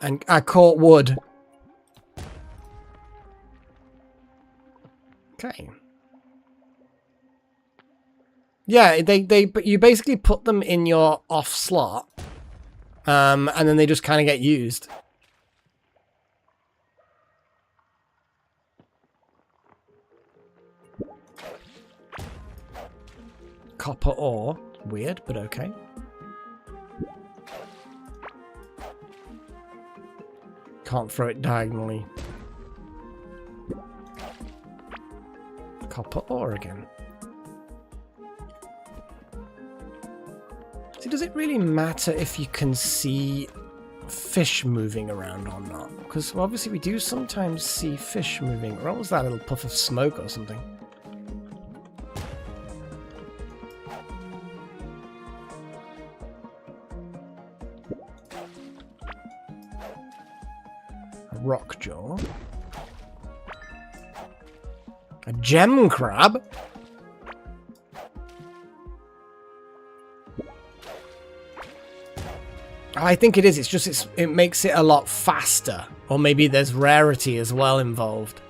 And I caught wood. Okay. Yeah, but you basically put them in your off slot. And then they just kind of get used. Copper ore. Weird, but okay. Can't throw it diagonally. Copper ore again. See, does it really matter if you can see fish moving around or not? Because obviously we do sometimes see fish moving. What was that little puff of smoke or something? Rock jaw. A gem crab. I think it is. It's just it makes it a lot faster. Or maybe there's rarity as well involved.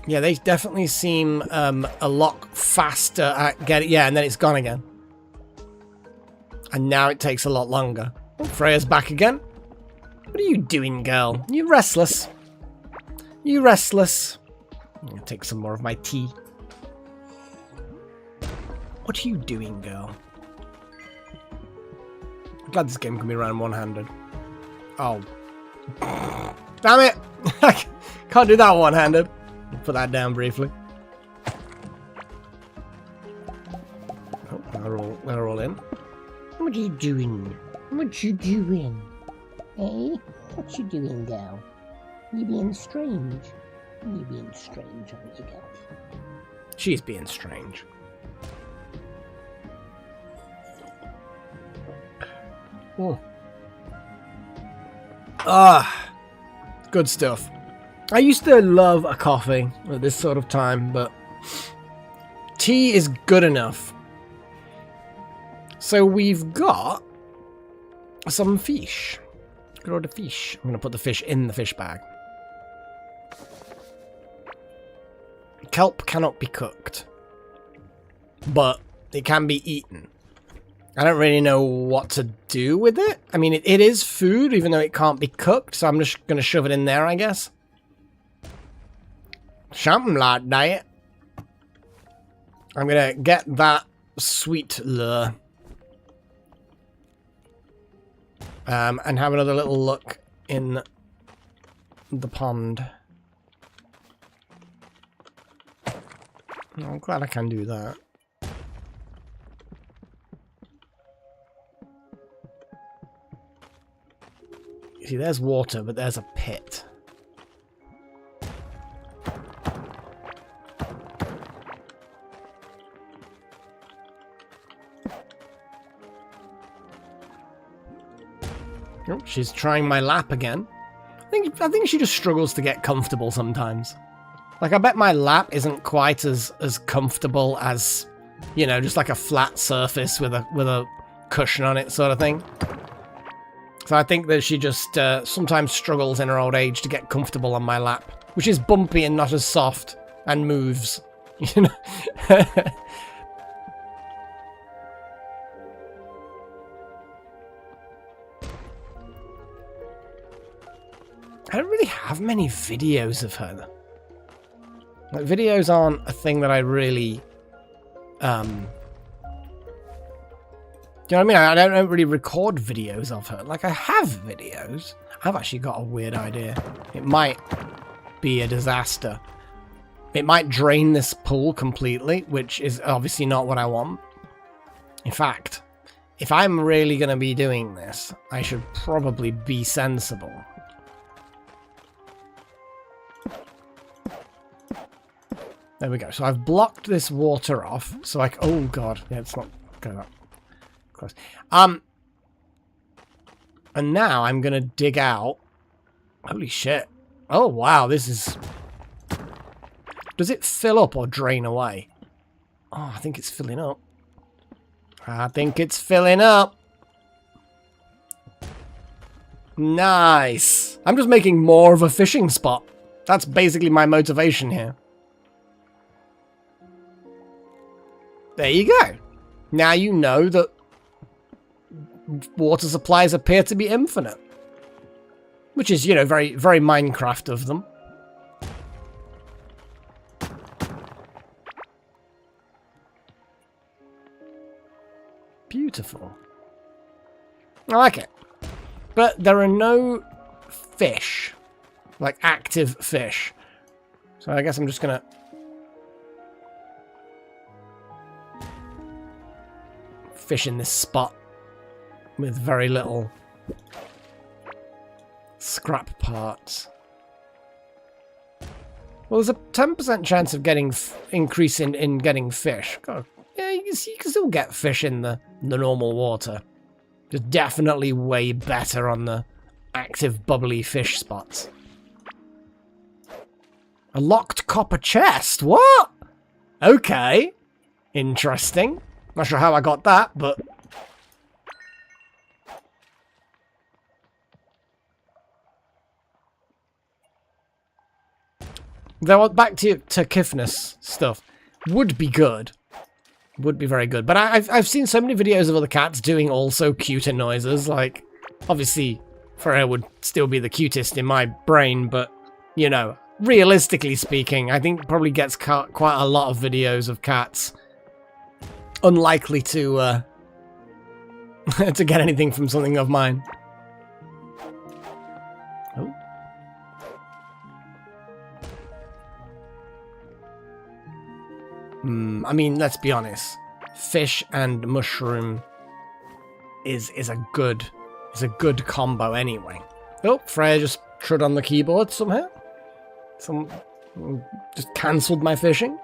Yeah, they definitely seem a lot faster at getting... Yeah, and then it's gone again. And now it takes a lot longer. Oh, Freya's back again. What are you doing, girl? You restless? You restless? I'm gonna take some more of my tea. What are you doing, girl? I'm glad this game can be run one-handed. Oh. Damn it! Can't do that one-handed. Put that down briefly. Oh, they're all in. What are you doing? What you doing? Eh? What you doing, girl? You being strange? You being strange, aren't you, girl? She's being strange. Oh. Ah, good stuff. I used to love a coffee at this sort of time, but tea is good enough. So we've got some fish. Good order fish. I'm going to put the fish in the fish bag. Kelp cannot be cooked, but it can be eaten. I don't really know what to do with it. I mean, it is food, even though it can't be cooked, so I'm just going to shove it in there, I guess. Something like that. I'm gonna get that sweet lure. And have another little look in the pond. Oh, I'm glad I can do that. See, there's water, but there's a pit. Oh, she's trying my lap again. I think she just struggles to get comfortable sometimes. Like, I bet my lap isn't quite as comfortable as, you know, just like a flat surface with a cushion on it sort of thing. So I think that she just sometimes struggles in her old age to get comfortable on my lap, which is bumpy and not as soft and moves, you know. I don't really have many videos of her. Like, videos aren't a thing that I really, you know what I mean? I don't really record videos of her. Like, I have videos. I've actually got a weird idea. It might be a disaster. It might drain this pool completely, which is obviously not what I want. In fact, if I'm really going to be doing this, I should probably be sensible. There we go. So I've blocked this water off. So oh god, yeah, it's not go that close. And now I'm gonna dig out. Holy shit! Oh wow, this is. Does it fill up or drain away? Oh, I think it's filling up. I think it's filling up. Nice. I'm just making more of a fishing spot. That's basically my motivation here. There you go. Now you know that water supplies appear to be infinite. Which is, you know, very, very Minecraft of them. Beautiful. I like it. But there are no fish. Like, active fish. So I guess I'm just gonna... fish in this spot with very little scrap parts. Well, there's a 10% chance of getting increase in getting fish. God, yeah, you can still get fish in the normal water. Just definitely way better on the active bubbly fish spots. A locked copper chest? What? Okay. Interesting. Not sure how I got that, but... Though, back to Kifnus stuff. Would be good. Would be very good. But I've seen so many videos of other cats doing also cuter noises. Like, obviously, Freya would still be the cutest in my brain, but, you know... Realistically speaking, I think probably gets quite a lot of videos of cats. Unlikely to to get anything from something of mine. Oh. I mean, let's be honest. Fish and mushroom is a good combo anyway. Oh, Freya just trod on the keyboard somehow. Just cancelled my fishing.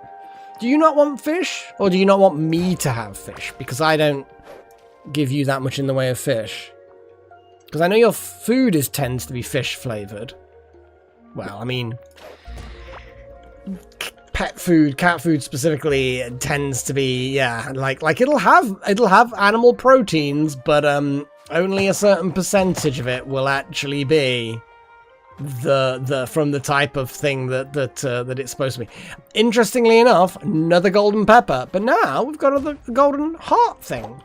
Do you not want fish? Or do you not want me to have fish? Because I don't give you that much in the way of fish. Because I know your food tends to be fish flavoured. Well, I mean... Pet food, cat food specifically, tends to be, yeah, like it'll have animal proteins, but only a certain percentage of it will actually be from the type of thing that it's supposed to be. Interestingly enough, another golden pepper, but now we've got a golden heart thing.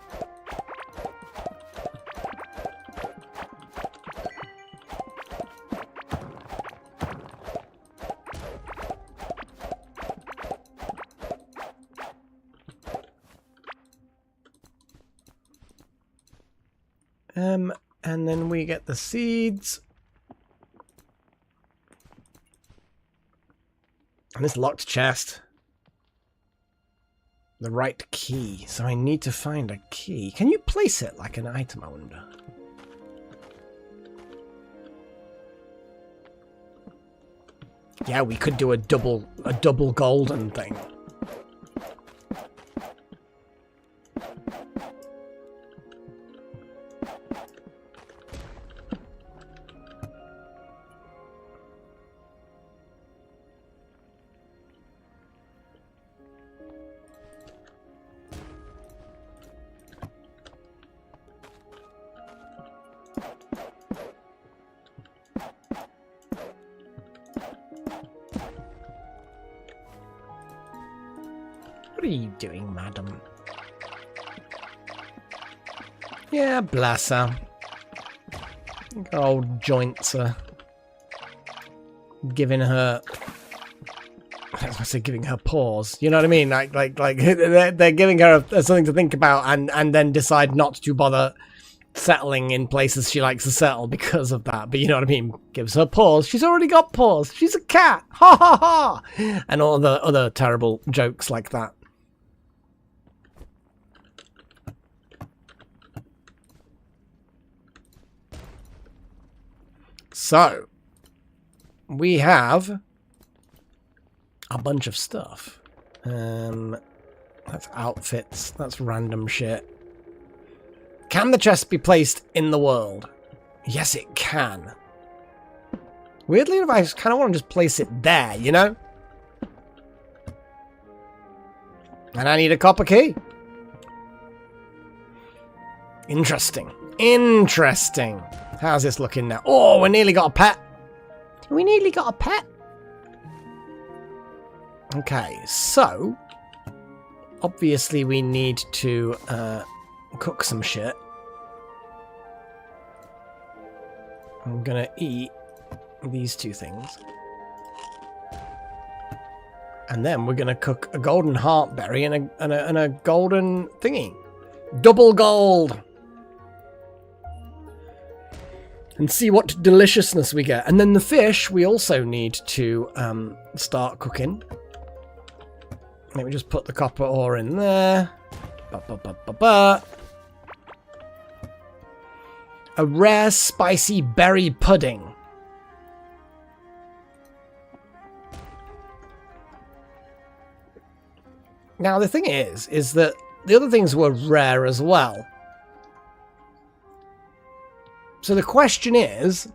And then we get the seeds. And this locked chest. The right key. So I need to find a key. Can you place it like an item, I wonder? Yeah, we could do a double golden thing. What are you doing, madam? Yeah, bless her. Her old joints are giving her... I was going to say giving her pause. You know what I mean? Like they're giving her something to think about and then decide not to bother settling in places she likes to settle because of that. But you know what I mean? Gives her pause. She's already got pause. She's a cat. Ha ha ha! And all the other terrible jokes like that. So, we have a bunch of stuff. That's outfits. That's random shit. Can the chest be placed in the world? Yes, it can. Weirdly enough, I kind of want to just place it there, you know? And I need a copper key. Interesting. Interesting. How's this looking now? Oh, we nearly got a pet. We nearly got a pet. Okay, so obviously we need to cook some shit. I'm gonna eat these two things. And then we're gonna cook a golden heartberry and a golden thingy. Double gold! And see what deliciousness we get. And then the fish we also need to start cooking. Let me just put the copper ore in there. A rare spicy berry pudding. Now the thing is that the other things were rare as well. So the question is,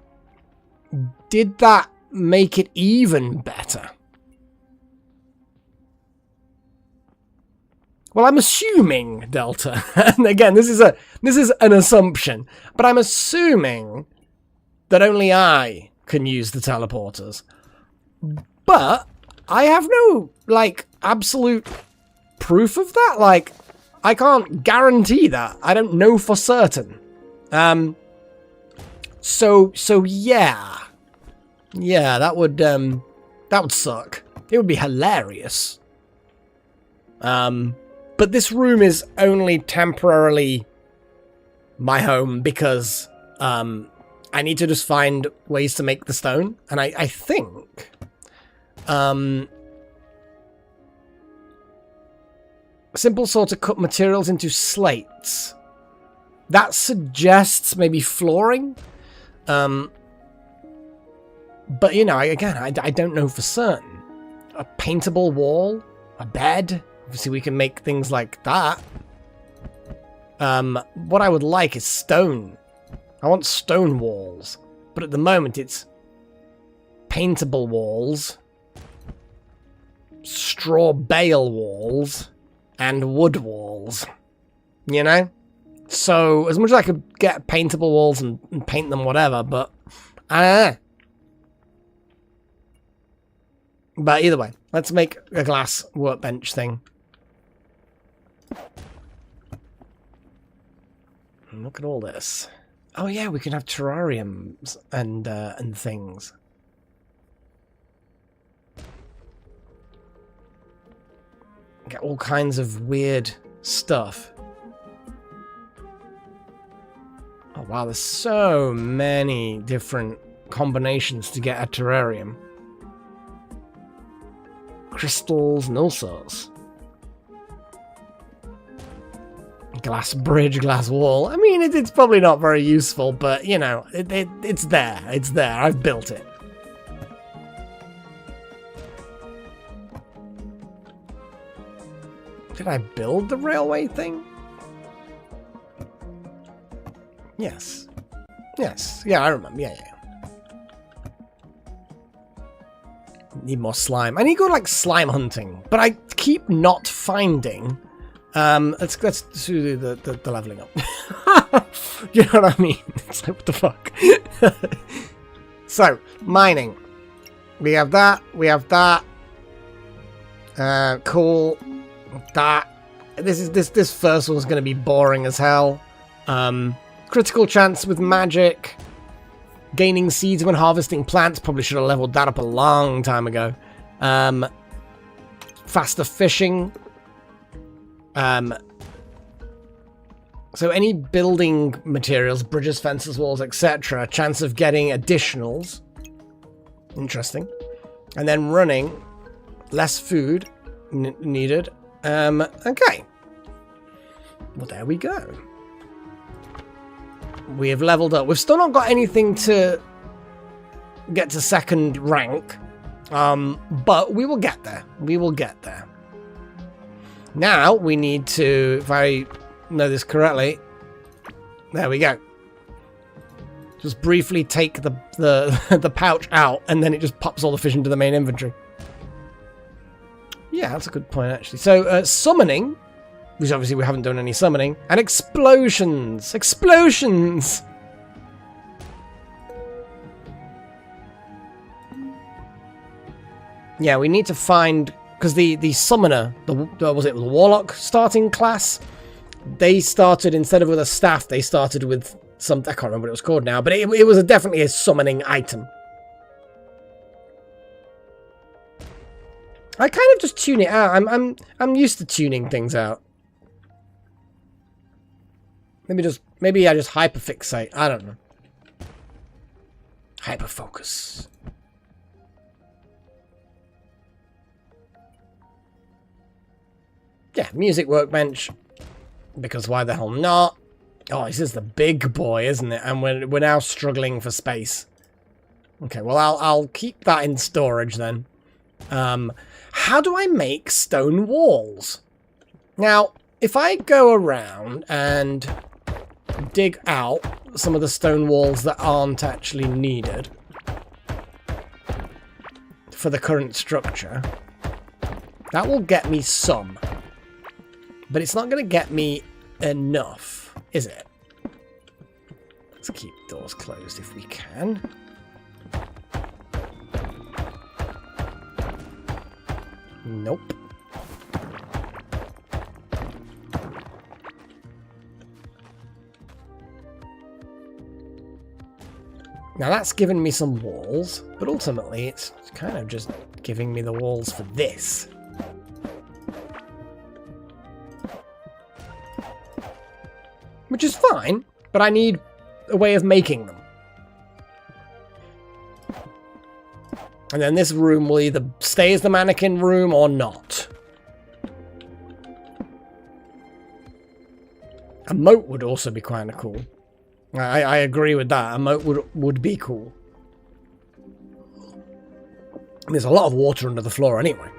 did that make it even better? Well, I'm assuming, Delta, and again, this is an assumption, but I'm assuming that only I can use the teleporters. But I have no, like, absolute proof of that. Like, I can't guarantee that. I don't know for certain. So yeah. Yeah, that would suck. It would be hilarious. But this room is only temporarily my home because I need to just find ways to make the stone. And I think simple saw to cut materials into slates. That suggests maybe flooring. But, you know, again, I don't know for certain. A paintable wall? A bed? Obviously, we can make things like that. What I would like is stone. I want stone walls. But at the moment, it's paintable walls, straw bale walls, and wood walls. You know? So, as much as I could get paintable walls and paint them whatever, but I don't know. But either way, let's make a glass workbench thing. And look at all this. Oh yeah, we can have terrariums and things. Get all kinds of weird stuff. Oh wow, there's so many different combinations to get a terrarium. Crystals and all sorts. Glass bridge, glass wall. I mean, it's probably not very useful, but, you know, it's there. It's there. I've built it. Did I build the railway thing? Yes. Yes. Yeah, I remember. Yeah. Need more slime. I need to go, like, slime hunting, but I keep not finding... let's do the leveling up. You know what I mean? It's like, what the fuck? So, mining. We have that. We have that. Cool. That. This first one's going to be boring as hell. Critical chance with magic. Gaining seeds when harvesting plants. Probably should have leveled that up a long time ago. Faster fishing. So any building materials, bridges, fences, walls, etc. Chance of getting additionals. Interesting. And then running. Less food needed. Okay. Well, there we go. We have leveled up. We've still not got anything to get to second rank. But we will get there. We will get there. Now we need to, if I know this correctly, there we go. Just briefly take the pouch out, and then it just pops all the fish into the main inventory. Yeah, that's a good point, actually. So, summoning, which obviously we haven't done any summoning, and explosions! Explosions! Yeah, we need to find... Because the summoner, was it the warlock starting class? They started, instead of with a staff, they started with some... I can't remember what it was called now, but it was definitely a summoning item. I kind of just tune it out. I'm used to tuning things out. Maybe I just hyperfixate. I don't know. Hyperfocus. Yeah, music workbench. Because why the hell not? Oh, this is the big boy, isn't it? And we're now struggling for space. Okay, well I'll keep that in storage then. How do I make stone walls? Now, if I go around and dig out some of the stone walls that aren't actually needed for the current structure. That will get me some. But it's not going to get me enough, is it? Let's keep doors closed if we can. Nope. Now that's given me some walls, but ultimately it's kind of just giving me the walls for this. Which is fine, but I need a way of making them. And then this room will either stay as the mannequin room or not. A moat would also be kind of cool. I agree with that. A moat would be cool. There's a lot of water under the floor anyway.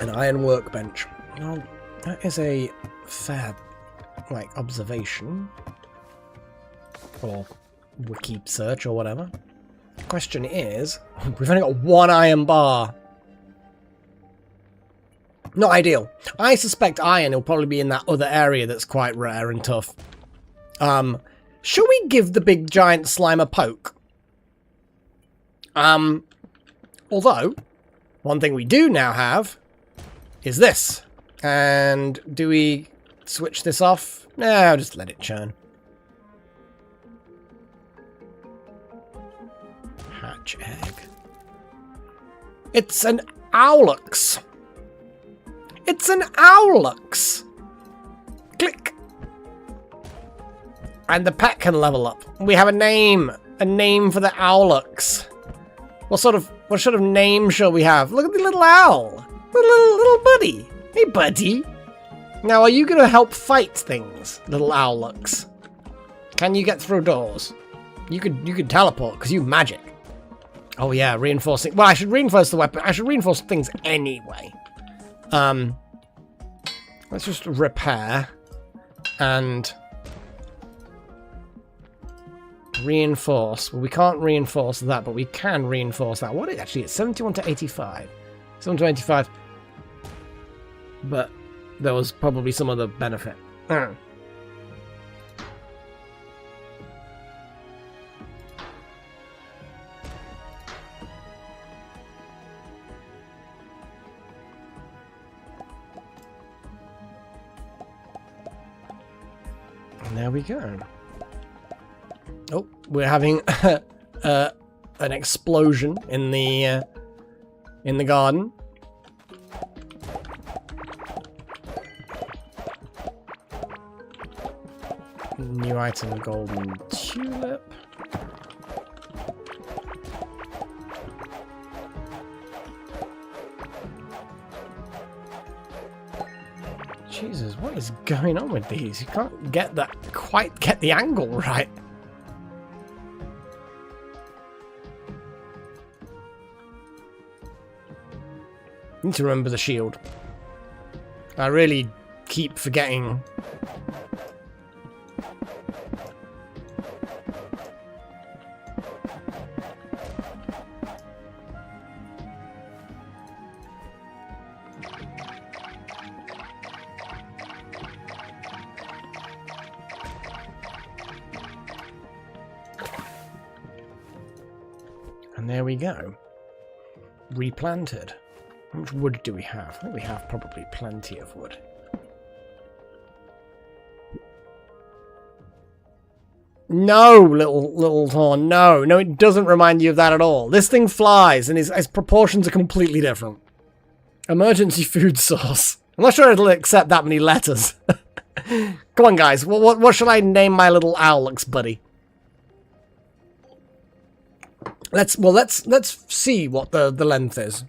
An iron workbench. Well, that is a fair, observation. Or wiki search or whatever. The question is, we've only got one iron bar. Not ideal. I suspect iron will probably be in that other area that's quite rare and tough. Shall we give the big giant slime a poke? Although, one thing we do now have is this. And do we switch this off? No, I'll just let it churn. Hatch egg. It's an Owlux. It's an Owlux. Click. And the pet can level up. We have a name. A name for the Owlux. What sort of name shall we have? Look at the little owl. Little buddy. Hey, buddy. Now, are you going to help fight things, little Owlux? Can you get through doors? You could teleport because you magic. Oh yeah, reinforcing. Well, I should reinforce the weapon. I should reinforce things anyway. Let's just repair and reinforce. Well, we can't reinforce that, but we can reinforce that. What is actually it's 71 to 85. 71 to 85. But there was probably some other benefit. And there we go. Oh, we're having an explosion in the garden. New item, golden tulip. Jesus, what is going on with these? You can't quite get the angle right. Need to remember the shield. I really keep forgetting. And there we go. Replanted. How much wood do we have? I think we have probably plenty of wood. No, little horn, no. No, it doesn't remind you of that at all. This thing flies, and its proportions are completely different. Emergency food source. I'm not sure it'll accept that many letters. Come on, guys. What should I name my little Owlux buddy? Let's see what the length is.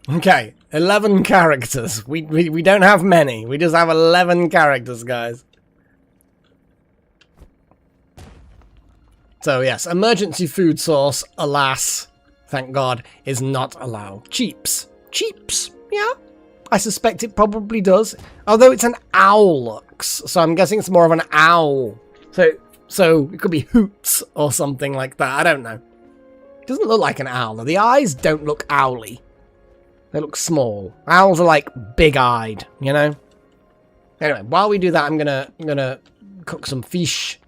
Okay, 11 characters. We don't have many. We just have 11 characters, guys. So yes, emergency food source, alas, thank God, is not allowed. Cheeps. Cheeps, yeah? I suspect it probably does. Although it's an Owlux, so I'm guessing it's more of an owl. So it could be Hoots or something like that. I don't know. It doesn't look like an owl. The eyes don't look owly. They look small. Owls are like big-eyed, you know? Anyway, while we do that, I'm gonna cook some fish.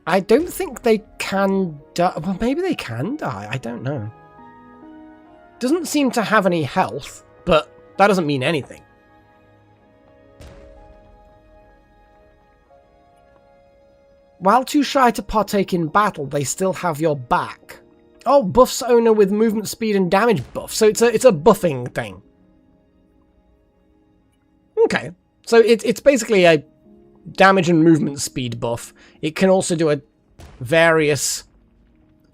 I don't think they can die. Well, maybe they can die. I don't know. Doesn't seem to have any health, but that doesn't mean anything. While too shy to partake in battle, they still have your back. Oh, buffs owner with movement speed and damage buff. So it's a buffing thing. Okay. So it's basically a damage and movement speed buff. It can also do a various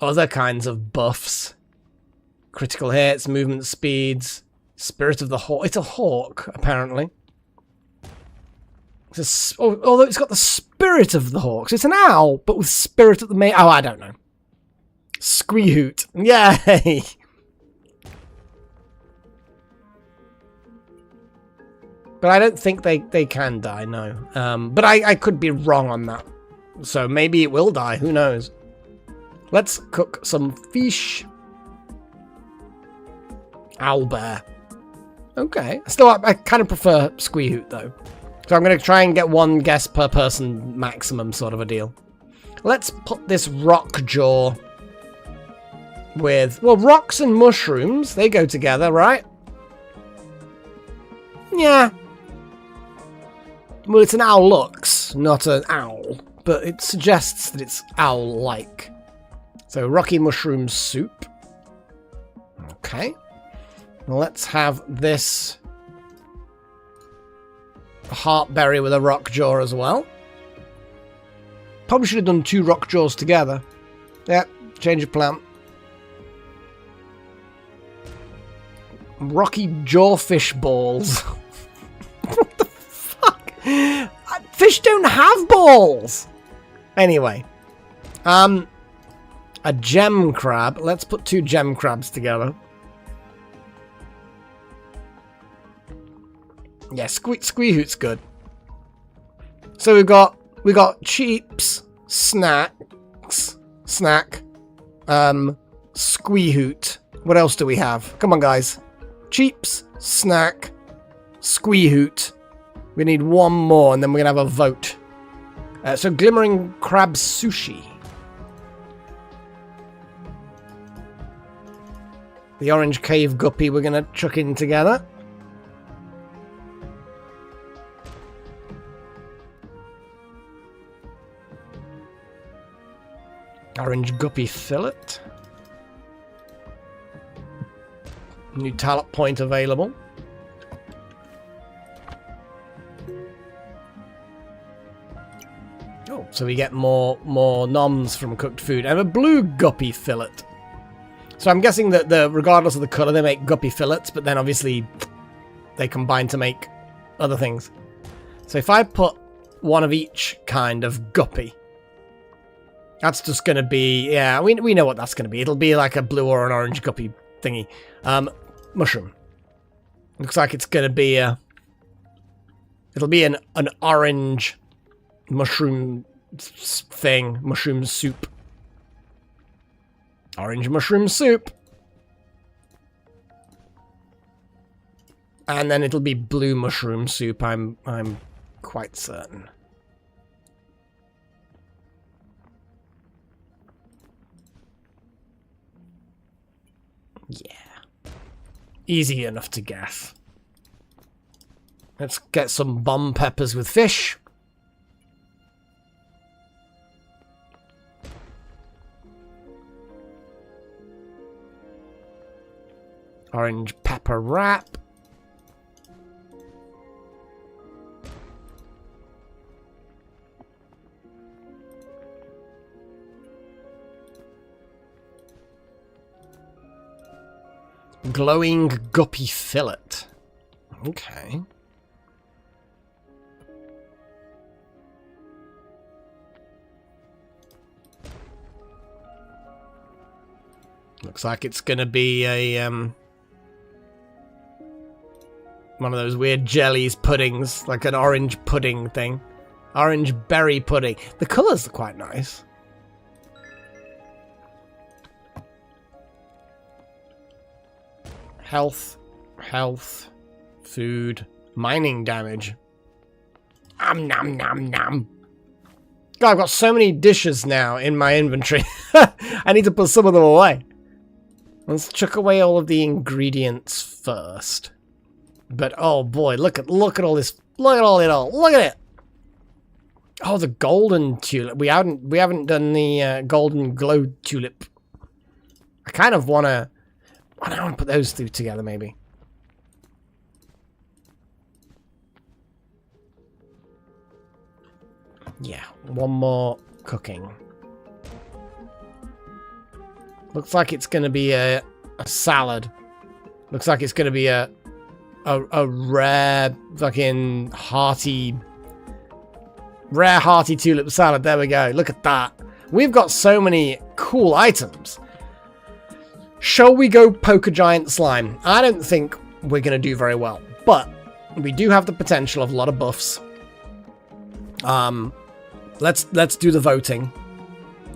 other kinds of buffs. Critical hits, movement speeds, spirit of the hawk. It's a hawk, apparently. Although it's got the spirit of the hawk. So it's an owl, but with spirit at the main. Oh, I don't know. Squeehoot. Yay! But I don't think they can die, no. But I could be wrong on that. So maybe it will die, who knows. Let's cook some fish. Owlbear. Okay. Still, I kind of prefer Squeehoot, though. So I'm going to try and get one guest per person maximum sort of a deal. Let's put this rock jaw with... Well, rocks and mushrooms, they go together, right? Yeah. Well, it's an Owlux, not an owl. But it suggests that it's owl-like. So, rocky mushroom soup. Okay. Let's have this heartberry with a rock jaw as well. Probably should have done 2 rock jaws together. Yeah, change of plan. Rocky jawfish balls. What the fuck? Fish don't have balls! Anyway. A gem crab. Let's put 2 gem crabs together. Yeah, Squeehoot's good. So we got Cheeps, snack, Squeehoot. What else do we have? Come on, guys. Cheeps, snack, Squeehoot. We need one more, and then we're gonna have a vote. So glimmering crab sushi. The orange cave guppy we're gonna chuck in together. Orange guppy fillet. New talent point available. Oh, so we get more noms from cooked food. And a blue guppy fillet. So I'm guessing that regardless of the colour, they make guppy fillets, but then obviously they combine to make other things. So if I put one of each kind of guppy, that's just going to be, yeah, we know what that's going to be. It'll be like a blue or an orange guppy thingy. Mushroom. Looks like it's going to be it'll be an orange mushroom thing. Mushroom soup. Orange mushroom soup. And then it'll be blue mushroom soup, I'm quite certain. Yeah. Easy enough to guess. Let's get some bomb peppers with fish. Orange pepper wrap. Glowing guppy fillet. Okay. Looks like it's gonna be a one of those weird jellies puddings, like an orange pudding thing. Orange berry pudding. The colours are quite nice. Health, food, mining damage. Nom nom nom. God, I've got so many dishes now in my inventory. I need to put some of them away. Let's chuck away all of the ingredients first. But oh boy, look at all this. Look at all. Look at it. Oh, the golden tulip. We haven't done the golden glow tulip. I kind of wanna. I don't want to put those two together, maybe. Yeah, one more cooking. Looks like it's going to be a salad. Looks like it's going to be a rare fucking rare hearty tulip salad. There we go. Look at that. We've got so many cool items. Shall we go poke a giant slime? I don't think we're going to do very well, but we do have the potential of a lot of buffs. Let's do the voting.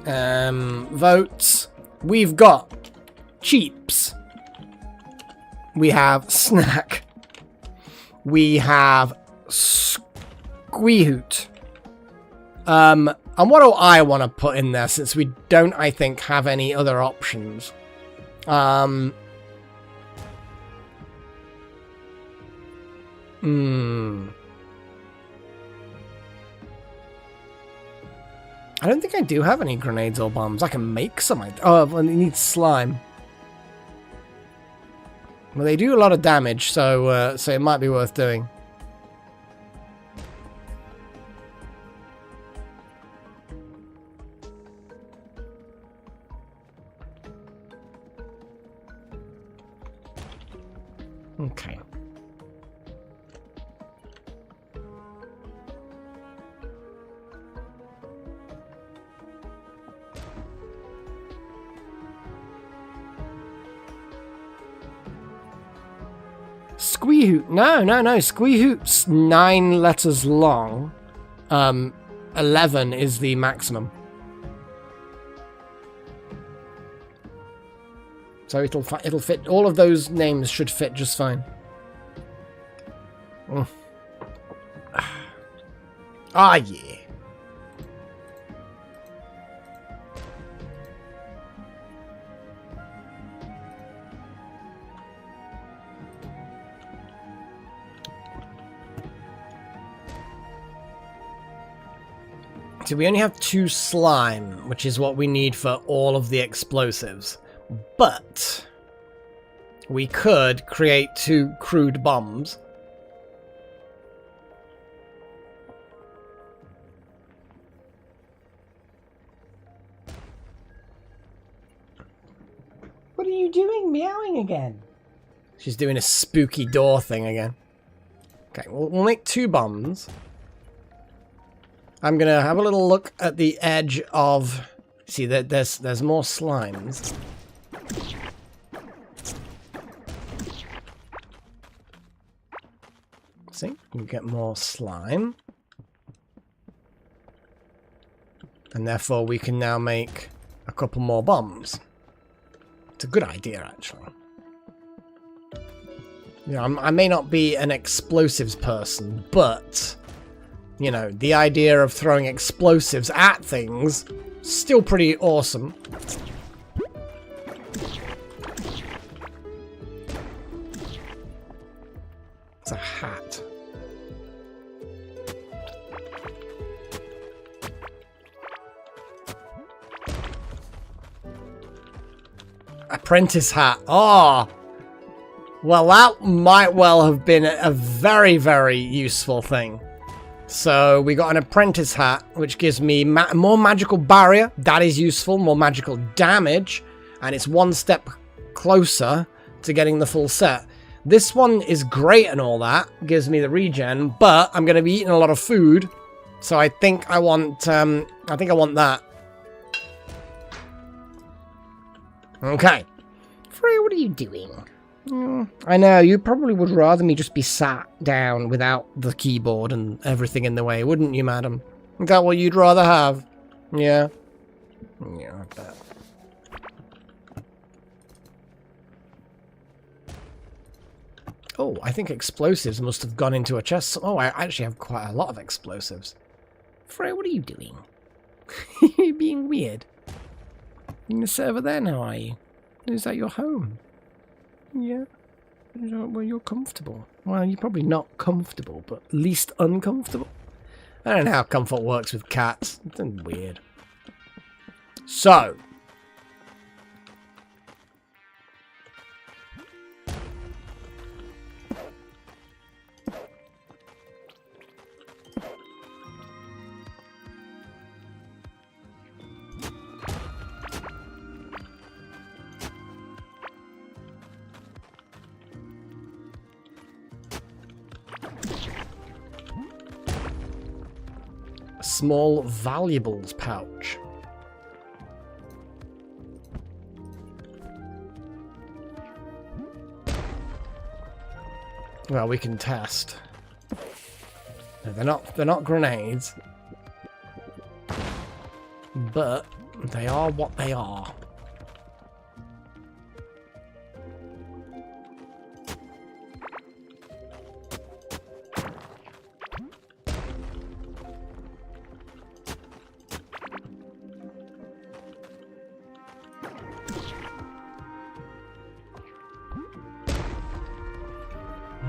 Votes. We've got Cheeps. We have Snack. We have Squeehoot. And what do I want to put in there, since we don't, I think, have any other options? I don't think I do have any grenades or bombs. I can make some. Oh, I need slime. Well, they do a lot of damage, so it might be worth doing. Okay. Squeehoot. No. Squeehoot's 9 letters long. 11 is the maximum. So it'll fit. All of those names should fit just fine. Ah, yeah. So we only have 2 slime, which is what we need for all of the explosives. But we could create 2 crude bombs. What are you doing meowing again? She's doing a spooky door thing again. Okay, we'll make 2 bombs. I'm gonna have a little look at the edge of... See, there's more slimes. See, we get more slime. And therefore we can now make a couple more bombs. It's a good idea, actually. You know, I may not be an explosives person, but... You know, the idea of throwing explosives at things, still pretty awesome. It's a hat. Apprentice hat. Oh! Well, that might well have been a very, very useful thing. So we got an apprentice hat, which gives me more magical barrier. That is useful. More magical damage. And it's 1 step closer to getting the full set. This one is great and all that. Gives me the regen. But I'm going to be eating a lot of food. So I think I want that. Okay. Freya, what are you doing? I know, you probably would rather me just be sat down without the keyboard and everything in the way, wouldn't you, madam? Is that what you'd rather have? Yeah. Yeah, I bet. Oh, I think explosives must have gone into a chest. Oh, I actually have quite a lot of explosives. Freya, what are you doing? You're being weird. You're going to sit over there now, are you? Is that your home? Yeah. Well, you're comfortable. Well, you're probably not comfortable, but least uncomfortable. I don't know how comfort works with cats. It's weird. So. Small valuables pouch. Well, we can test. No, they're not grenades. But they are what they are.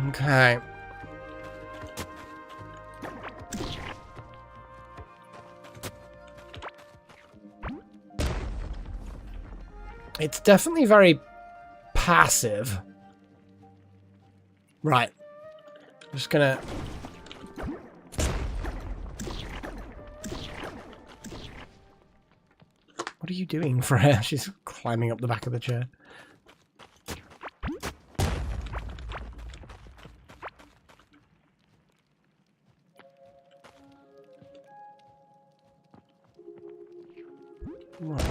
Okay. It's definitely very passive. Right. Just gonna... What are you doing, Freya? She's climbing up the back of the chair. Right.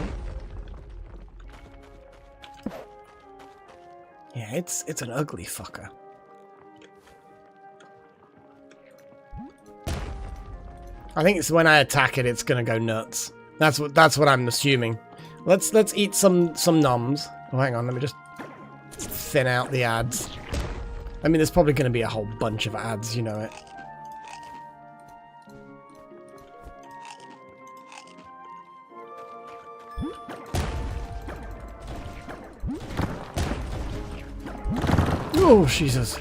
Yeah, it's an ugly fucker. I think it's when I attack it, it's gonna go nuts. That's what I'm assuming. Let's eat some noms. Oh, hang on, let me just thin out the ads. I mean, there's probably gonna be a whole bunch of ads, you know it. Oh, Jesus.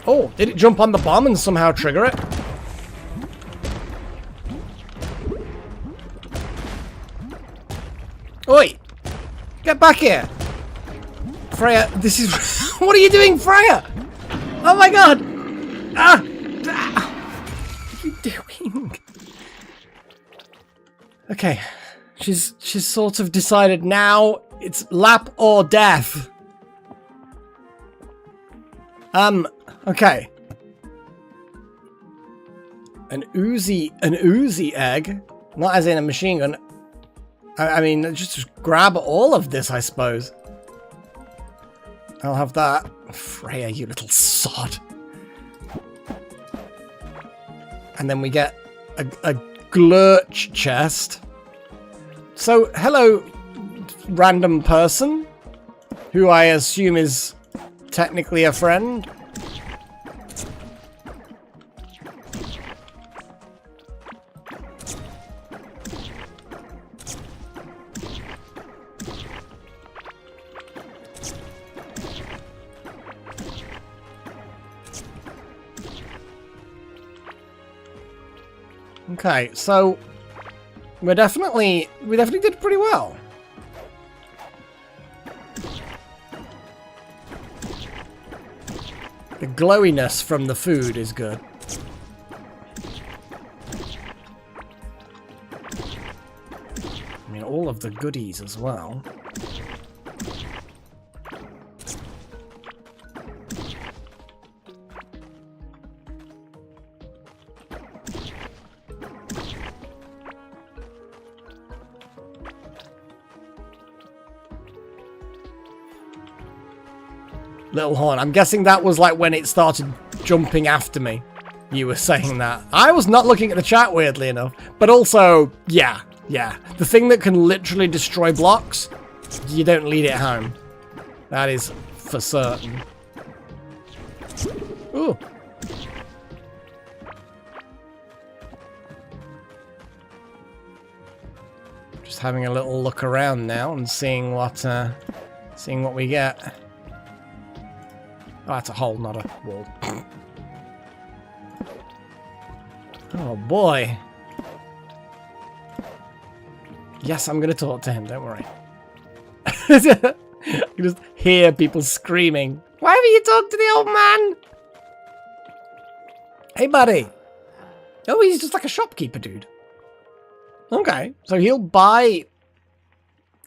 Oh, did it jump on the bomb and somehow trigger it? Oi! Get back here! Freya, this is... What are you doing, Freya? Oh my god! Ah! What are you doing? Okay. She's sort of decided now it's lap or death. Okay. An Uzi egg? Not as in a machine gun. I mean, just grab all of this, I suppose. I'll have that. Freya, you little sod. And then we get a glurch chest. So, hello, random person, who I assume is technically a friend. Okay, so we definitely did pretty well. The glowiness from the food is good. I mean, all of the goodies as well. Little horn. I'm guessing that was like when it started jumping after me. You were saying that. I was not looking at the chat, weirdly enough. But also, yeah. The thing that can literally destroy blocks, you don't lead it home. That is for certain. Ooh. Just having a little look around now and seeing what we get. Oh, that's a hole, not a wall. Oh, boy. Yes, I'm going to talk to him, don't worry. You just hear people screaming. Why haven't you talked to the old man? Hey, buddy. Oh, he's just like a shopkeeper, dude. Okay, so he'll buy...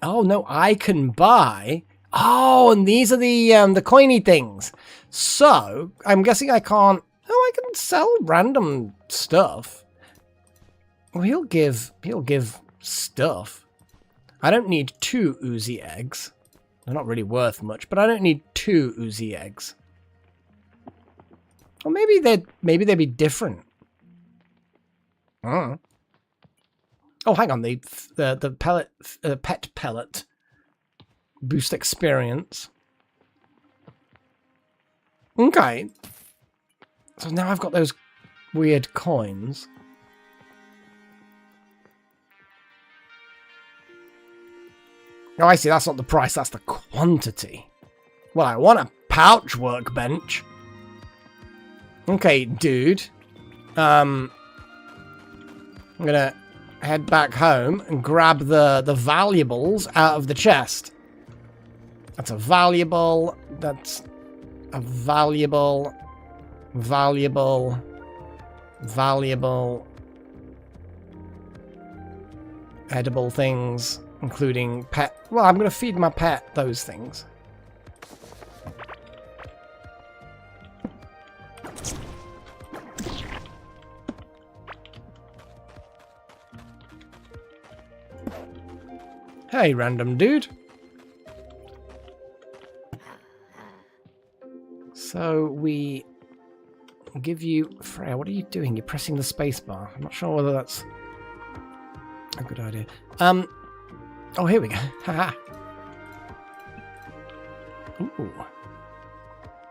Oh, no, I can buy... Oh, and these are the coiny things. So, I'm guessing I can't... Oh, I can sell random stuff. Well, he'll give stuff. I don't need 2 oozy eggs. They're not really worth much, but I don't need 2 oozy eggs. Or maybe they'd be different. Oh, hang on, the pellet, pet pellet. Boost experience. Okay. So now I've got those weird coins. Oh, I see. That's not the price. That's the quantity. Well, I want a pouch workbench. Okay, dude. I'm gonna head back home and grab the valuables out of the chest. That's a valuable. That's a valuable. Valuable. Valuable. Edible things, including pet. Well, I'm going to feed my pet those things. Hey, random dude. So we give you... Freya, what are you doing? You're pressing the spacebar. I'm not sure whether that's a good idea. Oh, here we go. Haha. Ooh.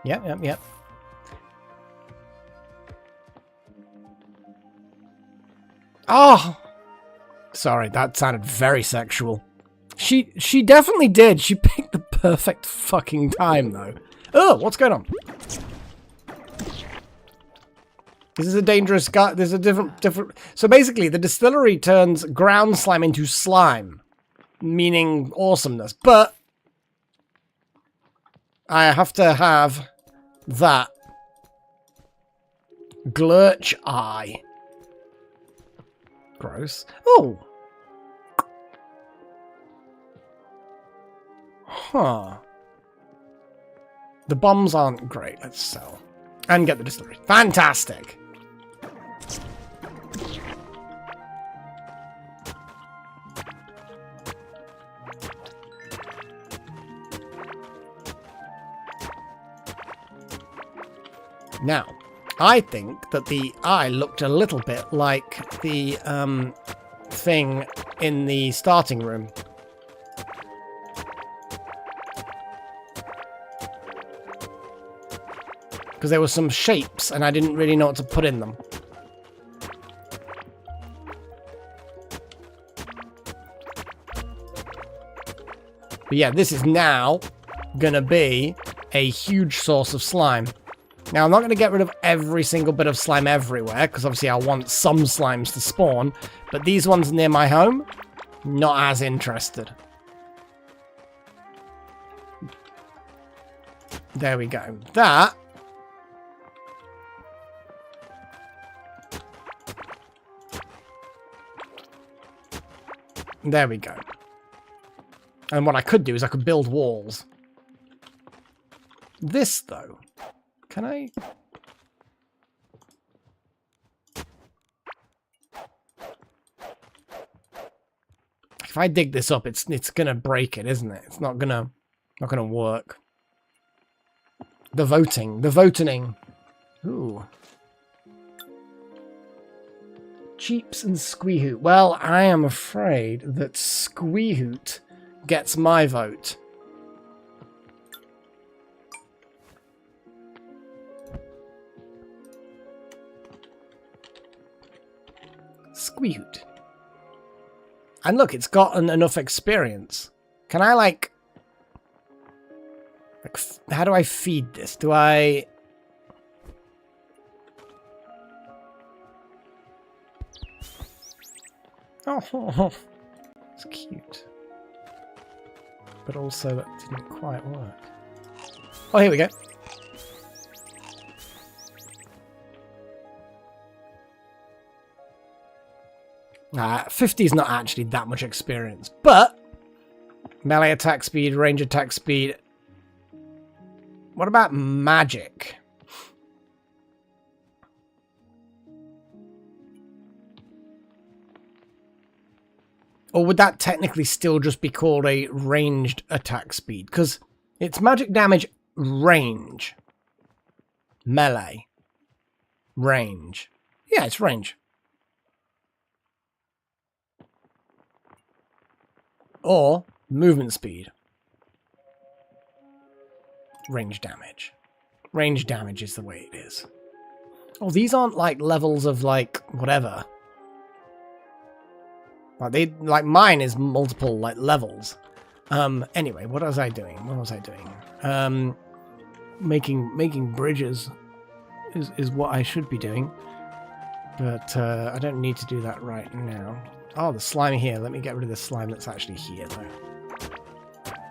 Yep. Oh! Sorry, that sounded very sexual. She definitely did. She picked the perfect fucking time, though. Oh, what's going on? This is a dangerous guy. There's a different... So basically, the distillery turns ground slime into slime, meaning awesomeness. But I have to have that glurch eye. Gross. Oh. Huh. The bombs aren't great. Let's sell. And get the distillery. Fantastic. Now, I think that the eye looked a little bit like the thing in the starting room. Because there were some shapes and I didn't really know what to put in them. But yeah, this is now gonna be a huge source of slime. Now, I'm not going to get rid of every single bit of slime everywhere, because obviously I want some slimes to spawn, but these ones near my home, not as interested. There we go. That There we go. And what I could do is I could build walls. This, though. Can I... If I dig this up, it's gonna break it, isn't it? It's not gonna work. The voting. Ooh. Cheeps and Squeehoot. Well, I am afraid that Squeehoot gets my vote. Squeehoot. And look, it's got enough experience. Can I, like how do I feed this? Do I... Oh, it's cute. But also that didn't quite work. Oh, here we go. 50 is not actually that much experience, but melee attack speed, range attack speed. What about magic? Or would that technically still just be called a ranged attack speed? Because it's magic damage range. Melee. Range. Yeah, it's range. Or movement speed. Range damage. Range damage is the way it is. Oh, these aren't like levels of like whatever. Like mine is multiple like levels. Anyway, what was I doing? Making bridges is what I should be doing. But I don't need to do that right now. Oh, the slime here. Let me get rid of the slime that's actually here, though.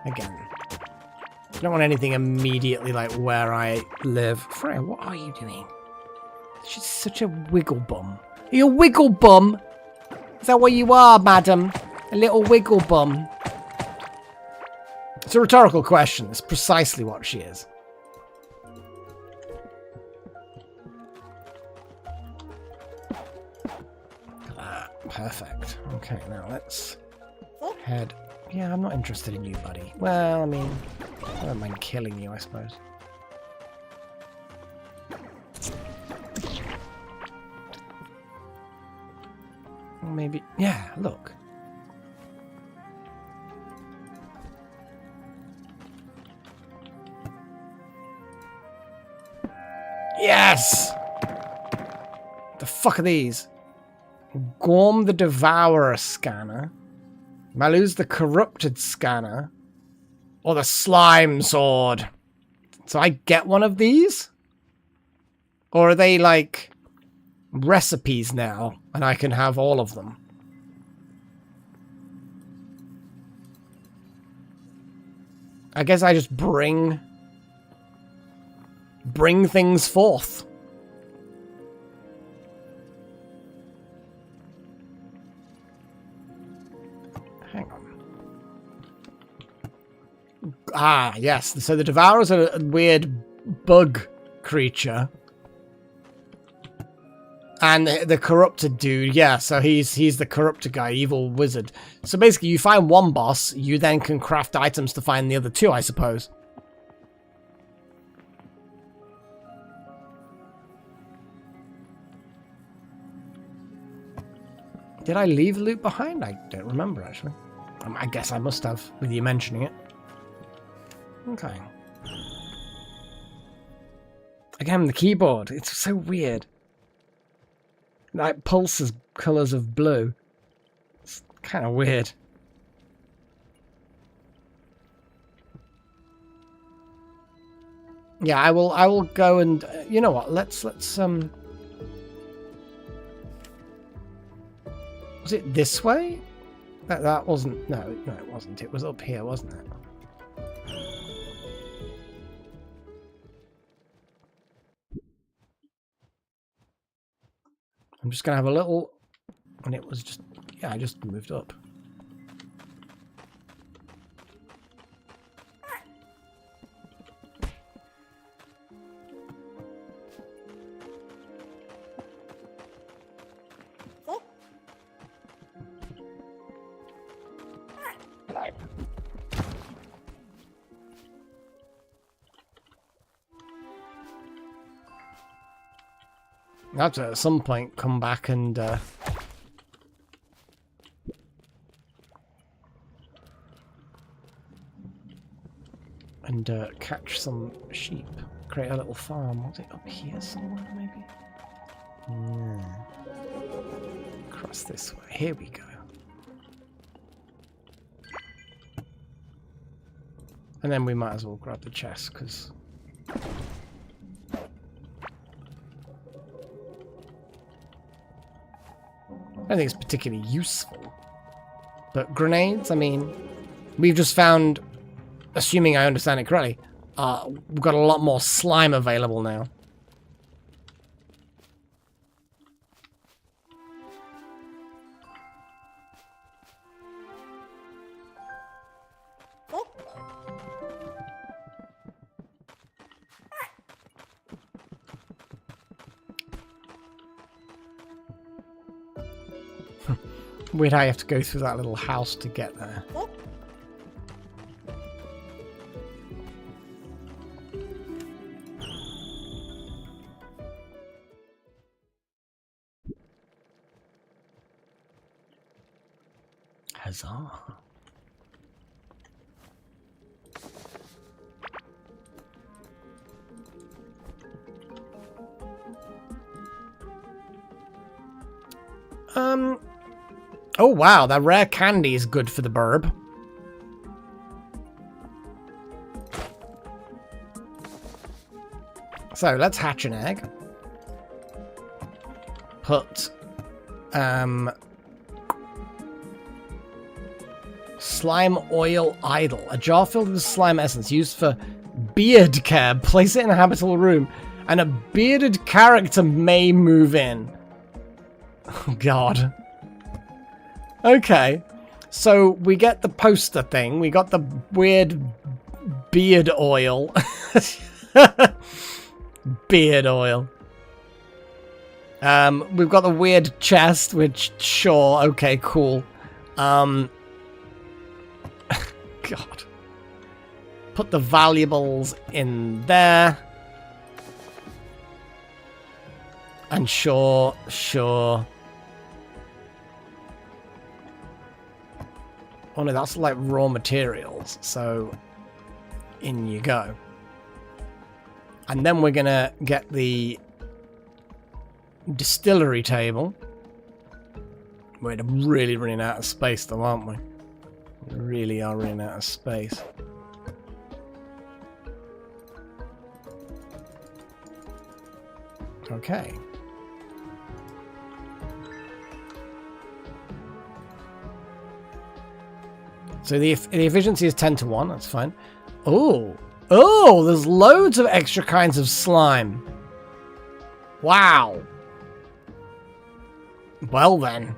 Again. I don't want anything immediately like where I live. Freya, what are you doing? She's such a wiggle bum. Are you a wiggle bum? Is that what you are, madam? A little wiggle bum? It's a rhetorical question. It's precisely what she is. Perfect. Okay, now let's head... Yeah, I'm not interested in you, buddy. Well, I mean, I don't mind killing you, I suppose. Or maybe... Yeah, look. Yes! The fuck are these? Gorm the Devourer scanner, Maluz the Corrupted scanner, or the Slime Sword. So I get one of these? Or are they like recipes now and I can have all of them? I guess I just bring things forth. Ah, yes. So the Devourer's a weird bug creature. And the Corrupted dude, yeah, so he's the Corrupted guy, evil wizard. So basically, you find one boss, you then can craft items to find the other two, I suppose. Did I leave loot behind? I don't remember, actually. I guess I must have, with you mentioning it. Okay. Again, the keyboard. It's so weird. Like pulses colours of blue. It's kind of weird. Yeah, I will go and you know what? Let's Was it this way? That wasn't. No, it wasn't. It was up here, wasn't it? I'm just going to have a little... And it was just... Yeah, I just moved up. I have to at some point come back and catch some sheep. Create a little farm. Was it up here somewhere, maybe? Yeah. Across this way. Here we go. And then we might as well grab the chest, because... I don't think it's particularly useful. But grenades, I mean... We've just found, assuming I understand it correctly, we've got a lot more slime available now. Weird how you have to go through that little house to get there. Huzzah. Oh wow, that rare candy is good for the burb. So let's hatch an egg. Put slime oil idle. A jar filled with slime essence used for beard care. Place it in a habitable room and a bearded character may move in. Oh god. Okay, so we get the poster thing, we got the weird beard oil. Beard oil. We've got the weird chest, which, sure, okay, cool. God. Put the valuables in there. And sure. Oh no, that's like raw materials, so in you go. And then we're gonna get the distillery table. We're really running out of space though, aren't we? We really are running out of space. Okay. So the efficiency is 10 to 1, that's fine. Oh, there's loads of extra kinds of slime. Wow. Well then.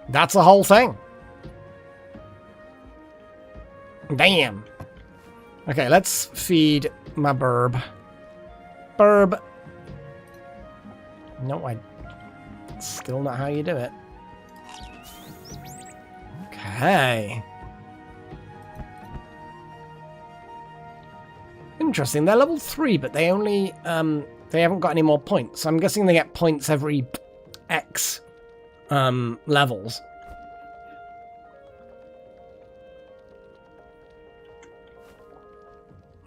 That's the whole thing. Damn. Okay, let's feed my burb. Burb. No, that's still not how you do it. Okay. Interesting. They're level 3, but they only they haven't got any more points. So I'm guessing they get points every X levels.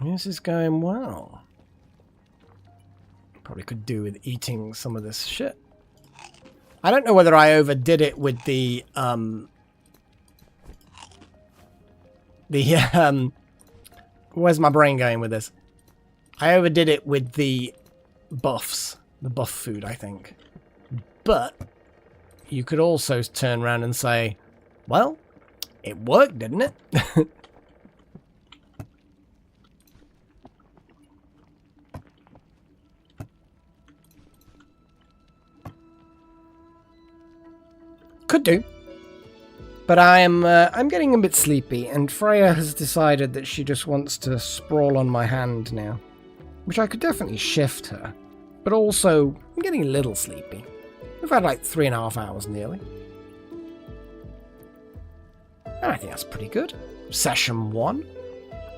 This is going well. Probably could do with eating some of this shit. I don't know whether I overdid it with the where's my brain going with this? I overdid it with the buffs, the buff food, I think. But you could also turn around and say, well, it worked, didn't it? Could do. But I'm getting a bit sleepy, and Freya has decided that she just wants to sprawl on my hand now. Which I could definitely shift her. But also, I'm getting a little sleepy. We've had like 3.5 hours nearly. And I think that's pretty good. Session 1.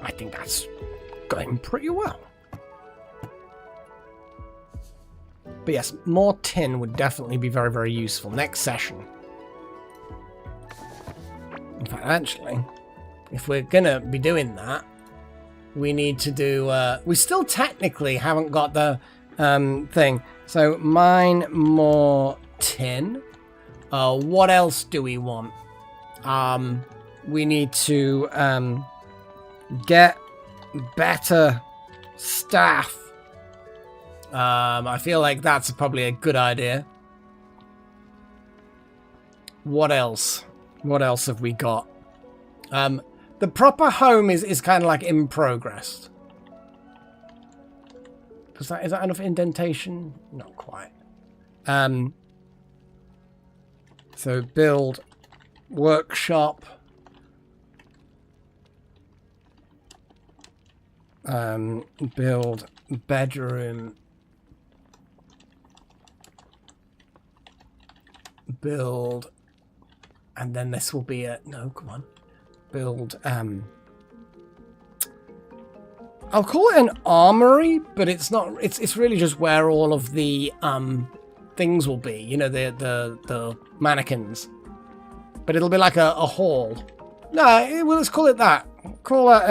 I think that's going pretty well. But yes, more tin would definitely be very, very useful. Next session. In fact, actually, if we're going to be doing that, we need to do... we still technically haven't got the thing. So, mine more tin. What else do we want? We need to get better staff. I feel like that's probably a good idea. What else? What else have we got? The proper home is kind of like in progress. Is that enough indentation? Not quite. So build workshop. Build bedroom. Build, and then this will be a no. Come on, build. I'll call it an armory, but it's not. It's really just where all of the things will be. You know, the mannequins. But it'll be like a hall. No, well, let's call it that. Call it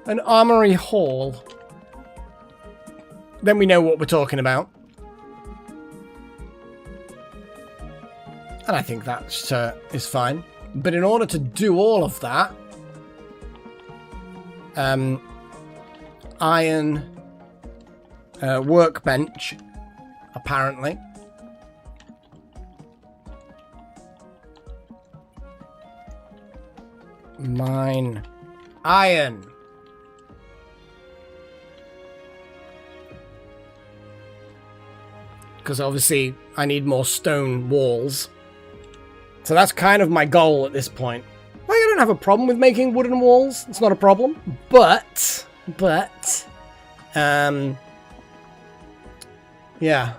an armory hall. Then we know what we're talking about. And I think that is fine. But in order to do all of that, iron workbench, apparently. Mine iron. Because obviously I need more stone walls. So that's kind of my goal at this point. Like, I don't have a problem with making wooden walls. It's not a problem. But, yeah.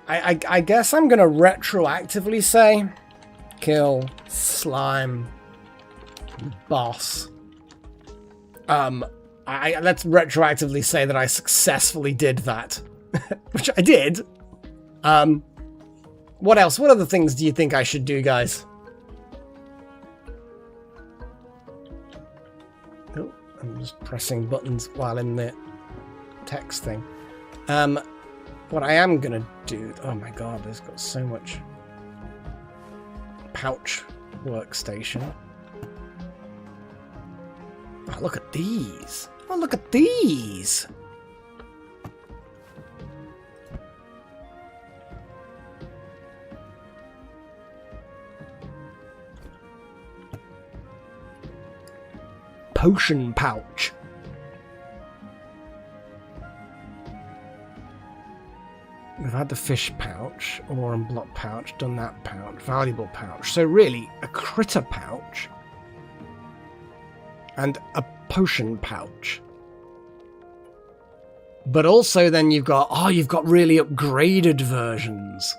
I guess I'm going to retroactively say, kill slime boss. Let's retroactively say that I successfully did that. Which I did. What else? What other things do you think I should do, guys? Oh, I'm just pressing buttons while in the text thing. What I am gonna do... Oh my god, there's got so much... Pouch workstation. Oh, look at these. Oh, look at these. Potion pouch. We've had the fish pouch, ore and block pouch, done that pouch, valuable pouch. So really, a critter pouch and a potion pouch. But also then you've got really upgraded versions.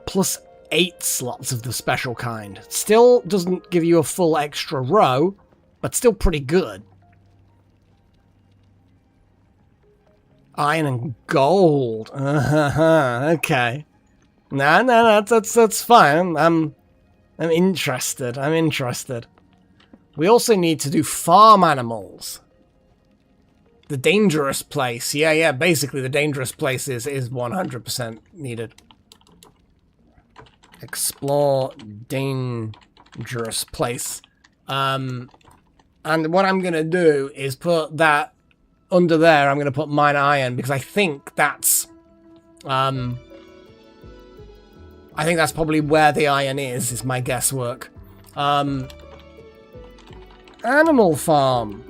Plus 8 slots of the special kind. Still doesn't give you a full extra row, but still pretty good. Iron and gold. Okay. No, that's fine. I'm interested. I'm interested. We also need to do farm animals. The dangerous place. Yeah. Basically, the dangerous place is 100% needed. Explore dangerous place. And what I'm going to do is put that under there. I'm going to put mine iron because I think that's... I think that's probably where the iron is my guesswork. Animal farm.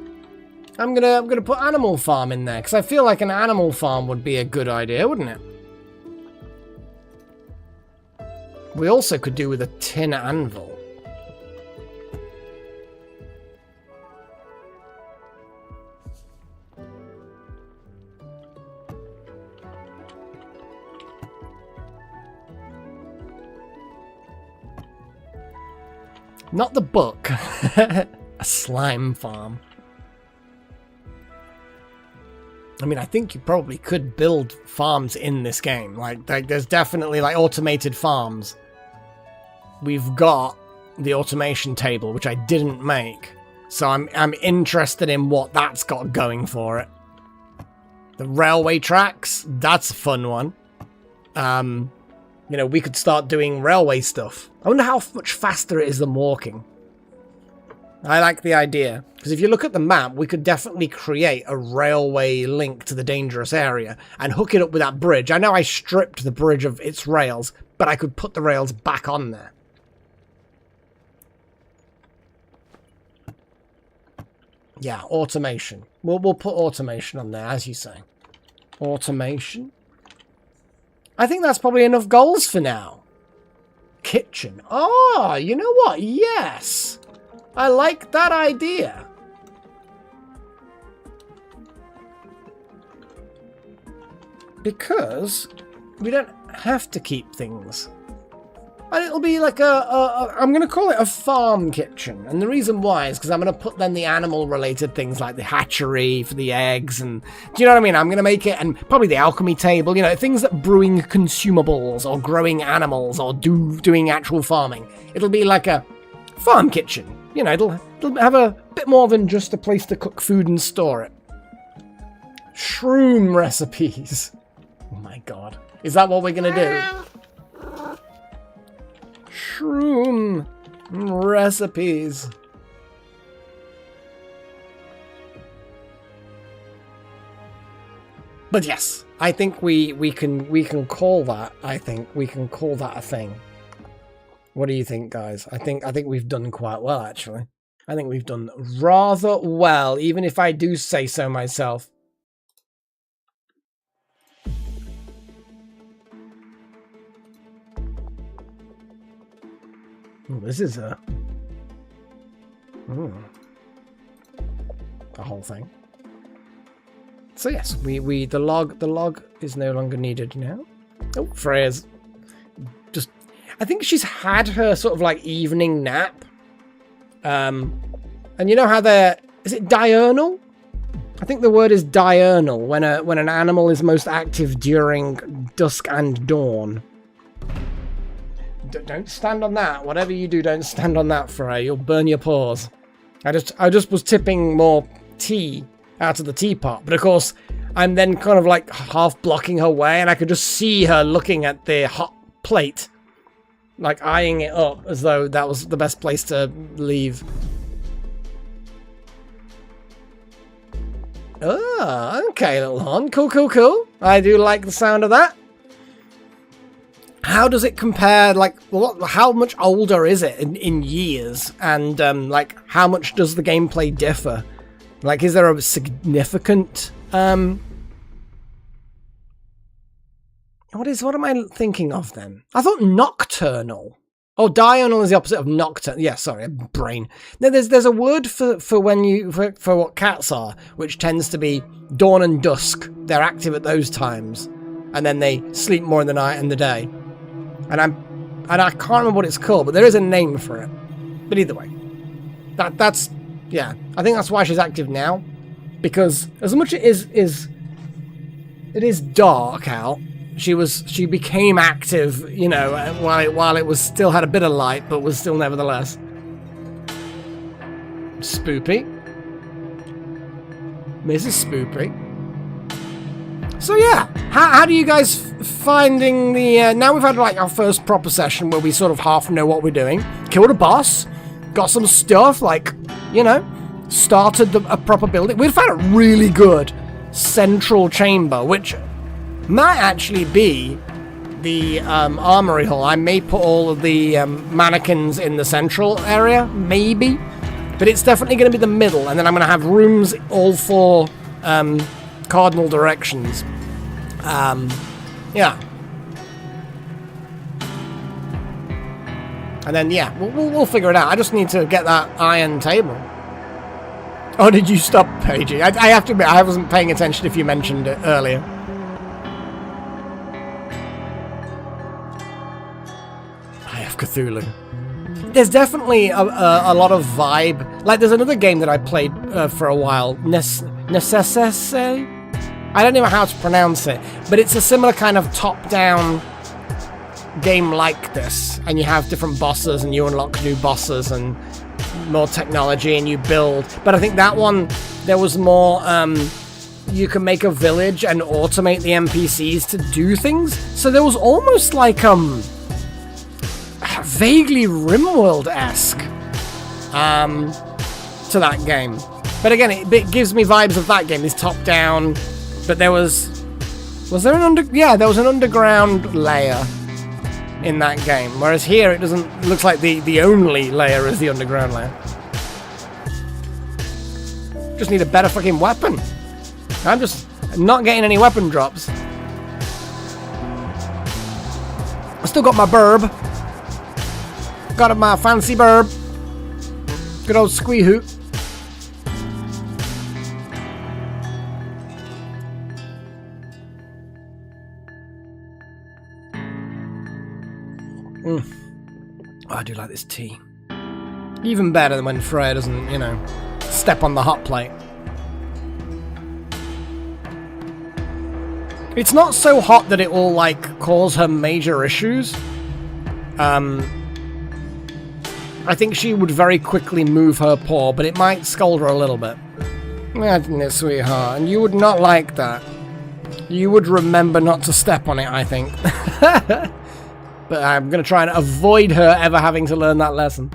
I'm gonna put animal farm in there because I feel like an animal farm would be a good idea, wouldn't it? We also could do with a tin anvil. Not the book. A slime farm. I mean, I think you probably could build farms in this game. Like there's definitely like automated farms. We've got the automation table, which I didn't make. So I'm interested in what that's got going for it. The railway tracks, that's a fun one. You know, we could start doing railway stuff. I wonder how much faster it is than walking. I like the idea. Because if you look at the map, we could definitely create a railway link to the dangerous area and hook it up with that bridge. I know I stripped the bridge of its rails, but I could put the rails back on there. Yeah, automation. We'll put automation on there, as you say. Automation. I think that's probably enough goals for now. Kitchen. Oh, you know what? Yes. I like that idea. Because we don't have to keep things. And it'll be like I'm going to call it a farm kitchen. And the reason why is because I'm going to put then the animal related things like the hatchery for the eggs. And do you know what I mean? I'm going to make it, and probably the alchemy table, you know, things that brewing consumables or growing animals or doing actual farming. It'll be like a farm kitchen. You know, it'll have a bit more than just a place to cook food and store it. Shroom recipes. Oh my god. Is that what we're going to do? Shroom recipes. But yes, I think we can call that. I think we can call that a thing. What do you think, guys? I think we've done quite well, actually. I think we've done rather well, even if I do say so myself. Oh, this is a whole thing. So yes, the log is no longer needed now. Oh, Freya's just, I think she's had her sort of like evening nap. And you know how is it diurnal? I think the word is diurnal when an animal is most active during dusk and dawn. Don't stand on that. Whatever you do, don't stand on that, Freya. You'll burn your paws. I just was tipping more tea out of the teapot, but of course I'm then kind of like half blocking her way, and I could just see her looking at the hot plate, like eyeing it up as though that was the best place to leave. Oh, okay, little hon. Cool. I do like the sound of that. How does it compare, like, how much older is it in years? And, like, how much does the gameplay differ? Like, is there a significant, what am I thinking of then? I thought nocturnal. Oh, diurnal is the opposite of nocturnal. Yeah, sorry, brain. No, there's a word for for what cats are, which tends to be dawn and dusk. They're active at those times. And then they sleep more in the night and the day. And I can't remember what it's called, but there is a name for it. But either way, that's yeah. I think that's why she's active now, because as much as it is dark out, she became active, you know, while it was still had a bit of light, but was still nevertheless spoopy. Mrs. Spoopy. So yeah, how do you guys finding the... now we've had like our first proper session where we sort of half know what we're doing. Killed a boss, got some stuff, like, you know, started a proper building. We've found a really good central chamber, which might actually be the armory hall. I may put all of the mannequins in the central area, maybe. But it's definitely going to be the middle, and then I'm going to have rooms all four cardinal directions. Yeah. And then, yeah, we'll figure it out. I just need to get that iron table. Oh, did you stop paging? I have to admit, I wasn't paying attention if you mentioned it earlier. I have Cthulhu. There's definitely a lot of vibe. Like, there's another game that I played for a while. Necesse? I don't know how to pronounce it, but it's a similar kind of top-down game like this, and you have different bosses and you unlock new bosses and more technology and you build. But I think that one, there was more, you can make a village and automate the NPCs to do things. So there was almost like vaguely RimWorld-esque to that game. But again, it gives me vibes of that game, this top-down. But there was there an there was an underground layer in that game, whereas here it looks like the only layer is the underground layer. Just need a better fucking weapon. I'm just not getting any weapon drops. I still got my burb. Got my fancy burb. Good old squee hoot. Oh, I do like this tea. Even better than when Freya doesn't, you know, step on the hot plate. It's not so hot that it will, like, cause her major issues. I think she would very quickly move her paw, but it might scold her a little bit. Imagine it, sweetheart. And you would not like that. You would remember not to step on it, I think. But I'm going to try and avoid her ever having to learn that lesson.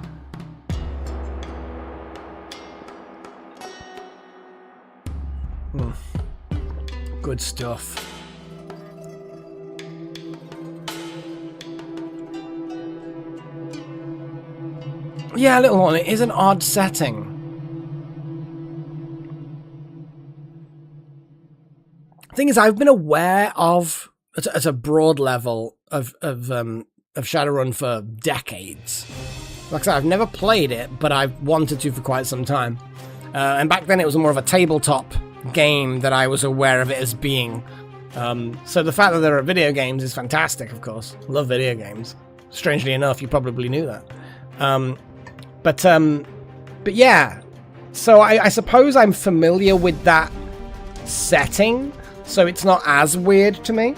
Good stuff. Yeah, little one, it is an odd setting. Thing is, I've been aware of, at a broad level, of Shadowrun for decades. Like I said, I've never played it, but I've wanted to for quite some time. And back then it was more of a tabletop game that I was aware of it as being. So the fact that there are video games is fantastic, of course. Love video games. Strangely enough, you probably knew that. But yeah. So I suppose I'm familiar with that setting, so it's not as weird to me.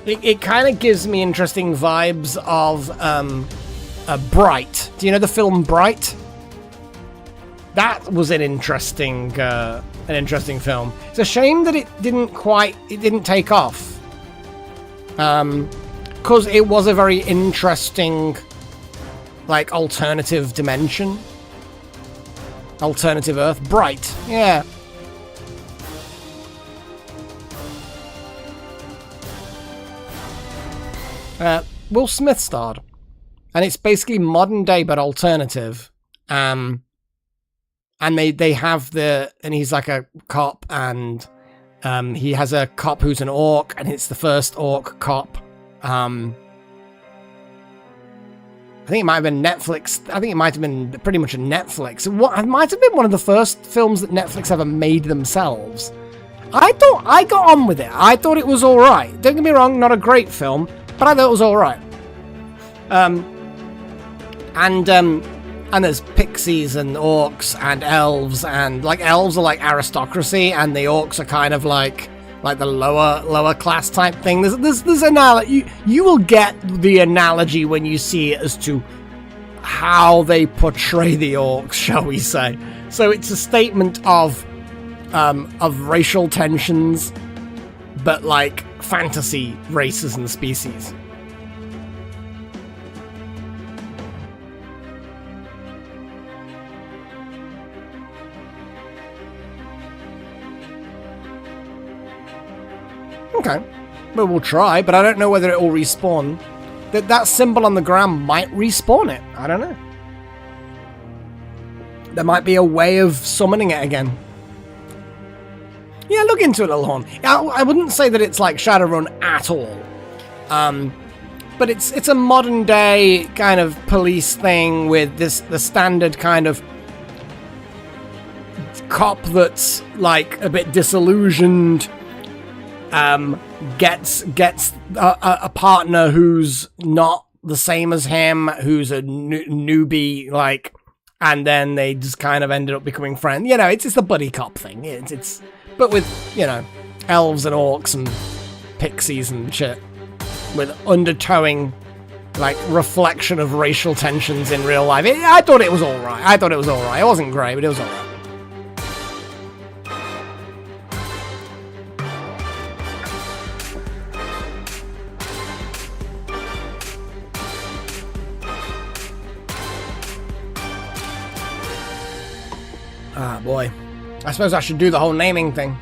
It kind of gives me interesting vibes of Bright. Do you know the film Bright? That was an interesting film. It's a shame that it didn't take off. Because it was a very interesting, like, alternative dimension. Alternative Earth. Bright. Yeah. Will Smith starred. And it's basically modern day but alternative. And they have and he's like a cop, and he has a cop who's an orc, and it's the first orc cop. I think it might have been Netflix. I think it might have been pretty much a Netflix. It might have been one of the first films that Netflix ever made themselves. I got on with it. I thought it was alright. Don't get me wrong, not a great film, but I thought it was alright. And there's pixies and orcs and elves, and like elves are like aristocracy, and the orcs are kind of like the lower class type thing. There's analogy. You will get the analogy when you see it as to how they portray the orcs, shall we say. So it's a statement of racial tensions, but like fantasy races and species. Okay, but we'll try, but I don't know whether it will respawn. That symbol on the ground might respawn it. I don't know. There might be a way of summoning it again. Yeah, look into it, little horn. I wouldn't say that it's like Shadowrun at all. But it's a modern day kind of police thing with the standard kind of cop that's like a bit disillusioned. Gets a partner who's not the same as him, who's a newbie, like, and then they just kind of ended up becoming friends. You know, it's the buddy cop thing. but with, you know, elves and orcs and pixies and shit, with undertowing, like, reflection of racial tensions in real life. I thought it was alright. It wasn't great, but it was alright. Ah, boy. I suppose I should do the whole naming thing.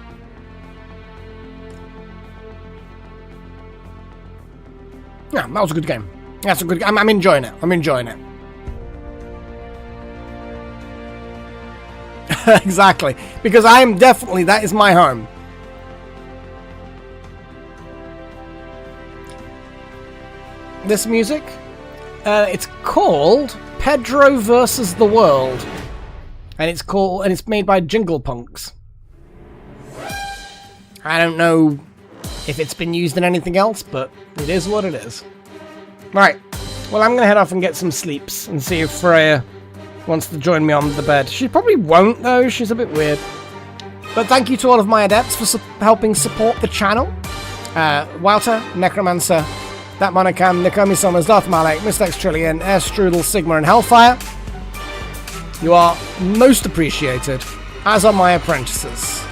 Yeah, that was a good game. That's a good game. I'm enjoying it. Exactly. Because I am definitely, that is my home. This music? It's called Pedro versus the World. And it's made by Jingle Punks. I don't know if it's been used in anything else, but it is what it is. Right. Well, I'm going to head off and get some sleeps and see if Freya wants to join me on the bed. She probably won't, though. She's a bit weird. But thank you to all of my adepts for helping support the channel. Wouter, Necromancer, That Monocam, Nakomi Summers, Darth Malek, Mystex Trillion, Air Strudel, Sigma, and Hellfire. You are most appreciated, as are my apprentices.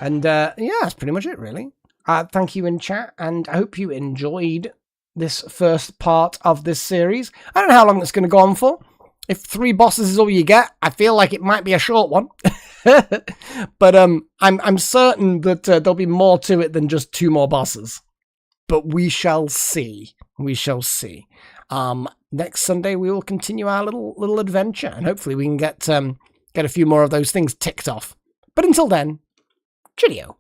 And yeah, that's pretty much it, really. Thank you in chat, and I hope you enjoyed this first part of this series. I don't know how long it's going to go on for. If 3 bosses is all you get, I feel like it might be a short one. But I'm certain that there'll be more to it than just 2 more bosses. But we shall see. We shall see. Next Sunday we will continue our little adventure, and hopefully we can get a few more of those things ticked off. But until then, cheerio.